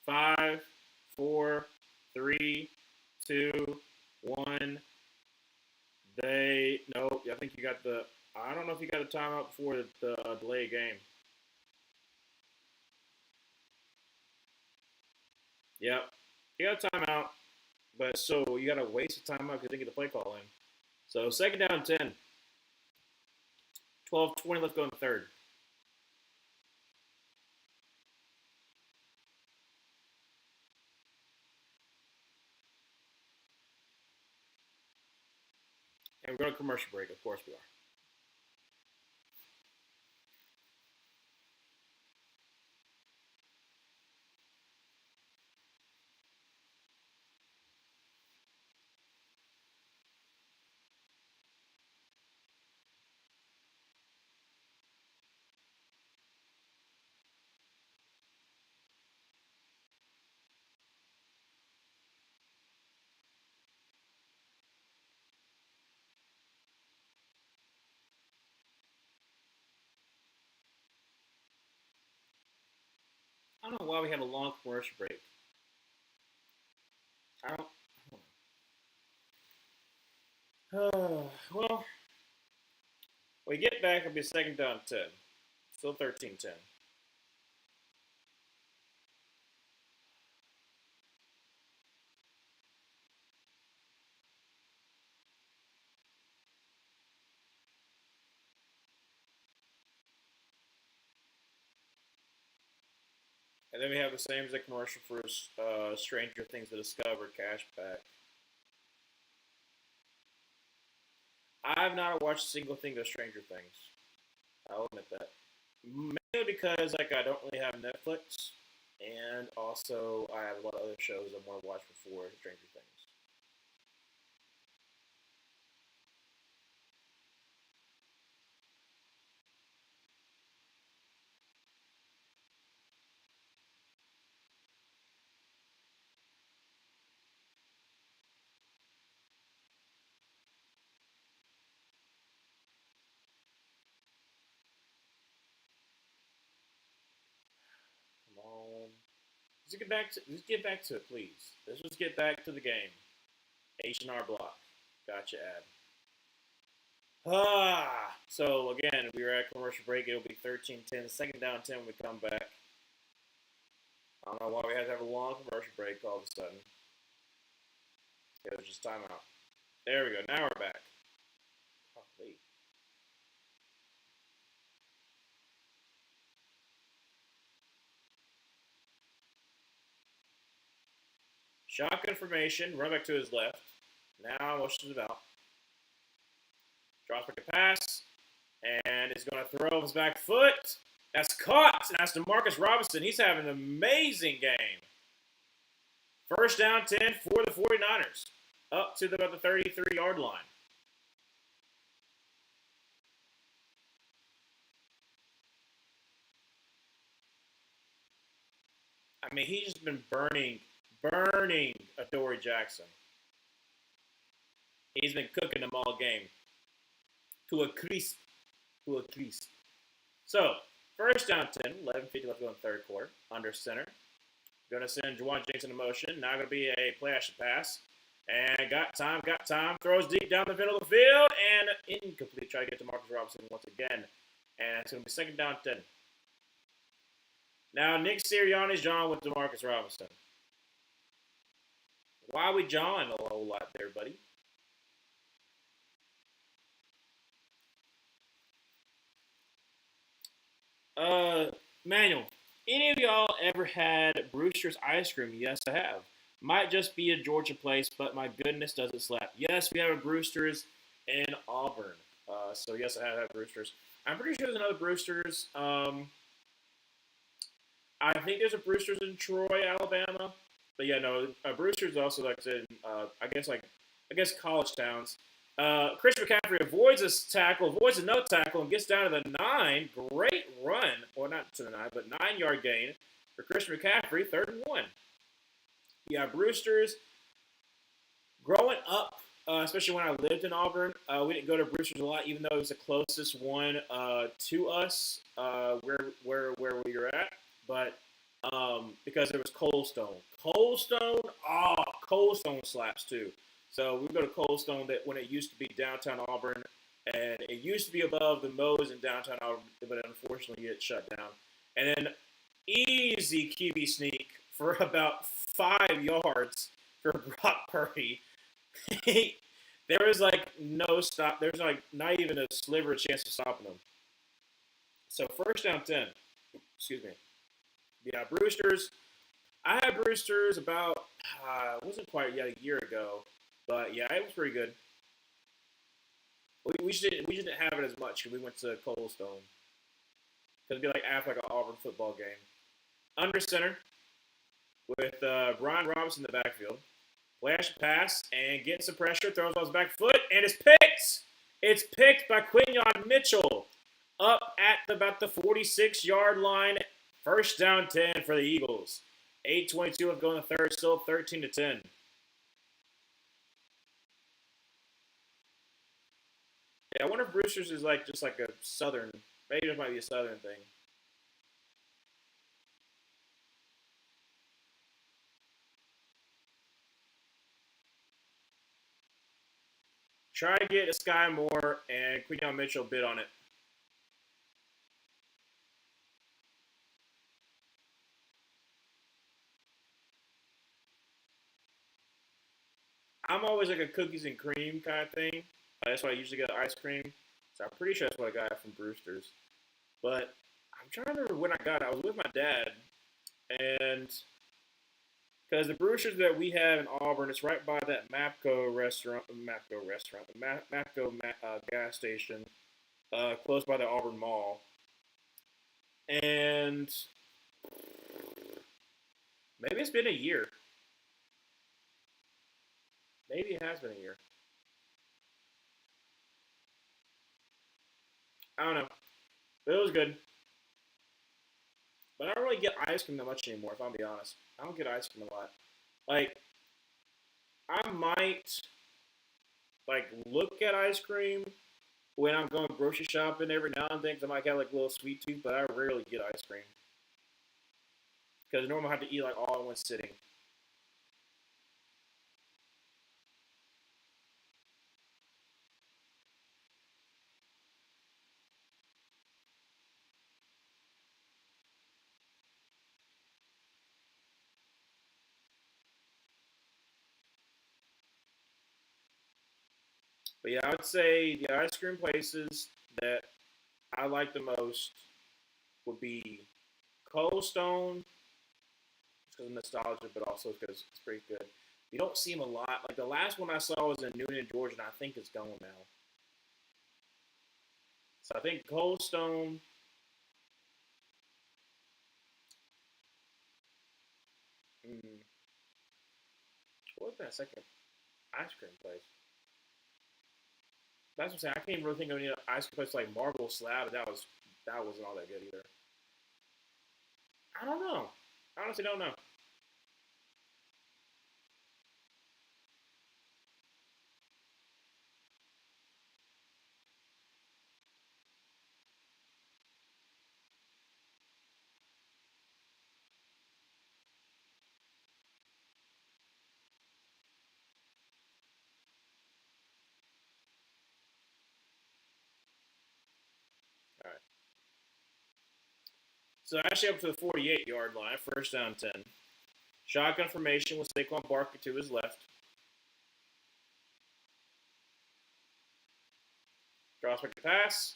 5, 4, 3, 2, 1. Nope. I think you got I don't know if you got a timeout before the delay game. Yep. You got a timeout, but so you got to waste a timeout because you didn't get the play call in. So 2nd down 10. 12-20 left to go in the 3rd. And we're going to commercial break. Of course we are. I don't know why we have a long commercial break. I don't. Well, we get back, it'll be 2nd down 10. Still 13-10. And then we have the same as a commercial for Stranger Things to Discover Cashback. I have not watched a single thing of Stranger Things. I'll admit that. Mainly because I don't really have Netflix, and also I have a lot of other shows I want to watch before Stranger Things. Come on. Let's get back to it, please. Let's just get back to the game. H&R Block. Gotcha, ad. So again, we were at commercial break. It'll be 13-10. 2nd down 10 when we come back. I don't know why we had to have a long commercial break all of a sudden. It was just timeout. There we go. Now we're back. Holy. Shotgun formation, run back to his left. Now motions about. Drops back a pass. And is going to throw his back foot. That's caught. And that's Demarcus Robinson. He's having an amazing game. First down 10 for the 49ers. Up to about the 33-yard line. I mean, he's just been burning Adoree Jackson. He's been cooking them all game. To a crisp. So, first down 10, 11:50 left to go in the third quarter. Under center. Going to send Juwan Jenks in motion. Now going to be a play action pass. And got time. Throws deep down the middle of the field. And incomplete. Try to get to Marcus Robinson once again. And it's going to be second down 10. Now, Nick Sirianni's John with Demarcus Robinson. Why are we jawing a whole lot there, buddy? Manuel, any of y'all ever had Brewster's ice cream? Yes, I have. Might just be a Georgia place, but my goodness, does it slap. Yes, we have a Brewster's in Auburn. So yes, I have had Brewster's. I'm pretty sure there's another Brewster's. I think there's a Brewster's in Troy, Alabama. But yeah, no, Brewster's also like in, I guess college towns. Chris McCaffrey avoids a no tackle, and gets down to the 9. Great run. Well, not to the 9, but 9-yard gain for Chris McCaffrey, 3rd and 1. Yeah, Brewster's. Growing up, especially when I lived in Auburn, we didn't go to Brewster's a lot, even though it was the closest one to us, where we were at. But because there was Cold Stone. Cold Stone slaps too. So we go to Cold Stone that when it used to be downtown Auburn, and it used to be above the Moe's in downtown Auburn, but unfortunately it shut down. And then easy QB sneak for about 5 yards for Brock Purdy. There was like no stop. There was like not even a sliver of chance of stopping them. So first down 10. Excuse me. Yeah, Brewster's. I had Brewster's about, it wasn't quite yet a year ago. But yeah, it was pretty good. We just didn't have it as much because we went to Cold Stone. Because it'd be like after like an Auburn football game. Under center with Brian Robinson in the backfield. Flash pass and getting some pressure. Throws off his back foot and it's picked. It's picked by Quinyon Mitchell. Up at about the 46-yard line. First down 10 for the Eagles. 8:22 left going to third. Still 13-10. Yeah, I wonder if Brewster's is like just like a southern. Maybe it might be a southern thing. Try to get Sky Moore and Quinyon Mitchell bid on it. I'm always like a cookies and cream kind of thing. That's why I usually get ice cream. So I'm pretty sure that's what I got from Brewster's. But I'm trying to remember when I got it. I was with my dad. And because the Brewster's that we have in Auburn, it's right by that Mapco gas station, close by the Auburn Mall. And maybe it's been a year. Maybe it has been a year. I don't know. But it was good. But I don't really get ice cream that much anymore, if I'm be honest. I don't get ice cream a lot. Like, I might, like, look at ice cream when I'm going grocery shopping every now and then, because I might have, like, a little sweet tooth, but I rarely get ice cream. Because normally I have to eat, like, all in one sitting. But yeah, I would say the ice cream places that I like the most would be Cold Stone, just because of nostalgia, but also because it's pretty good. You don't see them a lot. Like the last one I saw was in Newnan, Georgia, and I think it's gone now. So I think Cold Stone. Mm, what was that second ice cream place? That's what I'm saying. I can't really think of any ice cream place like Marble Slab. That wasn't all that good either. I don't know. I honestly don't know. All right. So actually up to the 48-yard line, first down 10. Shotgun formation with Saquon Barkley to his left. Drops back to pass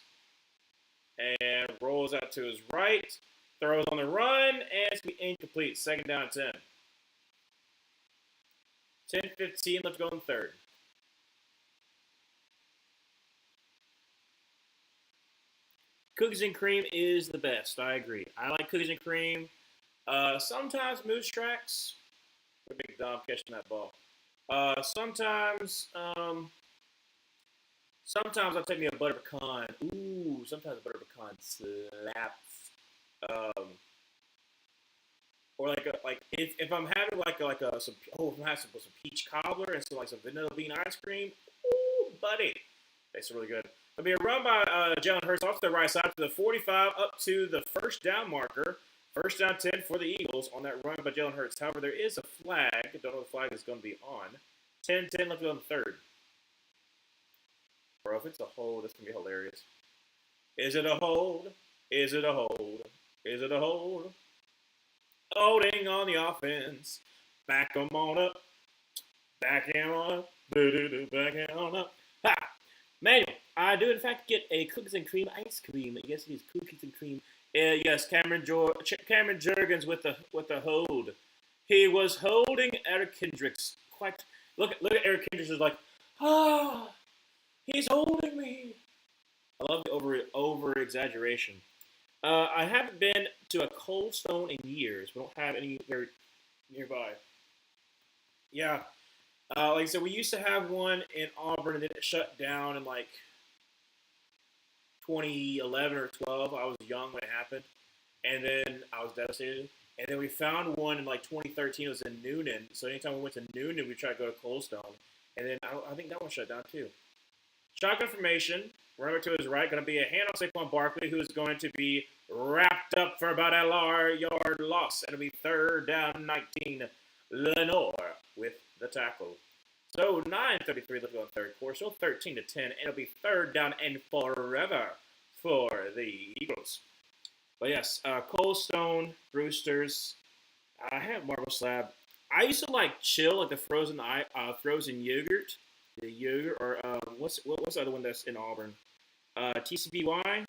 and rolls out to his right. Throws on the run and it's be incomplete. Second down 10. 10-15 left to go in third. Cookies and cream is the best. I agree. I like cookies and cream. Sometimes Moose Tracks. A big Dom catching that ball. Sometimes I'll take me a butter pecan. Ooh, sometimes a butter pecan slaps. Um, or if I'm having if I'm having some peach cobbler and some vanilla bean ice cream. Ooh, buddy, tastes really good. It'll be a run by Jalen Hurts off the right side to the 45 up to the first down marker. First down 10 for the Eagles on that run by Jalen Hurts. However, there is a flag. I don't know what the flag is going to be on. 10-10 left to go in the third. Bro, if it's a hold, this can be hilarious. Is it a hold? Is it a hold? Is it a hold? Holding on the offense. Back them on up. Back him on up. Back him on up. Ha! Manuel, I do in fact get a cookies and cream ice cream. Yes, it is cookies and cream. Yes, Cameron Jurgens with the hold. He was holding Eric Kendricks. Quite look at Eric Kendricks is like, ah, he's holding me. I love the over exaggeration. I haven't been to a Cold Stone in years. We don't have any very nearby. Yeah, like I said, we used to have one in Auburn, and then it shut down in like 2011 or 12. I was young when it happened, and then I was devastated. And then we found one in like 2013. It was in Newnan. So anytime we went to Newnan, we tried to go to Cold Stone. And then I think that one shut down too. Shotgun formation. Running back to his right, going to be a handoff Saquon Barkley, who is going to be wrapped up for about a yard loss. And it'll be third down 19. Lenore with the tackle. So 9:33 left to go in third quarter. So 13-10. It'll be third down and forever for the Eagles. But yes, Cold Stone, Roosters. I have Marble Slab. I used to like chill, like the frozen yogurt. The yogurt, or what's the other one that's in Auburn? TCBY.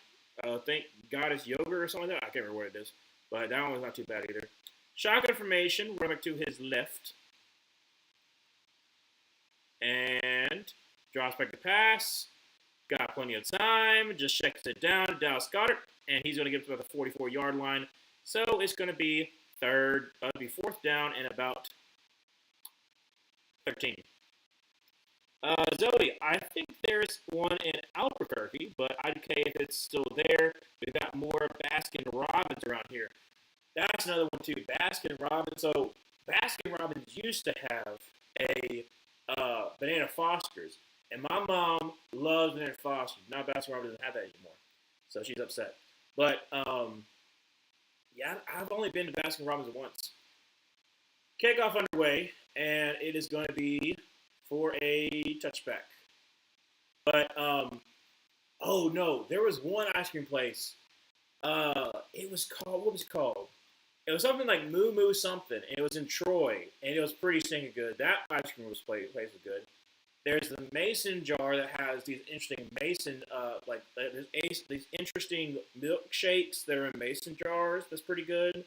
Thank God it's yogurt or something like that. I can't remember what it is, but that one was not too bad either. Shotgun formation, running back to his left, and drops back to pass. Got plenty of time. Just checks it down to Dallas Goedert, and he's going to get to about the 44-yard line. So it's going to be fourth down and about 13. Zoe, I think there's one in Albuquerque, but I'd okay if it's still there. We've got more Baskin Robbins around here. That's another one too. Baskin Robbins. So Baskin Robbins used to have a Banana Foster's, and my mom loves Banana Foster's. Now Baskin Robbins doesn't have that anymore, so she's upset. But yeah, I've only been to Baskin Robbins once. Kickoff underway, and it is going to be for a touchback. But oh no, there was one ice cream place. It was called, what was it called? It was something like Moo Moo something, and it was in Troy, and it was pretty stinking good. That ice cream place was good. There's the mason jar that has these interesting these interesting milkshakes that are in mason jars. That's pretty good.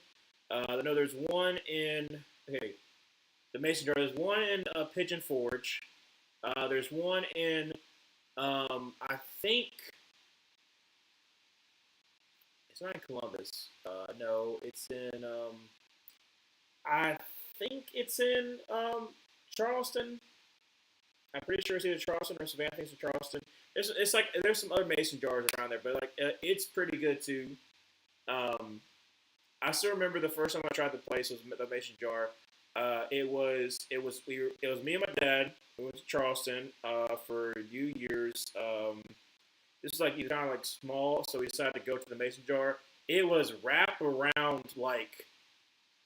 I know there's one in the Mason jar. There's one in Pigeon Forge. There's one in I think it's not in Columbus. No, it's in I think it's in Charleston. I'm pretty sure it's either Charleston or Savannah. I think it's in Charleston. It's like there's some other mason jars around there, but like it's pretty good too. Um, I still remember the first time I tried the place was the mason jar. It was me and my dad. We went to Charleston for New Year's. This was like either kind of like small, so we decided to go to the mason jar. It was wrapped around like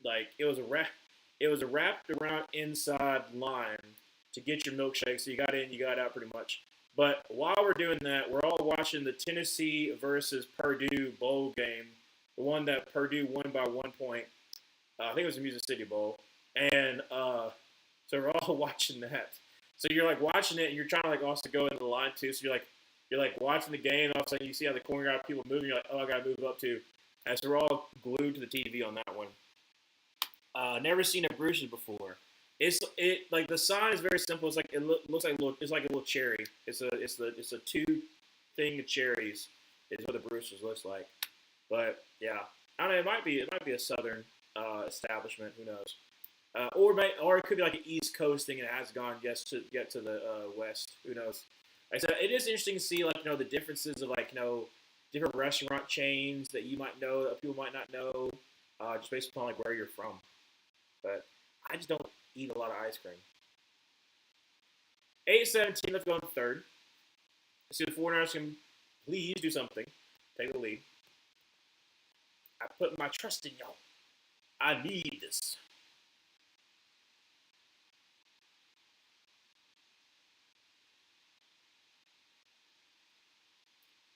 it was a wrapped around inside line to get your milkshake. So you got in, you got out pretty much. But while we're doing that, we're all watching the Tennessee versus Purdue bowl game, the one that Purdue won by 1 point. I think it was the Music City Bowl, and so we're all watching that. So you're like watching it, and you're trying to like also go into the line too. So you're like watching the game, and all of a sudden you see how the corner got people moving. You're like, oh, I gotta move up too. And so we're all glued to the TV on that one. Never seen a Bruce's before. It like the sign is very simple. It's like looks like it's like a little cherry. It's a two thing of cherries is what the Bruce's looks like. But yeah, I don't know. It might be a southern establishment. Who knows? Or it could be like an East Coast thing and it has gone to get to the West. Who knows? Like I said, it is interesting to see like the differences of like different restaurant chains that you might know that people might not know, just based upon like where you're from. But I just don't eat a lot of ice cream. 8-17, let's go on third. Let's see if the 49ers can please do something. Take the lead. I put my trust in y'all. I need this.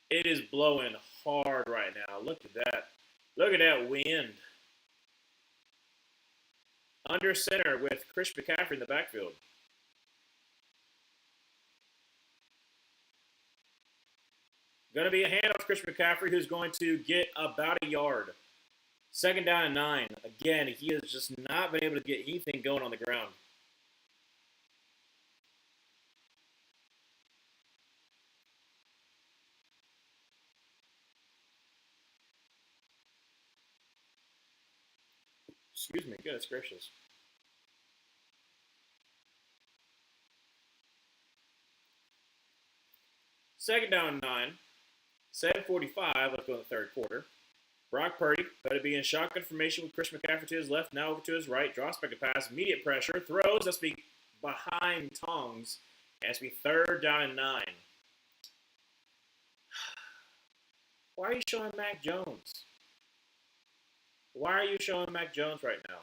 It is blowing hard right now. Look at that. Look at that wind. Under center with Chris McCaffrey in the backfield. Going to be a handoff to Chris McCaffrey, who's going to get about a yard. 2nd down and 9. Again, he has just not been able to get anything going on the ground. Excuse me, goodness gracious. Second down and 9. 7:45, let's go in the third quarter. Brock Purdy, going to be in shotgun formation with Chris McCaffrey to his left, now over to his right. Draws back a pass, immediate pressure, throws, that's be behind Tongs. Has to be 3rd down and 9. Why are you showing Mac Jones? Why are you showing Mac Jones right now?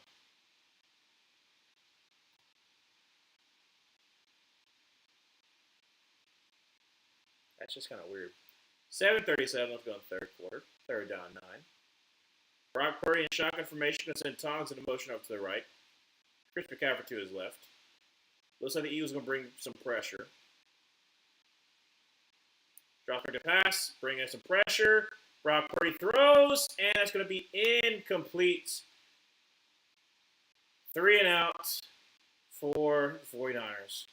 That's just kind of weird. 7:37, let's go in third quarter. 3rd down, 9. Brock Purdy in shotgun formation going to send Tongs in motion up to the right. Chris McCaffrey to his left. Looks like the Eagles are going to bring some pressure. Dropping the pass, bringing in some pressure. Brock Purdy throws, and that's going to be incomplete. 3 and out for the 49ers.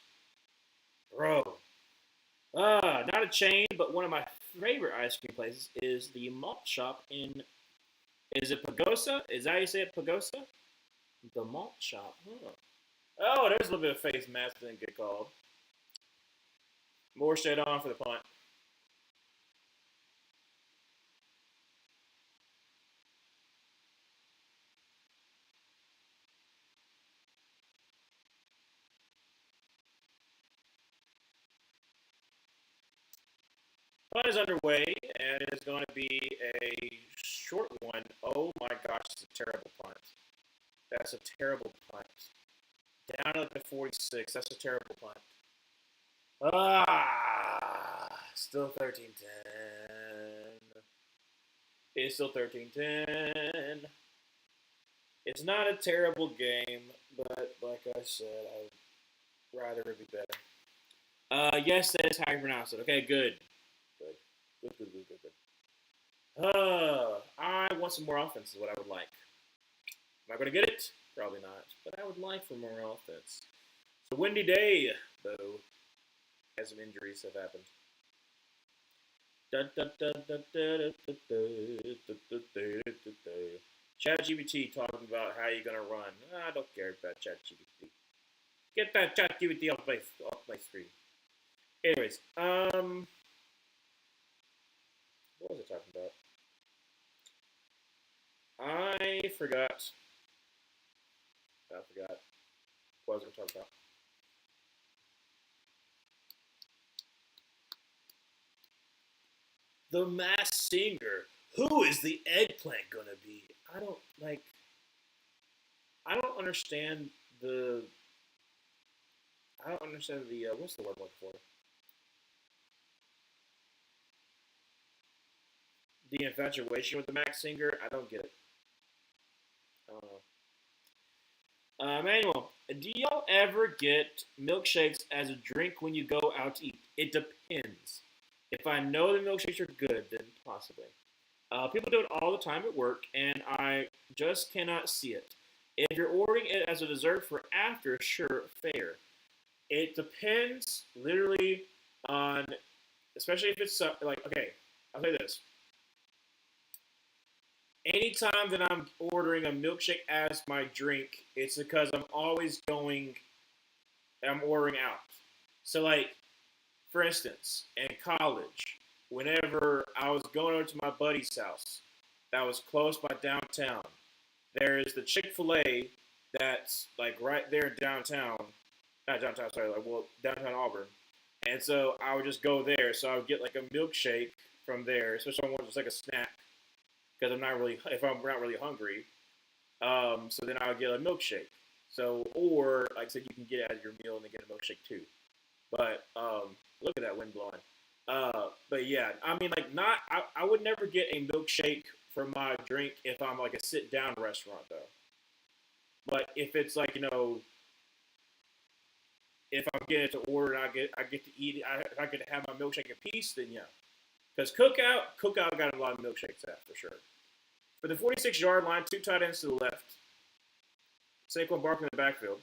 Bro. Not a chain, but one of my favorite ice cream places is the Malt Shop in, is it Pagosa? Is that how you say it, Pagosa? The Malt Shop, huh. Oh, there's a little bit of face mask that didn't get called. Morstead on for the punt. Punt is underway, and it's going to be a short one. Oh my gosh, it's a terrible punt. That's a terrible punt. Down at the 46, that's a terrible punt. Still 13-10. It's still 13-10. It's not a terrible game, but like I said, I'd rather it be better. Yes, that is how you pronounce it. Okay, good. Good. I want some more offense is what I would like. Am I going to get it? Probably not. But I would like for more offense. It's a windy day, though, as some injuries have happened. ChatGPT talking about how you're gonna run. I don't care about ChatGPT. Get that ChatGPT off my screen. Anyways, what was I talking about? I forgot. I forgot. What was I talking about? The Masked Singer. Who is the eggplant gonna be? I don't like. I don't understand the. I don't understand the. What's the word I'm looking for? The infatuation with the Masked Singer. I don't get it. I don't know. Manuel, do y'all ever get milkshakes as a drink when you go out to eat? It depends. If I know the milkshakes are good, then possibly. People do it all the time at work, and I just cannot see it. If you're ordering it as a dessert for after, sure, fair. It depends literally on, especially if it's like, okay, I'll say this. Anytime that I'm ordering a milkshake as my drink, it's because I'm ordering out. So, like, for instance, in college, whenever I was going over to my buddy's house that was close by downtown, there is the Chick-fil-A that's like right there downtown, not downtown, sorry, like well downtown Auburn, and so I would just go there. So I would get like a milkshake from there, especially if I want just like a snack because if I'm not really hungry. So then I would get a milkshake. So or like I said, you can get it out of your meal and then get a milkshake too. But look at that wind blowing. But yeah, I mean, like, I would never get a milkshake for my drink if I'm like a sit down restaurant though. But if it's like if I'm getting it to order and I get to eat it, I get to have my milkshake in peace, then yeah. Because cookout got a lot of milkshakes at for sure. For the 46-yard line, two tight ends to the left, Saquon Barkley in the backfield.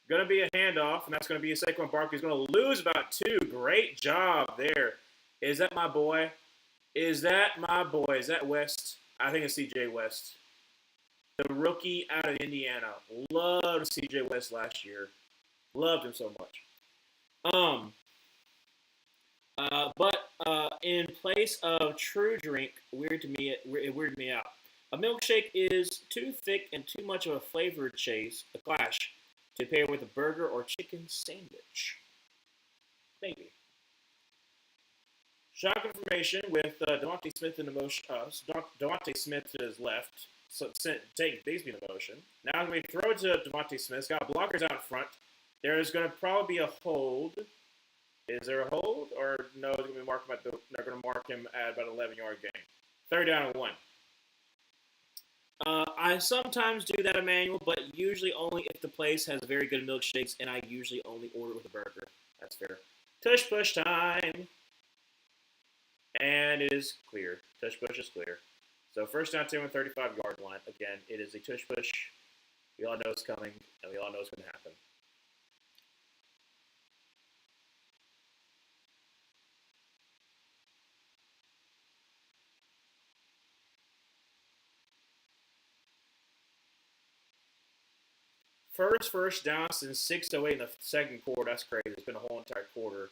Going to be a handoff, and that's going to be a Saquon Barkley. He's going to lose about two. Great job there. Is that my boy? Is that my boy? Is that West? I think it's C.J. West. The rookie out of Indiana. Loved C.J. West last year. Loved him so much. But in place of true drink, it weirded me out. A milkshake is too thick and too much of a flavor clash to pair with a burger or chicken sandwich. Maybe. Shock information with Devontae Smith in the motion. Devontae Smith to his left, so taking Bigsby in the motion. Now we throw it to Devontae Smith. He's got blockers out in front. There's going to probably be a hold. Is there a hold or no? They're going to mark him at about 11-yard gain. Third down and 1. I sometimes do that, Emmanuel, but usually only if the place has very good milkshakes, and I usually only order with a burger. That's fair. Tush push time. And it is clear. Tush push is clear. So first down, 10 on 35-yard line. Again, it is a tush push. We all know it's coming, and we all know it's going to happen. First down since 6:08 in the second quarter. That's crazy. It's been a whole entire quarter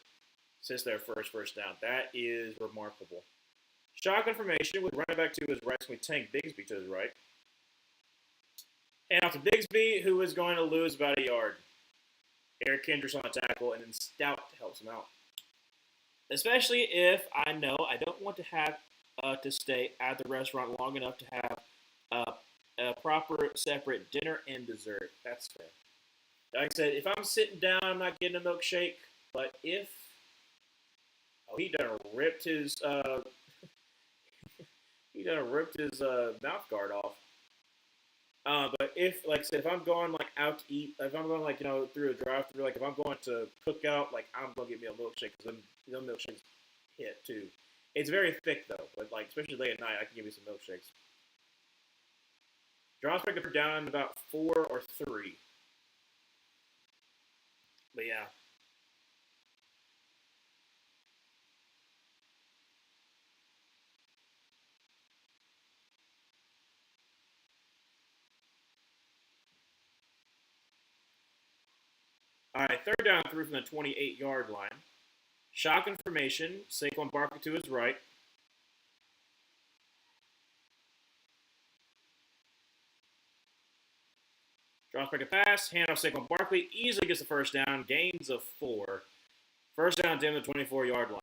since their first down. That is remarkable. Shotgun formation with running back to his right. We Tank Bigsby to his right. And off to Bigsby, who is going to lose about a yard. Eric Kendricks on the tackle, and then Stout helps him out. Especially if I know I don't want to have to stay at the restaurant long enough to have a proper separate dinner and dessert. That's fair. Like I said, if I'm sitting down, I'm not getting a milkshake. But if he done ripped his mouth guard off. But if, like I said, if I'm going like out to eat, if I'm going like through a drive-through, like if I'm going to Cookout, like I'm gonna get me a milkshake because them milkshakes hit too. It's very thick though, but like especially late at night, I can give you some milkshakes. Draws pick up down about 4 or 3. But yeah. All right, third down 3 from the 28-yard line. Shotgun formation. Saquon Barkley to his right. Draws back a pass. Handoff Saquon Barkley. Easily gets the first down. Gains of 4. First down down the 24-yard line.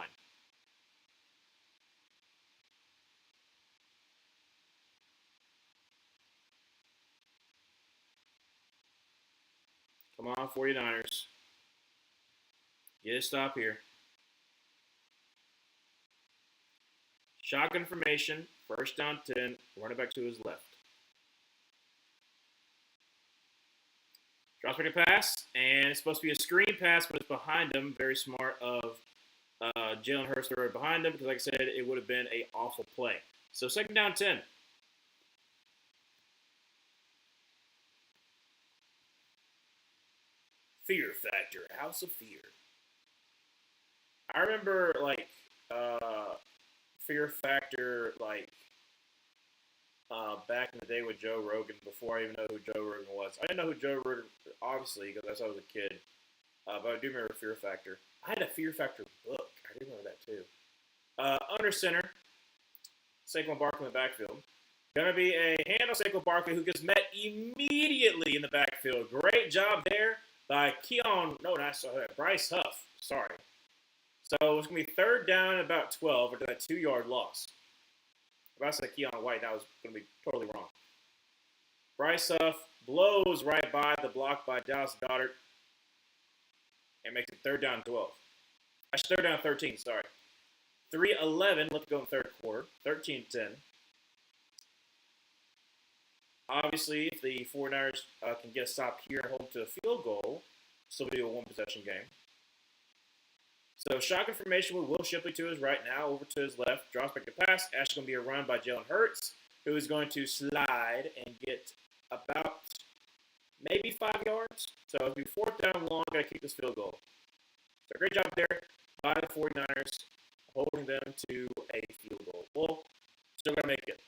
Come on, 49ers. Get a stop here. Shotgun formation. First down 10. Running back to his left. Drops back a pass, and it's supposed to be a screen pass, but it's behind him. Very smart of Jalen Hurts right behind him because, like I said, it would have been an awful play. So second down 10. Fear Factor, House of Fear. I remember Fear Factor back in the day with Joe Rogan before I even know who Joe Rogan was. I didn't know who Joe Rogan obviously because that's how I was a kid, but I do remember Fear Factor. I had a Fear Factor book. I do remember that too. Under center, Saquon Barkley in the backfield. Gonna be a hand on Saquon Barkley who gets met immediately in the backfield. Great job there by Bryce Huff. Sorry. So it's going to be third down about 12 after that 2-yard loss. If I said Keon White, that was going to be totally wrong. Bryce Huff blows right by the block by Dallas Goedert and makes it third down 12. Actually, third down 13, sorry. 3:11 left to go in the third quarter. 13-10. Obviously, if the 49ers can get a stop here and hold to a field goal, still be a one-possession game. So shotgun formation with Will Shipley to his right now, over to his left. Drops back the pass. Actually going to be a run by Jalen Hurts, who is going to slide and get about maybe 5 yards. So it'll be fourth down long. Got to keep this field goal. So great job there by the 49ers, holding them to a field goal. Well, still going to make it.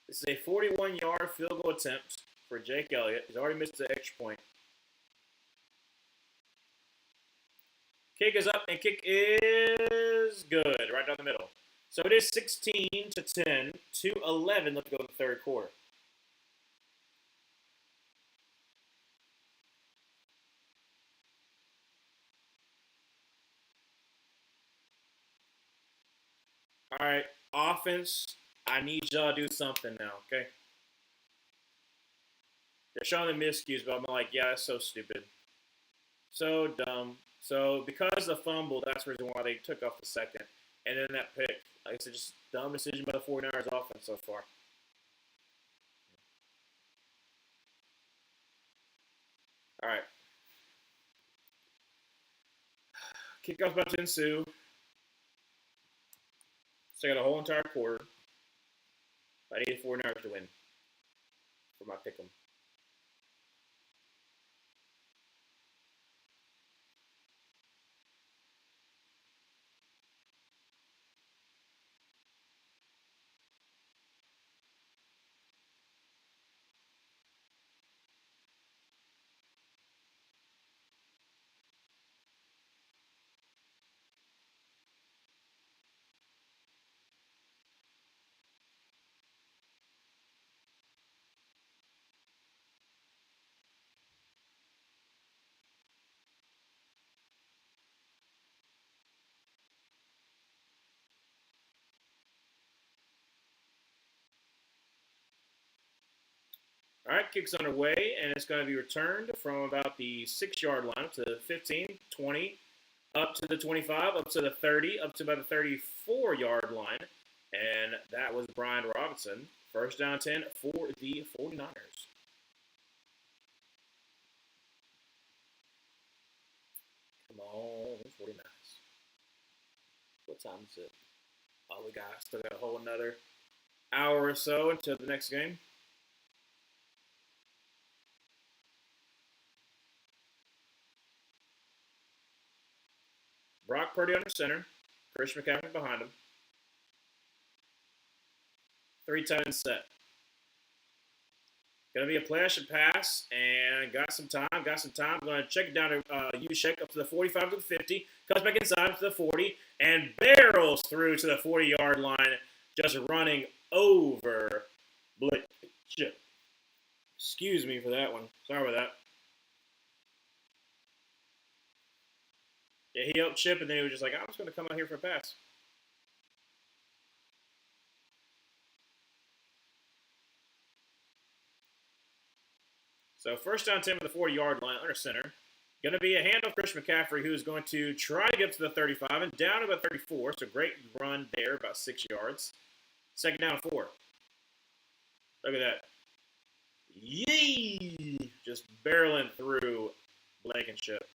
This is a 41-yard field goal attempt for Jake Elliott. He's already missed the extra point. Kick is up, and kick is good, right down the middle. So it is 16-10, 2:11 left to go in the third quarter. All right, offense, I need y'all to do something now, okay? They're showing the miscues, but I'm like, yeah, that's so stupid. So dumb. So because of the fumble, that's the reason why they took off the second. And then that pick, like I said, just dumb decision by the 49ers offense so far. All right. Kickoff's about to ensue. So I got a whole entire quarter. I need the 49ers to win for my pick 'em. All right, kick's underway, and it's going to be returned from about the 6-yard line up to the 15, 20, up to the 25, up to the 30, up to about the 34-yard line. And that was Brian Robinson. First down 10 for the 49ers. Come on, 49ers. What time is it? Oh, we still got a whole another hour or so until the next game. Brock Purdy under center. Christian McCaffrey behind him. 3 tight set. Going to be a play action pass, and got some time. Going to check it down to Juszczyk up to the 45 to the 50. Comes back inside to the 40, and barrels through to the 40-yard line, just running over Blake. Excuse me for that one. Sorry about that. Yeah, he helped Chip, and then he was just like, I'm just going to come out here for a pass. So first down 10 with the 40-yard line under center. Going to be a handoff Christian McCaffrey, who is going to try to get to the 35 and down to about 34. So great run there, about 6 yards. Second down 4. Look at that. Yee! Just barreling through Blankenship.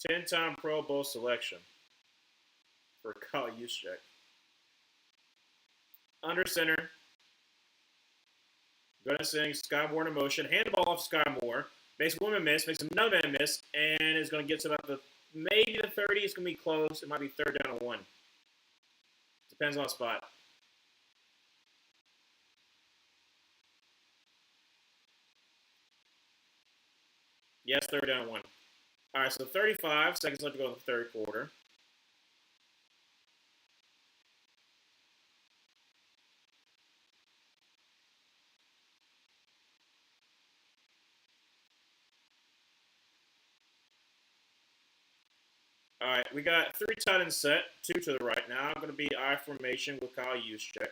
Ten-time Pro Bowl selection for Kyle Juszczyk. Under center. Gonna sing Sky Moore in motion. Hand the ball off to Sky Moore. Makes one man miss. Makes another man miss. And is going to get to about maybe the 30. It's going to be close. It might be third down and 1. Depends on the spot. Yes, third down and 1. All right, so 35 seconds left to go in the third quarter. All right, we got 3 tight ends set, 2 to the right now. I'm going to be I formation with Kyle Juszczyk.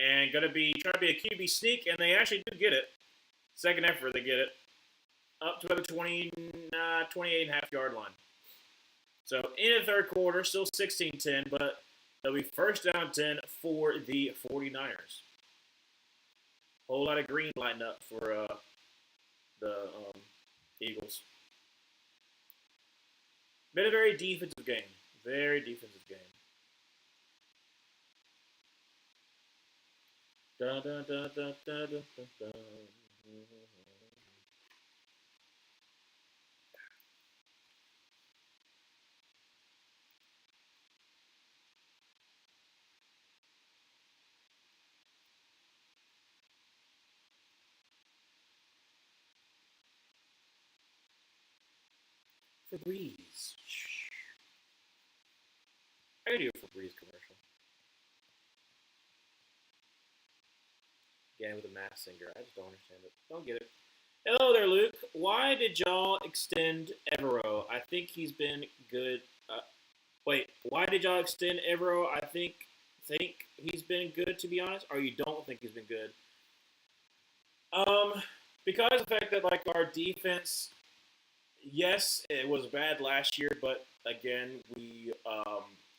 And going to be trying to be a QB sneak, and they actually do get it. Second effort, they get it. Up to the 28.5-yard line. So in the third quarter, still 16-10, but they'll be first down 10 for the 49ers. Whole lot of green lighting up for the Eagles. Been a very defensive game. Very defensive game. Da, da, da, da, da, da, da. Febreze. I gotta do a Febreze commercial. Again with a mass singer. I just don't understand it. Don't get it. Hello there, Luke. Why did y'all extend Evero? I think he's been good. Wait, why did y'all extend Evero? I think he's been good, to be honest, or you don't think he's been good? Because of the fact that like our defense, yes, it was bad last year, but again, we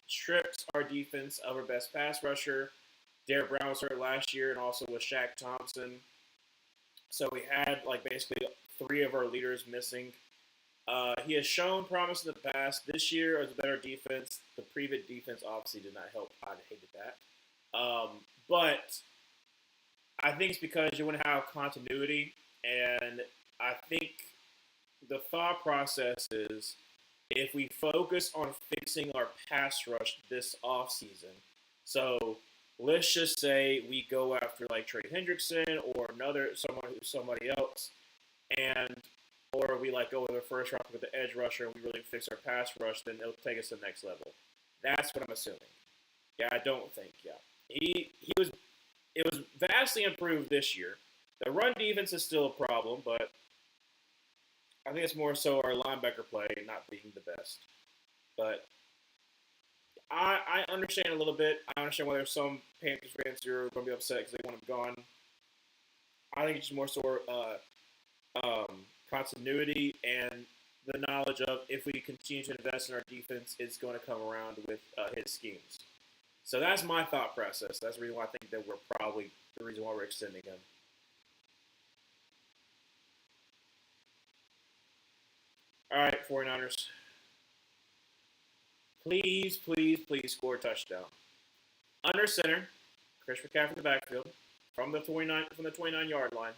stripped our defense of our best pass rusher. Derek Brown was hurt last year, and also with Shaq Thompson. So we had like basically 3 of our leaders missing. He has shown promise in the past. This year, as a better defense, the previous defense obviously did not help. I hated that. But I think it's because you want to have continuity, and I think the thought process is if we focus on fixing our pass rush this offseason, so let's just say we go after like Trey Hendrickson or somebody else, and or we like go with the first round with the edge rusher and we really fix our pass rush, then it'll take us to the next level. That's what I'm assuming. Yeah, I don't think. Yeah, it was vastly improved this year. The run defense is still a problem, but I think it's more so our linebacker play not being the best. But I understand a little bit. I understand why there's some Panthers fans who are going to be upset because they want him gone. I think it's just more so continuity and the knowledge of if we continue to invest in our defense, it's going to come around with his schemes. So that's my thought process. That's the reason why I think that we're probably the reason why we're extending him. All right, 49ers. Please, please, please score a touchdown. Under center, Chris McCaffrey in the backfield from the 29-yard line.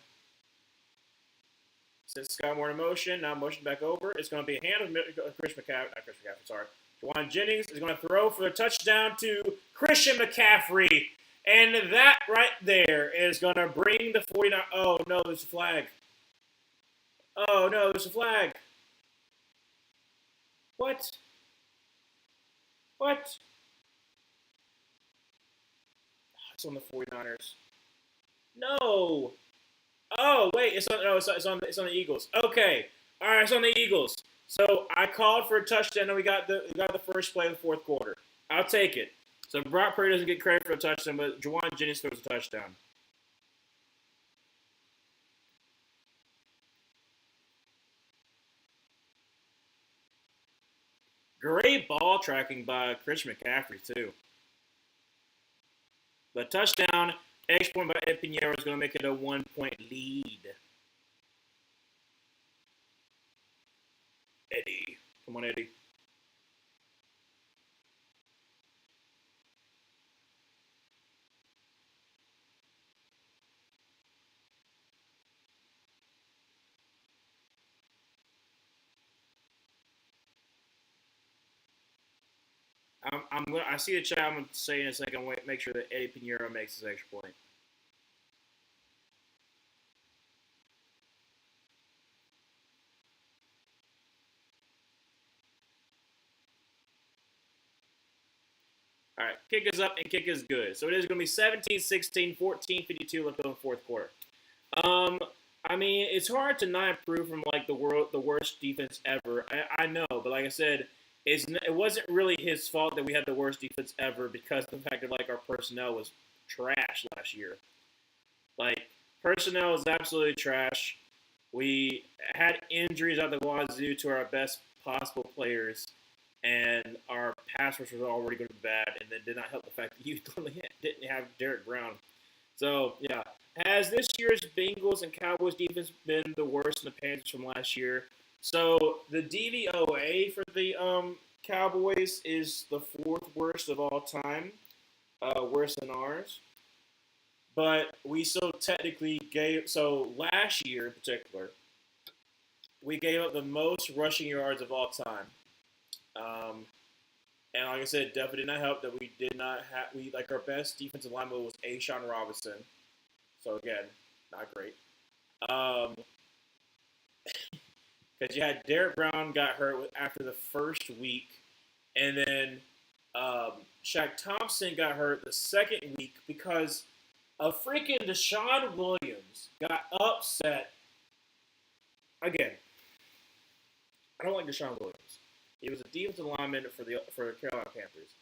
Since it's got more in motion, now motion back over. It's going to be a hand of Chris McCaffrey, sorry. Juwan Jennings is going to throw for the touchdown to Christian McCaffrey. And that right there is going to bring the 49. Oh, no, there's a flag. Oh, no, there's a flag. What? What? It's on the 49ers. No. Oh, wait, it's on the Eagles. Okay. All right, it's on the Eagles. So I called for a touchdown, and we got the first play of the fourth quarter. I'll take it. So Brock Purdy doesn't get credit for a touchdown, but Juwan Jennings throws a touchdown. Great ball tracking by Chris McCaffrey, too. The touchdown, extra point by Ed Pinheiro is going to make it a 1-point lead. Eddie. Come on, Eddie. I see the chat. I'm going to say in a second. Wait, make sure that Eddie Pinheiro makes his extra point. All right, kick is up and kick is good. So it is going to be 17-16, 14-52 left in the fourth quarter. I mean, it's hard to not improve from like the worst defense ever. I know, but like I said, it wasn't really his fault that we had the worst defense ever because of the fact that like our personnel was trash last year. Like personnel was absolutely trash. We had injuries out the wazoo to our best possible players, and our pass rush was already going to be bad, and then did not help the fact that you didn't have Derek Brown. So yeah, has this year's Bengals and Cowboys defense been the worst in the Panthers from last year? So the DVOA for the Cowboys is the fourth worst of all time, worse than ours. But we still technically last year in particular, we gave up the most rushing yards of all time. And like I said, it definitely did not help that we did not have our best defensive lineman was Ashawn Robinson. So again, not great. Because you had Derek Brown got hurt after the first week, and then Shaq Thompson got hurt the second week because a freaking Deshaun Williams got upset. Again, I don't like Deshaun Williams. He was a defensive lineman for the Carolina Panthers.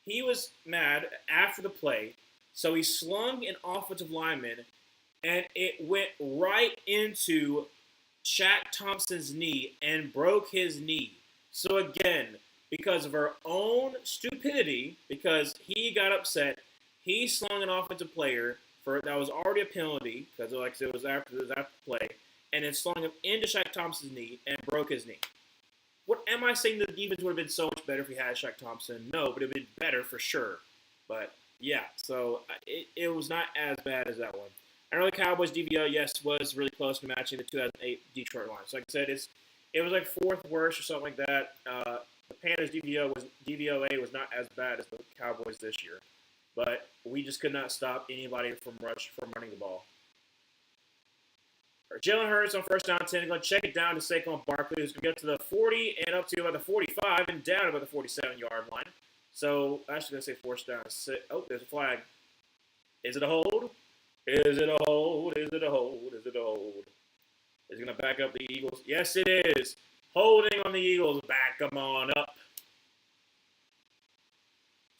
He was mad after the play, so he slung an offensive lineman, and it went right into Shaq Thompson's knee and broke his knee. So again, because of our own stupidity, because he got upset, he slung an offensive player that was already a penalty because it was after the play, and then slung him into Shaq Thompson's knee and broke his knee. What am I saying? The defense would have been so much better if we had Shaq Thompson? No, but it would have been better for sure. But yeah, so it was not as bad as that one. I know the Cowboys DVO, yes, was really close to matching the 2008 Detroit line. So like I said, it was like fourth worst or something like that. The Panthers DVOA was not as bad as the Cowboys this year, but we just could not stop anybody from running the ball. Jalen Hurts on first down 10, going to check it down to Saquon Barkley, who's going to get to the 40 and up to about the 45 and down about the 47-yard line. So I'm actually going to say first down. Oh, there's a flag. Is it a hold? Is it a hold? Is it a hold? Is it a hold? Is he going to back up the Eagles? Yes, it is. Holding on the Eagles. Back them on up.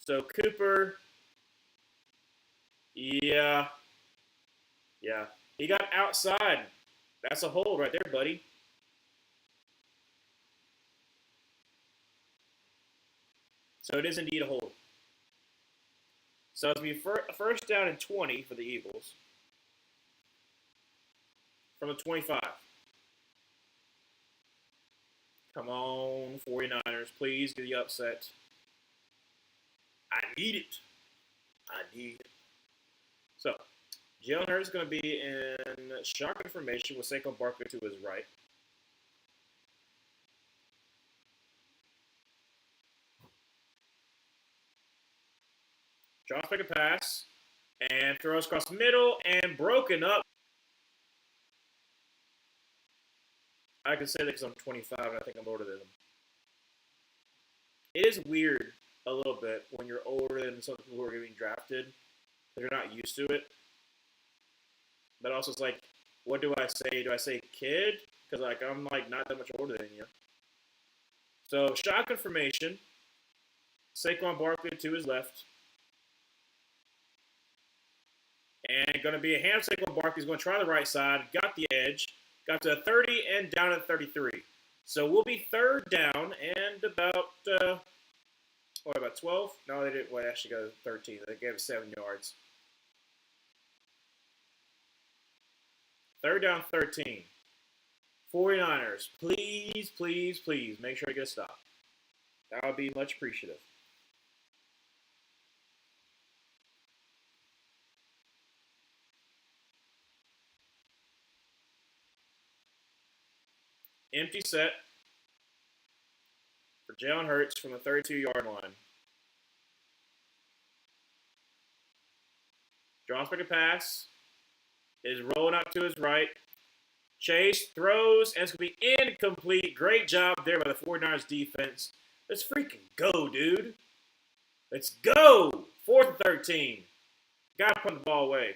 So Cooper, yeah, yeah. He got outside. That's a hold right there, buddy. So it is indeed a hold. So it's going to be first down and 20 for the Eagles from the 25. Come on, 49ers. Please get the upset. I need it. I need it. So, Jalen Hurts is going to be in shotgun formation with Saquon Barkley to his right. Drops back a pass and throws across the middle and broken up. I can say that because I'm 25 and I think I'm older than him. It is weird a little bit when you're older than some people who are getting drafted because you're not used to it. But also, it's like, what do I say? Do I say kid? Because like I'm like not that much older than you. So shotgun formation. Saquon Barkley to his left. And going to be a hand. Saquon Barkley is going to try the right side. Got the edge. Got to 30 and down at 33. So we'll be third down and about 12? No, they didn't. Well, actually go to 13. They gave us 7 yards. Third down, 13. 49ers, please, please, please make sure to get a stop. That would be much appreciative. Empty set for Jalen Hurts from the 32-yard line. Draws back a pass. Is rolling up to his right. Chase throws, and it's going to be incomplete. Great job there by the 49ers defense. Let's freaking go, dude. Let's go. 4th and 13. Got to put the ball away.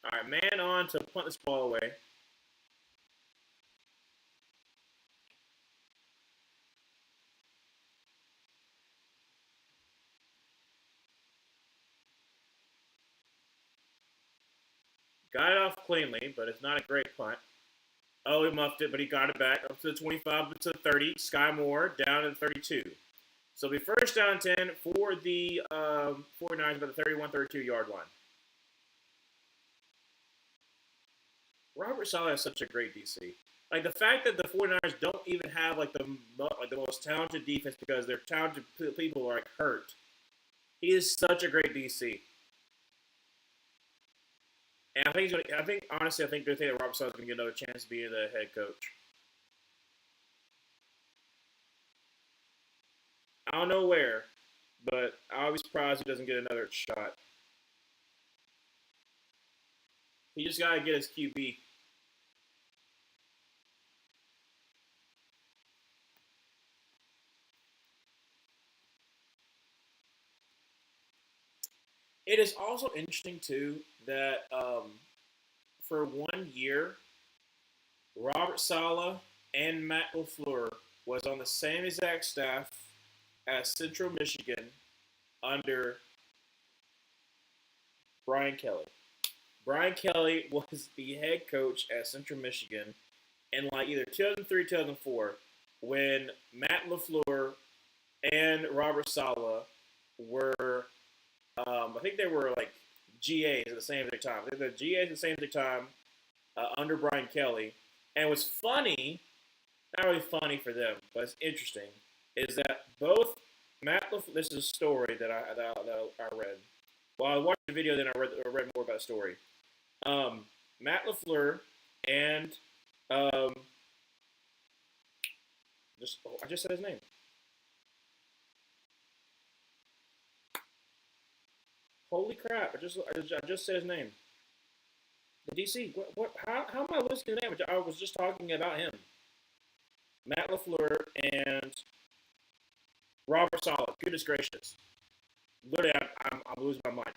All right, man on to punt this ball away. Got it off cleanly, but it's not a great punt. Oh, he muffed it, but he got it back up to the 25, up to the 30. Sky Moore down to the 32. So it'll be first down and 10 for the 49ers by the 31, 32-yard line. Robert Saleh is such a great DC. Like the fact that the 49ers don't even have like the most talented defense because their talented people are like hurt. He is such a great DC. And I think honestly, I think they're thinking that Robert Saleh is going to get another chance to be the head coach. I don't know where, but I'll be surprised he doesn't get another shot. He just got to get his QB. It is also interesting, too, that for 1 year, Robert Saleh and Matt LaFleur was on the same exact staff as Central Michigan under Brian Kelly. Brian Kelly was the head coach at Central Michigan in like either 2003, 2004, when Matt LaFleur and Robert Saleh were, I think they were like GAs at the same time. They were GAs at the same time under Brian Kelly. And what's funny, not really funny for them, but it's interesting, is that both Matt LaFleur, this is a story that I read. Well, I watched the video, then I read more about the story. Matt LaFleur and I just said his name. Holy crap! I just said his name. The DC. How am I losing his name? I was just talking about him. Matt LaFleur and Robert Solid. Goodness gracious. Literally, I'm losing my mind.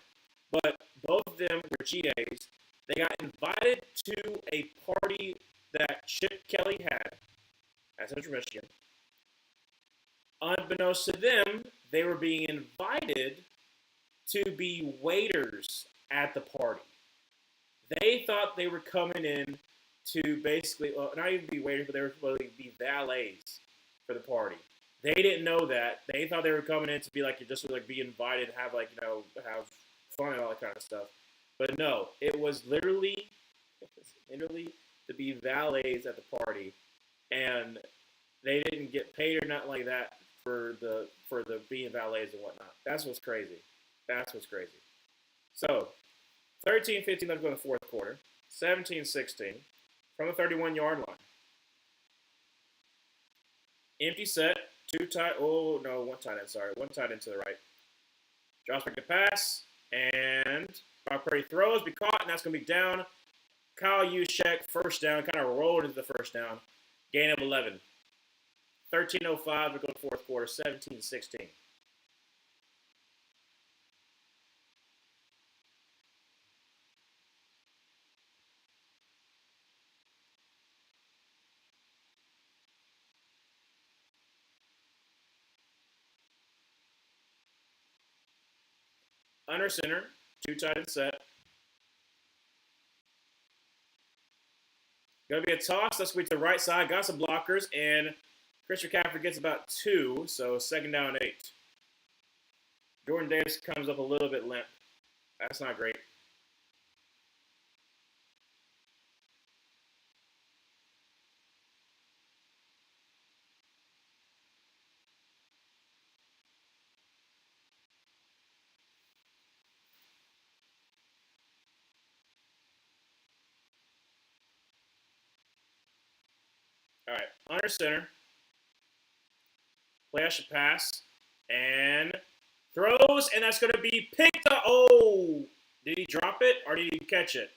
But both of them were GAs. They got invited to a party that Chip Kelly had at Central Michigan. Unbeknownst to them, they were being invited to be waiters at the party. They thought they were coming in to basically, well, not even be waiters, but they were supposed to be valets for the party. They didn't know that. They thought they were coming in to be like just to like be invited, and have like have fun and all that kind of stuff. But no, it was literally to be valets at the party, and they didn't get paid or nothing like that for the being valets and whatnot. That's what's crazy. That's what's crazy. So 13-15 left to go in the fourth quarter. 17-16 from the 31-yard line. Empty set. One tight end. Sorry, one tight end to the right. Drops back to pass, and Brock Purdy throws, be caught, and that's going to be down. Kyle Juszczyk, first down, kind of rolled into the first down. Gain of 11. 13:05 to go to fourth quarter, 17-16. Under center, two tight end set. Going to be a toss. Let's go to the right side. Got some blockers, and Chris McCaffrey gets about 2, so second down 8. Jordan Davis comes up a little bit limp. That's not great. All right, under center. Flash a pass, and throws, and that's going to be picked up. Oh, did he drop it, or did he catch it?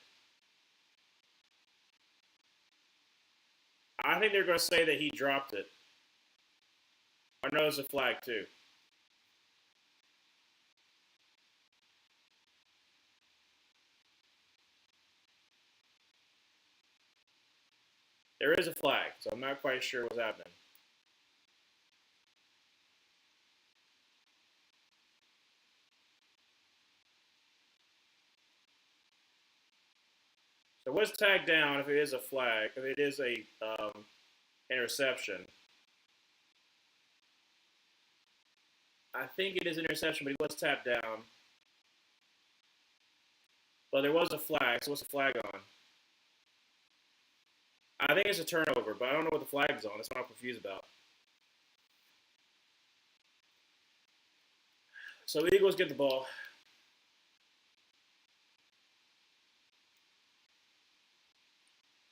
I think they're going to say that he dropped it. I know it's a flag, too. There is a flag, so I'm not quite sure what's happening. So what's tagged down if it is a flag, if it is a interception? I think it is an interception, but he was tapped down. But there was a flag, so what's the flag on? I think it's a turnover, but I don't know what the flag is on. That's what I'm confused about. So the Eagles get the ball.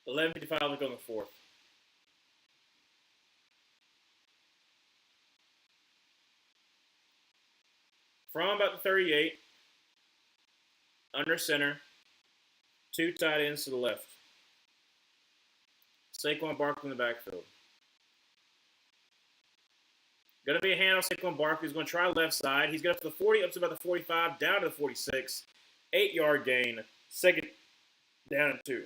$11:55 to go in the fourth. From about the 38, under center, two tight ends to the left. Saquon Barkley in the backfield. Going to be a handoff. Saquon Barkley is going to try left side. He's got up to the 40, up to about the 45, down to the 46. 8-yard gain. Second down and 2.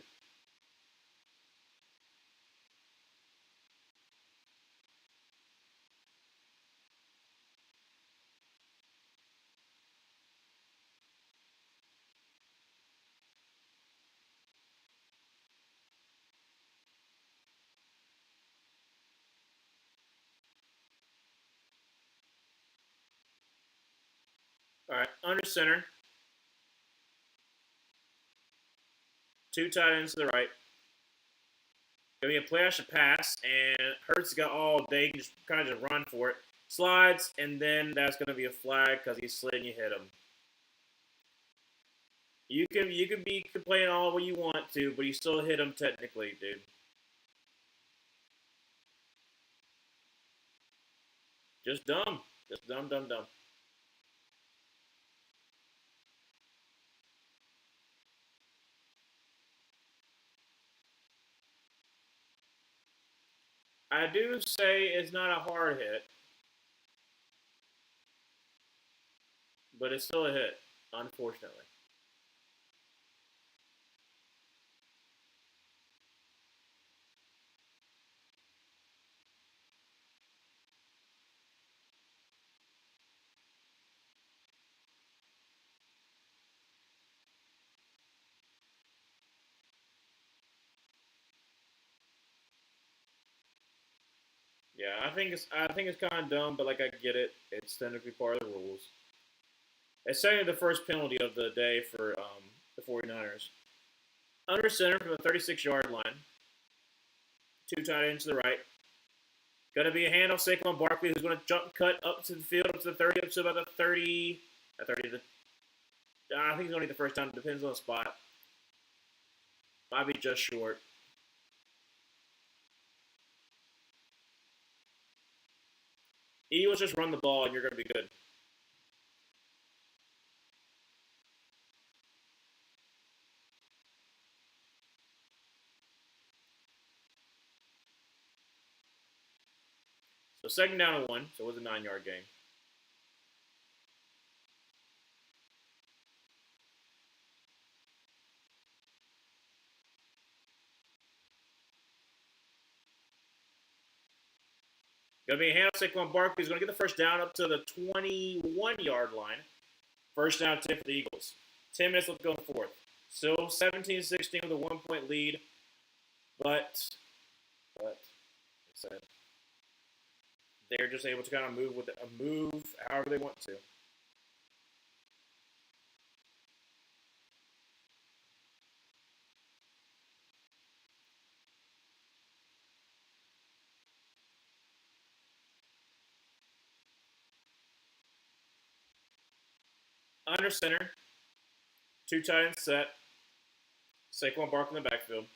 All right, under center. Two tight ends to the right. Going to be a play action pass, and Hurts got all day. He can just kind of just run for it. Slides, and then that's going to be a flag because he slid and you hit him. You can be complaining all what you want to, but you still hit him technically, dude. Just dumb. Just dumb, dumb, dumb. I do say it's not a hard hit. but it's still a hit, unfortunately. Yeah, I think it's kind of dumb, but like I get it. It's technically part of the rules. It's certainly the first penalty of the day for the 49ers. Under center from the 36-yard line. Two tight ends to the right. Going to be a handoff. Saquon Barkley, who's going to jump cut up to the field, up to the 30, up to about the 30. 30. I think he's going to need the first down. It depends on the spot. Might be just short. Eagles just run the ball, and you're going to be good. So second down and 1. So it was a 9-yard game. Going to be a handoff. Saquon Barkley is going to get the first down up to the 21-yard line. First down 10 for the Eagles. 10 minutes left going fourth. Still 17-16 with a 1-point lead. But like I said, they're just able to kind of move however they want to. Under center, two tight ends set. Saquon Barkley in the backfield.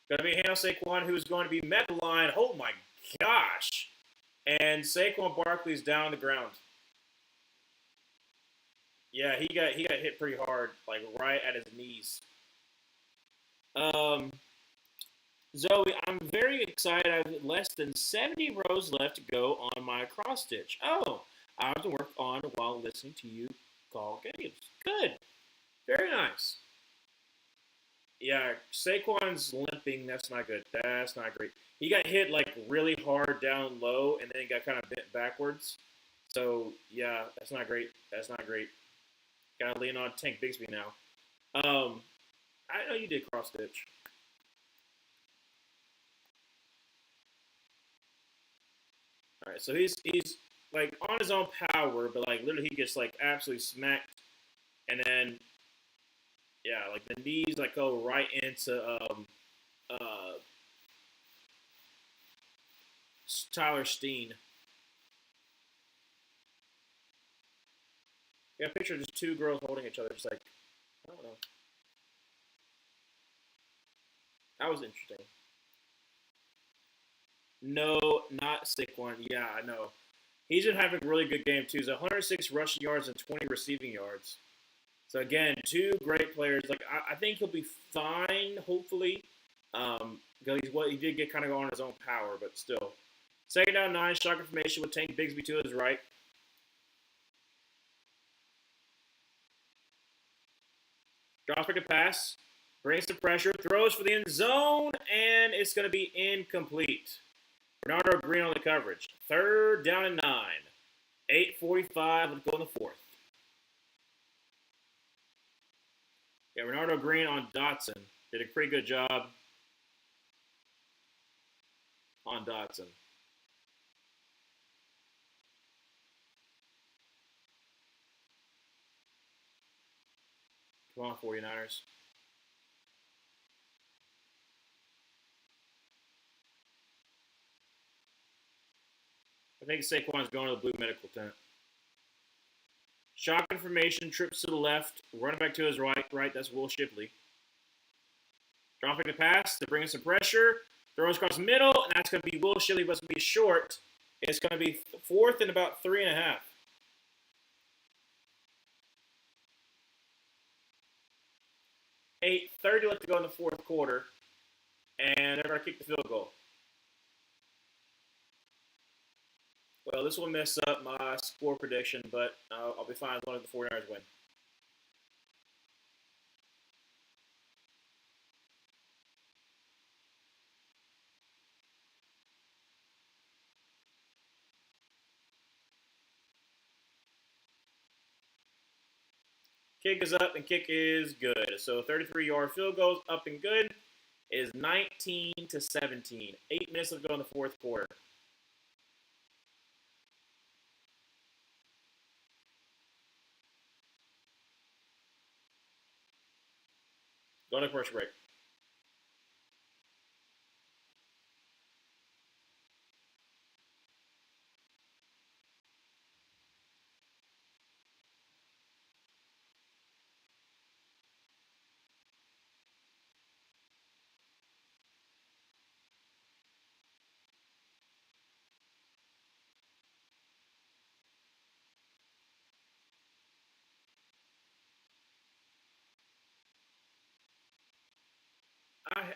Going to be a handoff Saquon, who is going to be met the line. Oh my gosh! And Saquon Barkley's down on the ground. Yeah, he got hit pretty hard, like right at his knees. Um, Zoe, I'm very excited. I have less than 70 rows left to go on my cross stitch. Oh, I have to work on while listening to you call games. Good, very nice. Yeah, Saquon's limping. That's not good. That's not great. He got hit like really hard down low, and then got kind of bent backwards. So yeah, that's not great. That's not great. Got to lean on Tank Bigsby now. I know you did cross stitch. All right, so he's like on his own power, but like literally he gets like absolutely smacked, and then yeah, like the knees like go right into uh Tyler Steen. Yeah, picture of just two girls holding each other, just like I don't know. That was interesting. No, not Saquon. Yeah, I know. He's been having a really good game too. He's 106 rushing yards and 20 receiving yards. So again, two great players. Like I think he'll be fine, hopefully. Because he did get kind of on his own power, but still. Second down 9, shotgun formation with Tank Bigsby to his right. Drops back a pass, brings some pressure, throws for the end zone, and it's going to be incomplete. Bernardo Green on the coverage. Third down and 9. 8:45. Let's go in the fourth. Yeah, Bernardo Green on Dotson. Did a pretty good job on Dotson. Come on, 49ers. I think Saquon's going to the blue medical tent. Shotgun formation, trips to the left, running back to his right. Right, that's Will Shipley. Dropping the pass to bring in some pressure. Throws across the middle, and that's going to be Will Shipley, but it's going to be short. It's going to be fourth and about 3.5. 8:30 left to go in the fourth quarter, and they're going to kick the field goal. Well, this will mess up my score prediction, but I'll be fine as long as the 49ers win. Kick is up and kick is good. So 33-yard field goes up and good. It is 19-17. 8 minutes to go in the fourth quarter. Go to commercial break.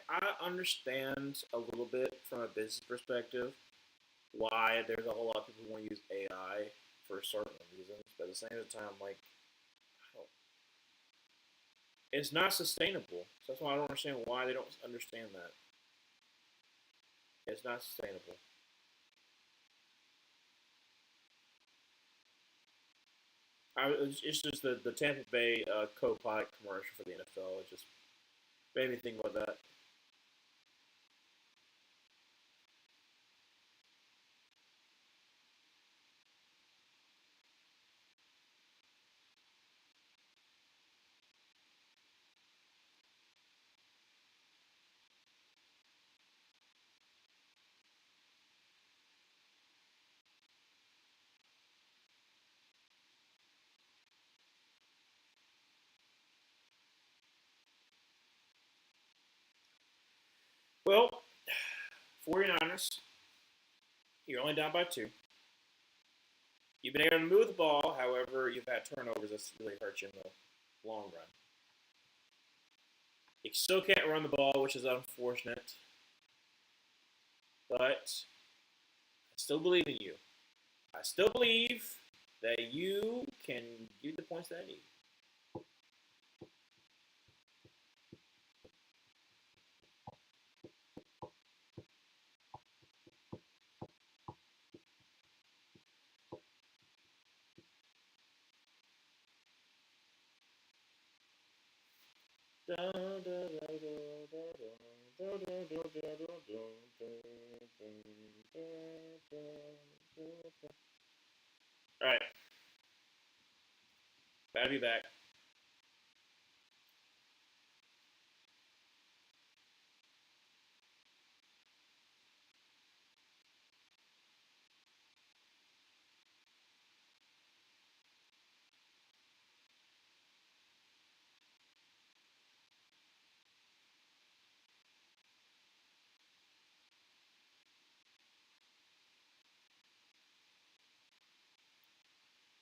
I understand a little bit from a business perspective why there's a whole lot of people who want to use AI for certain reasons, but at the same time, like, it's not sustainable. So that's why I don't understand why they don't understand that. It's not sustainable. It's just the Tampa Bay Coke product commercial for the NFL. It just made me think about that. Well, 49ers, you're only down by two. You've been able to move the ball, however, you've had turnovers that's really hurt you in the long run. You still can't run the ball, which is unfortunate, but I still believe in you. I still believe that you can give the points that I need. All right, glad to be back.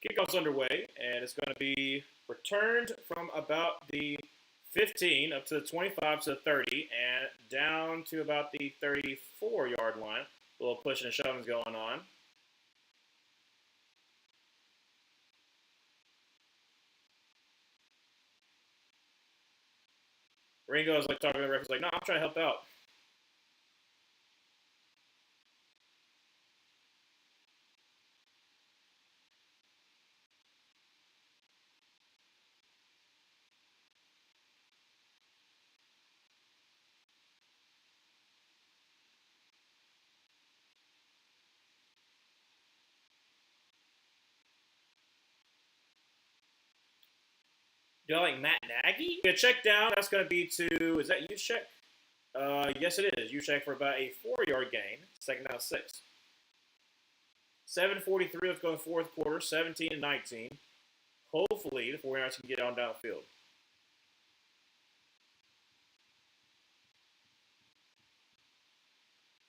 Kickoff's underway, and it's going to be returned from about the 15 up to the 25 to the 30, and down to about the 34-yard line. A little pushing and shoving going on. Ringo's like talking to the referee, like, "No, I'm trying to help out." Do I like Matt Nagy? A check down. That's going to be to, is that you check? Yes, it is. You check for about a 4-yard gain. Second down 6. 7:43. Let's go in the fourth quarter. 17-19. Hopefully, the 49ers can get on downfield.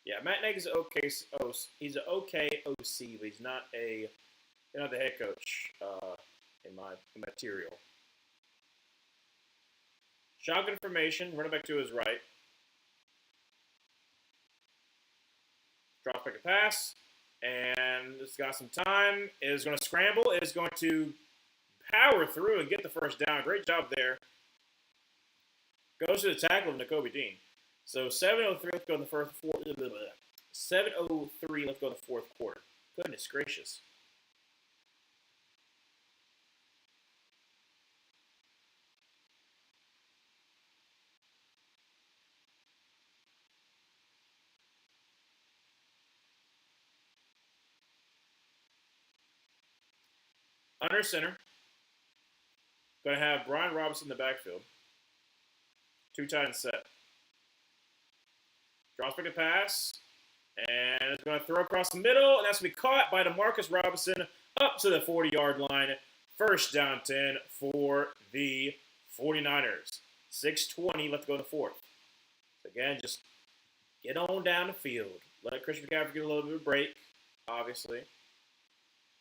Yeah, Matt Nagy's okay. He's an okay OC, but he's not the head coach in my material. Shotgun formation, running back to his right. Drops back a pass, And it's got some time. It is going to scramble. It is going to power through and get the first down. Great job there. Goes to the tackle of Nakobe Dean. So 7:03 left to go in the first 7:03 left to go in the fourth quarter. Goodness gracious. Under center. Going to have Brian Robinson in the backfield. Two tight end set. Draws back a pass. And it's going to throw across the middle. And that's going to be caught by DeMarcus Robinson up to the 40-yard line. First down 10 for the 49ers. 6:20 left to go in the fourth. So again, just get on down the field. Let Christian McCaffrey get a little bit of a break, obviously.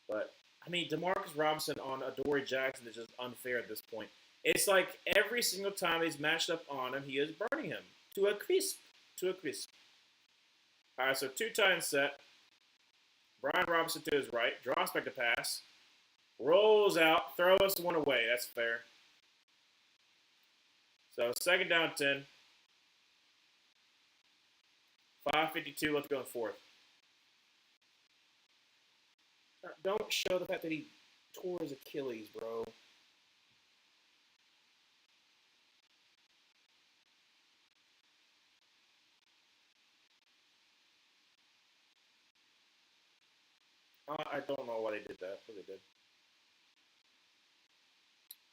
But, I mean, DeMarcus Robinson on Adoree Jackson is just unfair at this point. It's like every single time he's matched up on him, he is burning him to a crisp. To a crisp. All right, so two tight end set. Brian Robinson to his right. Draws back the pass. Rolls out. Throws one away. That's fair. So second down 10. 5:52 left to go in fourth. Don't show the fact that he tore his Achilles, bro. I don't know why they did that, but they did.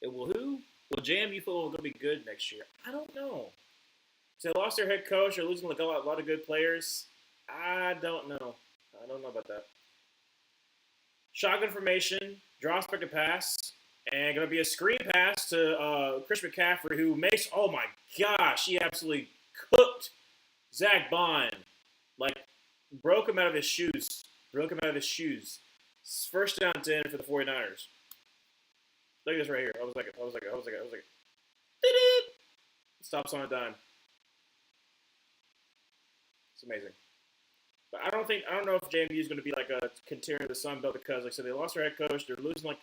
It will who? Will JMU football going to be good next year? I don't know. So they lost their head coach. They're losing like a lot of good players. I don't know. I don't know about that. Shotgun formation. Draws back a pass. And going to be a screen pass to Chris McCaffrey, who makes, oh my gosh, he absolutely cooked Zach Bond. Like, broke him out of his shoes. First down 10 for the 49ers. Look at this right here. I was like, stops on a dime. It's amazing. But I don't know if JMU is going to be like a contender of the Sun Belt because, like I said, they lost their head coach. They're losing like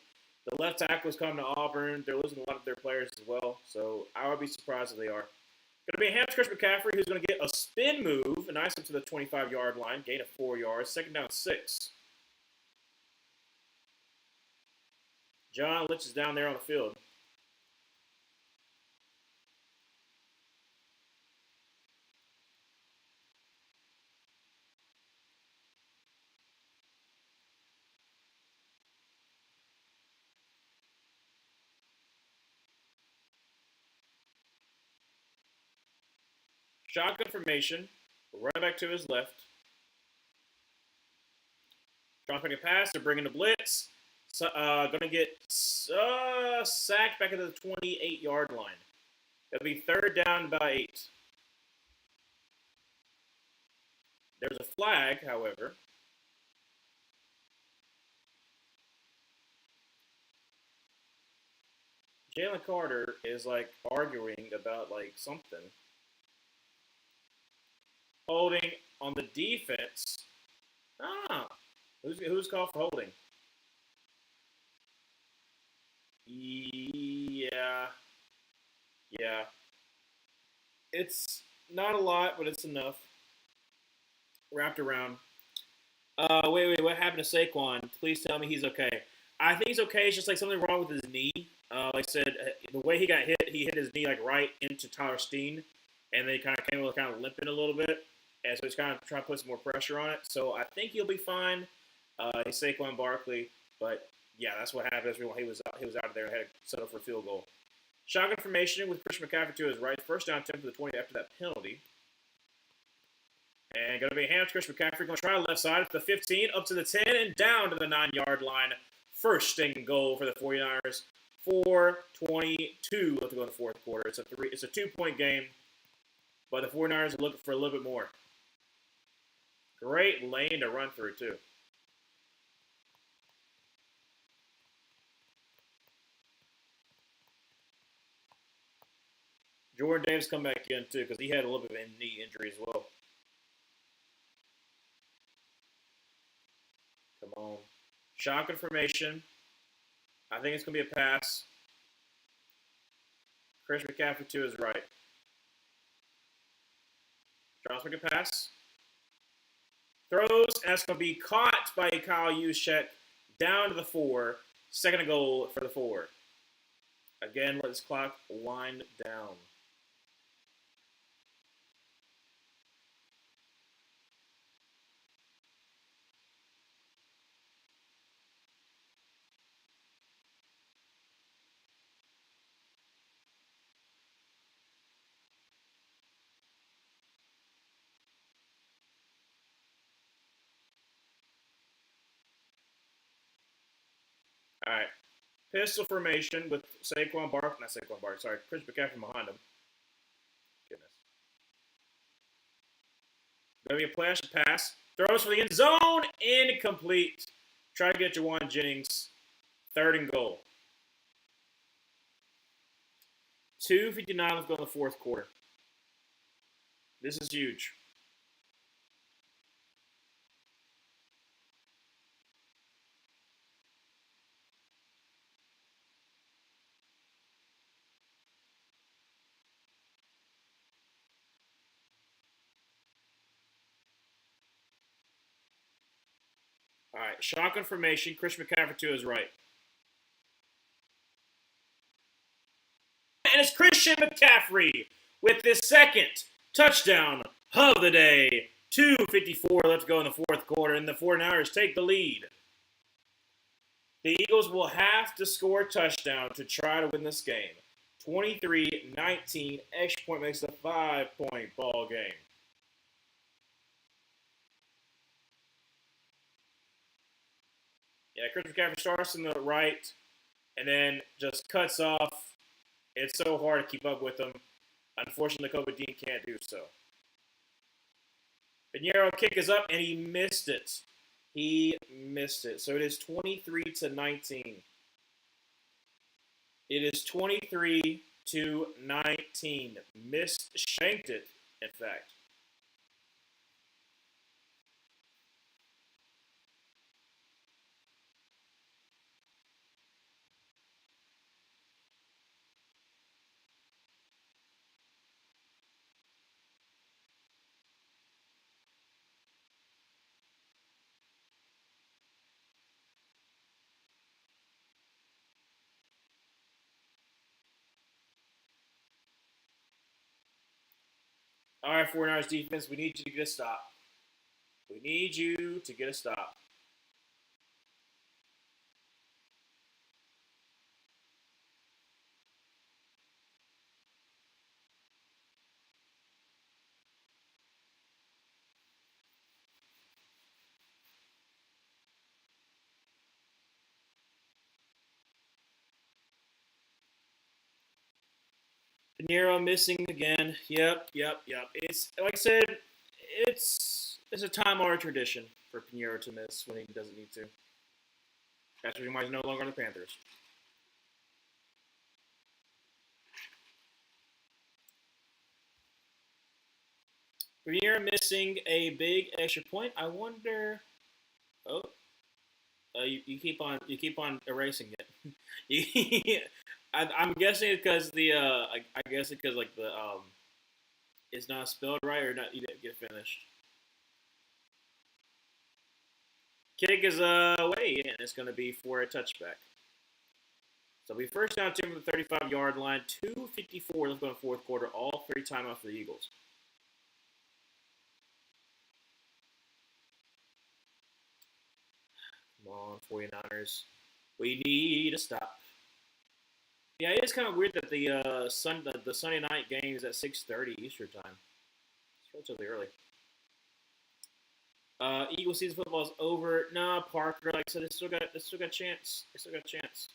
the left tackle is coming to Auburn. They're losing a lot of their players as well. So I would be surprised if they are. Going to be a hand to Chris McCaffrey, who's going to get a spin move, a nice up to the 25-yard line, gain of 4 yards, second down 6. John Litch is down there on the field. Shotgun formation. Running back to his left. Dropping a pass. They're bringing the blitz. So, going to get sacked back into the 28-yard line. It'll be third down by 8. There's a flag, however. Jalen Carter is like arguing about like something. Holding on the defense. Who's called for holding? Yeah. It's not a lot, but it's enough. Wrapped around. Wait. What happened to Saquon? Please tell me he's okay. I think he's okay. It's just like something wrong with his knee. Like I said, the way he got hit, he hit his knee like right into Tyler Steen, and then he kind of came kind of limping a little bit. And so he's kind of trying to put some more pressure on it. So I think he'll be fine. He's Saquon Barkley, but yeah, that's what happened. He was out of there and had to settle for a field goal. Shotgun formation with Christian McCaffrey to his right. First down 10 for the 20 after that penalty. And going to be a hand to Christian McCaffrey. Going to try left side to the 15, up to the 10, and down to the 9-yard line. First and goal for the 49ers. 4:22 left to go in the fourth quarter. It's a 2-point game, but the 49ers are looking for a little bit more. Great lane to run through, too. Jordan Davis come back in, too, because he had a little bit of a knee injury as well. Shotgun formation. I think it's going to be a pass. Chris McCaffrey to his right. Draws make a pass. Throws, and that's going to be caught by Kyle Juszczyk down to the 4. Second and goal for the 4. Again, let this clock wind down. All right. Pistol formation with Chris McCaffrey behind him. Goodness. Going to be a flash pass. Throws for the end zone. Incomplete. Try to get Juwan Jennings. Third and goal. 2:59 left to go in the fourth quarter. This is huge. All right, shotgun formation. Chris McCaffrey to his right. And it's Christian McCaffrey with his second touchdown of the day. 2:54 left to go in the fourth quarter, and the 49ers take the lead. The Eagles will have to score a touchdown to try to win this game. 23-19, extra point makes it a 5-point ball game. Yeah, Chris McCaffrey starts in the right and then just cuts off. It's so hard to keep up with him. Unfortunately, Kobe Dean can't do so. Pinheiro kick is up, and he missed it. He missed it. So it is 23-19. It is 23-19. Shanked it, in fact. All right, 49ers defense, we need you to get a stop. We need you to get a stop. Pinheiro missing again. Yep. It's like I said, it's a time-honored tradition for Pinheiro to miss when he doesn't need to. That's why he's no longer on the Panthers. Pinheiro missing a big extra point. I wonder. Oh, you keep on erasing it. I'm guessing it's because I guess it's because like the it's not spelled right or not. You didn't get finished. Kick is away, and it's going to be for a touchback. So we first down 2 from the 35-yard line. 2:54 left to go in the fourth quarter. All 3 timeouts for the Eagles. Come on, 49ers. We need a stop. Yeah, it is kind of weird that the Sunday night game is at 6:30 Eastern time. It's relatively early. Eagles season football is over. Nah, Parker. Like I said, they still got a chance. They still got a chance.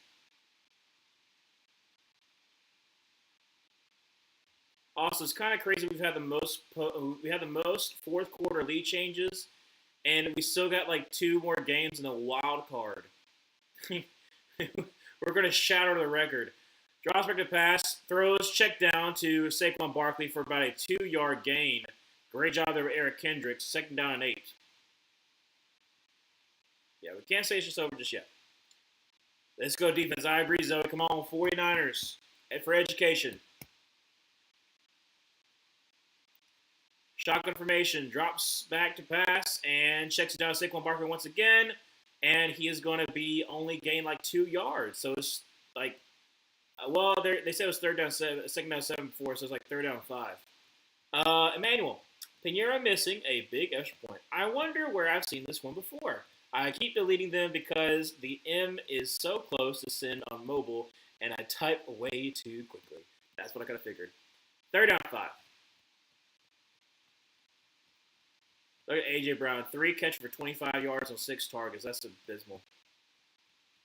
Also, it's kind of crazy. We had the most fourth quarter lead changes, and we still got like 2 more games in the wild card. We're going to shatter the record. Draws back to pass, throws, check down to Saquon Barkley for about a 2-yard gain. Great job there with Eric Kendricks. Second down and 8. Yeah, we can't say it's just over just yet. Let's go defense. I agree, Zoe. Come on, 49ers. For education. Shotgun formation. Drops back to pass and checks it down to Saquon Barkley once again. And he is going to be only gain like 2 yards. So it's like, well, they said it was third down 7, second down 7 before, so it's like third down 5. Emmanuel. Pinheiro missing a big extra point. I wonder where I've seen this one before. I keep deleting them because the M is so close to send on mobile, and I type way too quickly. That's what I kind of figured. Third down 5. Look at A.J. Brown. 3 catches for 25 yards on 6 targets. That's abysmal.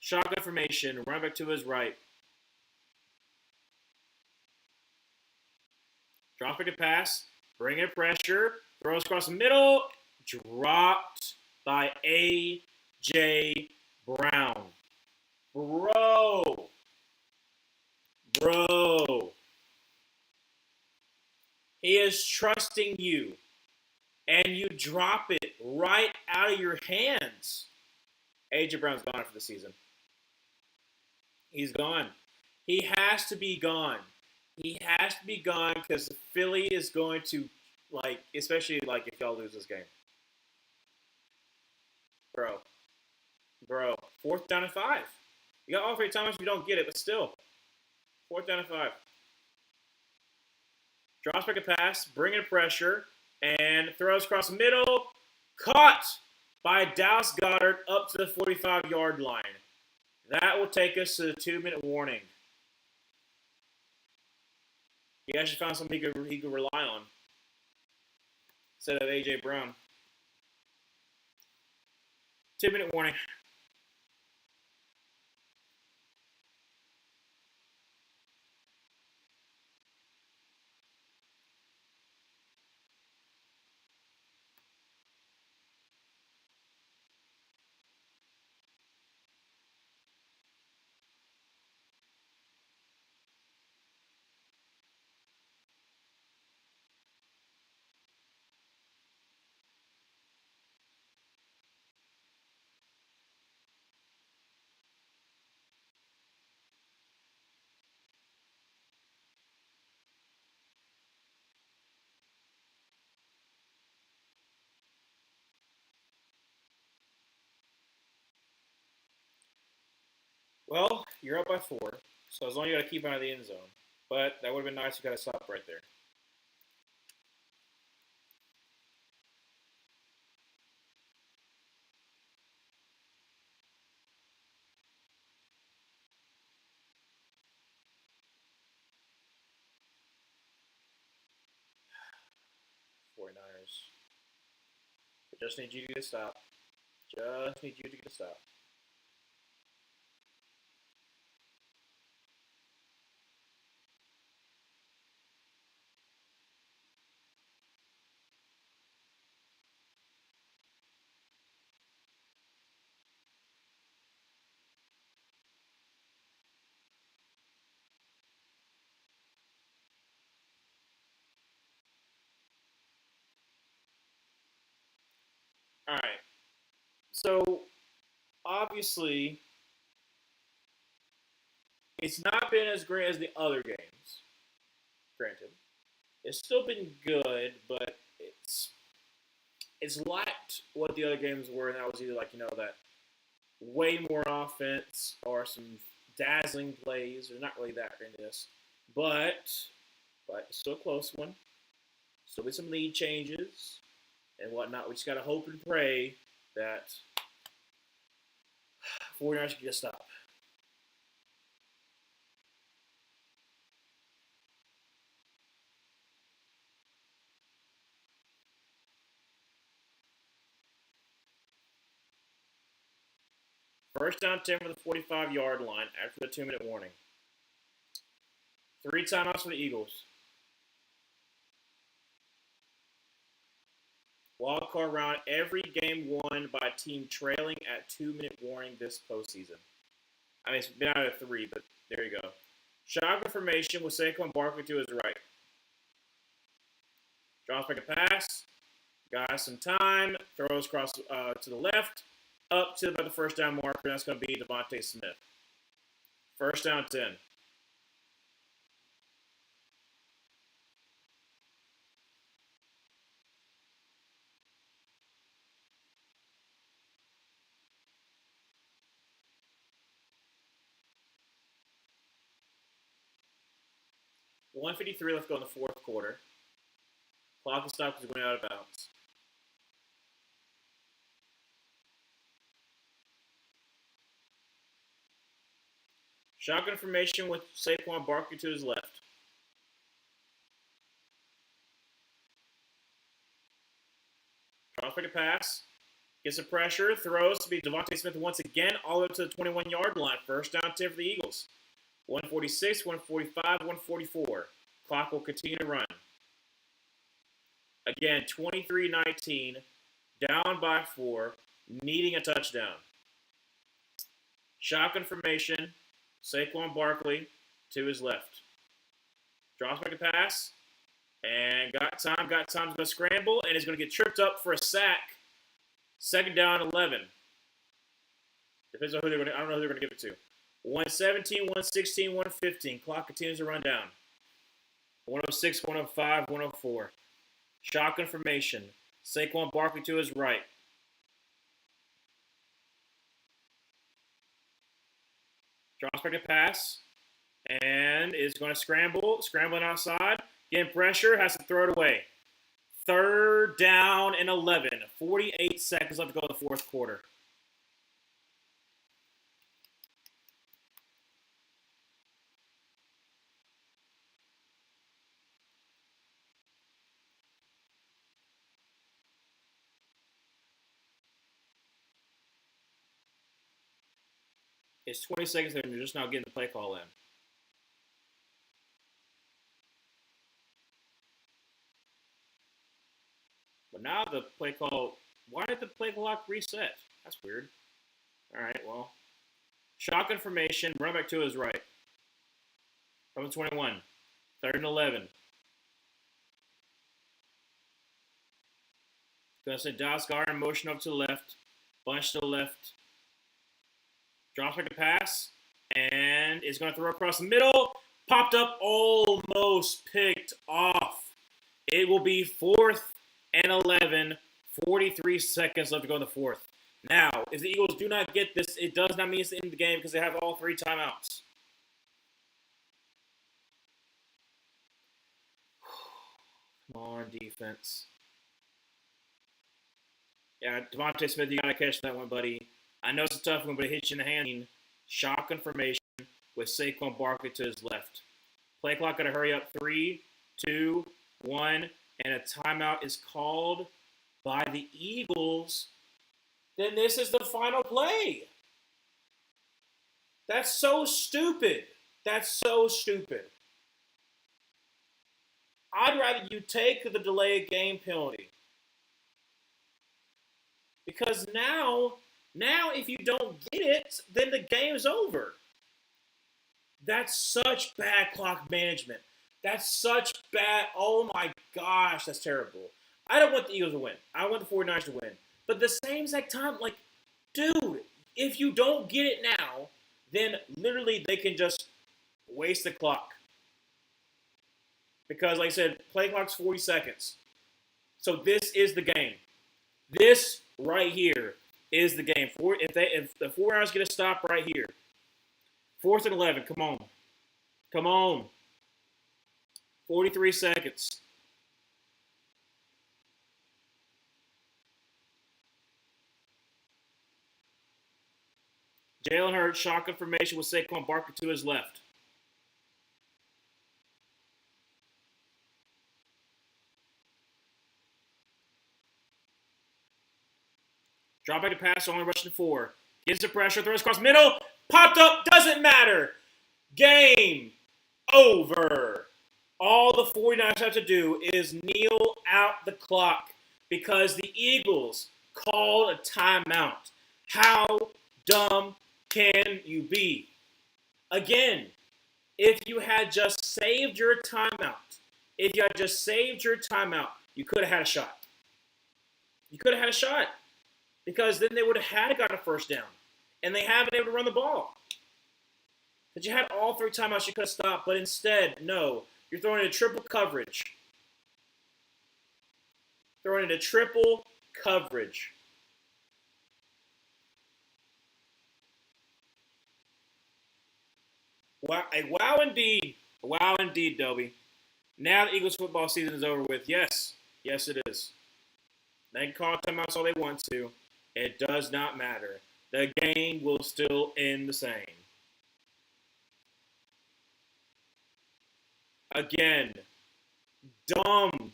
Shotgun formation. Run back to his right. Drop back to pass. Bring in pressure. Throws across the middle. Dropped by A.J. Brown. Bro. He is trusting you. And you drop it right out of your hands. A.J. Brown's gone for the season. He's gone. He has to be gone. He has to be gone because Philly is going to, like, especially like if y'all lose this game. Bro. 4th down and 5. You got all 3 times if you don't get it, but still. 4th down and 5. Drops back a pass, bringing pressure, and throws across the middle. Caught by Dallas Goedert up to the 45-yard line. That will take us to the 2-minute warning. He actually found something he could rely on instead of A.J. Brown. 2-minute warning. Well, you're up by 4, so as long as you got to keep out of the end zone. But that would have been nice. You got to stop right there. Just need you to get a stop. Just need you to get a stop. All right. So, obviously, it's not been as great as the other games. Granted, it's still been good, but it's lacked what the other games were, and that was either like that way more offense or some dazzling plays. There's not really that in this, but it's still a close one. Still be some lead changes and whatnot. We just gotta hope and pray that 49ers can get a stop. First down 10 for the 45-yard line after the 2-minute warning. 3 timeouts for the Eagles. Wildcard round, every game won by a team trailing at 2-minute warning this postseason. I mean, it's been out of 3, but there you go. Shotgun formation with Saquon Barkley to his right. Drops back a pass. Got some time. Throws across to the left. up to about the first down marker. That's going to be Devontae Smith. First down 10. .153 left to go in the fourth quarter. Clock is stopped because we're going out of bounds. Shotgun formation with Saquon Barkley to his left. Draws back a pass. Gets the pressure. Throws to be Devontae Smith once again all the way up to the 21-yard line. First down 10 for the Eagles. 146, 145, 144. Clock will continue to run. Again, 23-19. Down by 4. Needing a touchdown. Shotgun formation. Saquon Barkley to his left. Drops back a pass. And got time to scramble. And is going to get tripped up for a sack. Second down, 11. Depends on who they're going to, I don't know who they're going to give it to. 117, 116, 115. Clock continues to run down. 106, 105, 104. Shotgun formation. Saquon Barkley to his right. Drops back a pass. And is going to scramble. Scrambling outside. Getting pressure. Has to throw it away. Third down and 11. 48 seconds left to go in the fourth quarter. It's 20 seconds and they're just now getting the play call in. But now the play call, why did the play clock reset? That's weird. All right, well. Shotgun formation, run back to his right. From the 21. Third and 11. Gonna send Dallas Goedert in motion up to the left. Bunch to the left. Drops back a pass. And is going to throw across the middle. Popped up, almost picked off. It will be 4th and 11. 43 seconds left to go in the fourth. Now, if the Eagles do not get this, it does not mean it's the end of the game because they have all 3 timeouts. Come on, defense. Yeah, Devontae Smith, you got to catch that one, buddy. I know it's a tough one, but it hits you in the hand. Shotgun formation with Saquon Barkley to his left. Play clock got to hurry up. 3, 2, 1, and a timeout is called by the Eagles. Then this is the final play. That's so stupid. That's so stupid. I'd rather you take the delayed game penalty. Because now if you don't get it, then the game's over. That's such bad clock management. That's such bad, oh my gosh, that's terrible. I don't want the Eagles to win. I want the 49ers to win. But at the same exact time, like, dude, if you don't get it now, then literally they can just waste the clock. Because, like I said, play clock's 40 seconds. So this is the game. This right here is the game. If the 49ers get a stop right here, 4th and 11, come on. Come on. 43 seconds. Jalen Hurts, shotgun formation with Saquon Barkley to his left. Drop back to pass, only rushing 4. Gets the pressure, throws across middle. Popped up, doesn't matter. Game over. All the 49ers have to do is kneel out the clock because the Eagles called a timeout. How dumb can you be? Again, if you had just saved your timeout, you could have had a shot. You could have had a shot. because then they would have had to got a first down, and they haven't been able to run the ball. But you had all 3 timeouts you could have stopped, but instead, no, you're throwing into triple coverage. Throwing into triple coverage. Wow, wow indeed. Wow indeed, Dobie. Now the Eagles football season is over with. Yes, it is. They can call timeouts all they want to. It does not matter. The game will still end the same. Again, dumb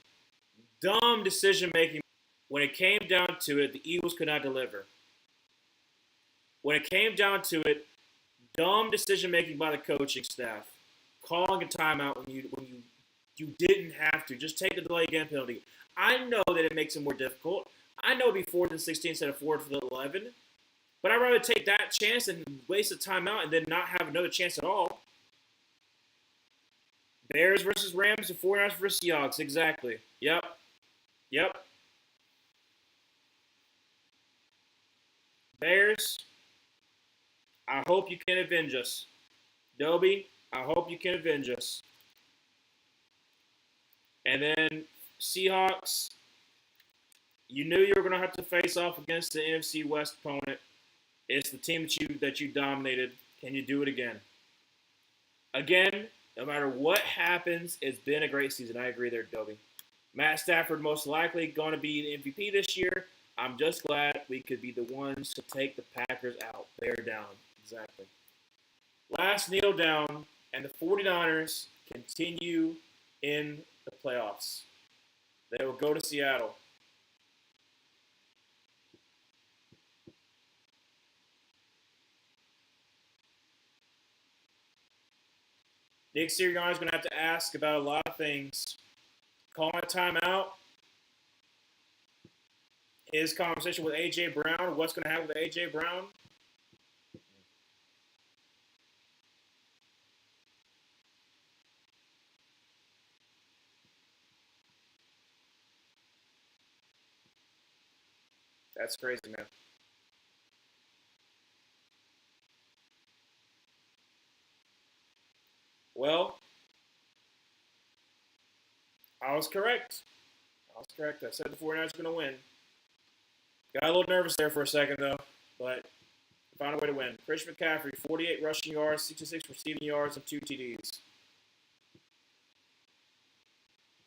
decision making. When it came down to it, the Eagles could not deliver. When it came down to it, dumb decision making by the coaching staff, calling a timeout when you didn't have to. Just take the delay game penalty. I know that it makes it more difficult. I know it'd be 4th and 16 instead of 4th and 11. But I'd rather take that chance and waste a timeout and then not have another chance at all. Bears versus Rams and 49ers versus Seahawks. Exactly. Yep. Bears, I hope you can avenge us. Dobie, I hope you can avenge us. And then Seahawks, you knew you were going to have to face off against the NFC West opponent. It's the team that you dominated. Can you do it again? Again, no matter what happens, it's been a great season. I agree there, Dobie. Matt Stafford most likely going to be the MVP this year. I'm just glad we could be the ones to take the Packers out. Bear down. Exactly. Last kneel down, and the 49ers continue in the playoffs. They will go to Seattle. Nick Sirianni is going to have to ask about a lot of things. Calling a timeout. His conversation with A.J. Brown. What's going to happen with A.J. Brown? That's crazy, man. Well, I was correct. I said the 49ers are going to win. Got a little nervous there for a second, though, but found a way to win. Christian McCaffrey, 48 rushing yards, 66 receiving yards, and 2 TDs.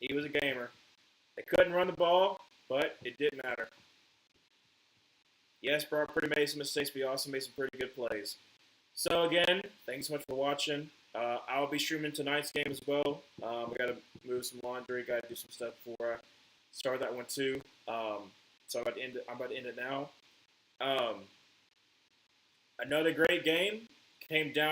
He was a gamer. They couldn't run the ball, but it didn't matter. Yes, Brock Purdy made some mistakes, but he also made some pretty good plays. So, again, thanks so much for watching. I'll be streaming tonight's game as well. We got to move some laundry, got to do some stuff before I start that one too. So I'm about to end it now. Another great game came down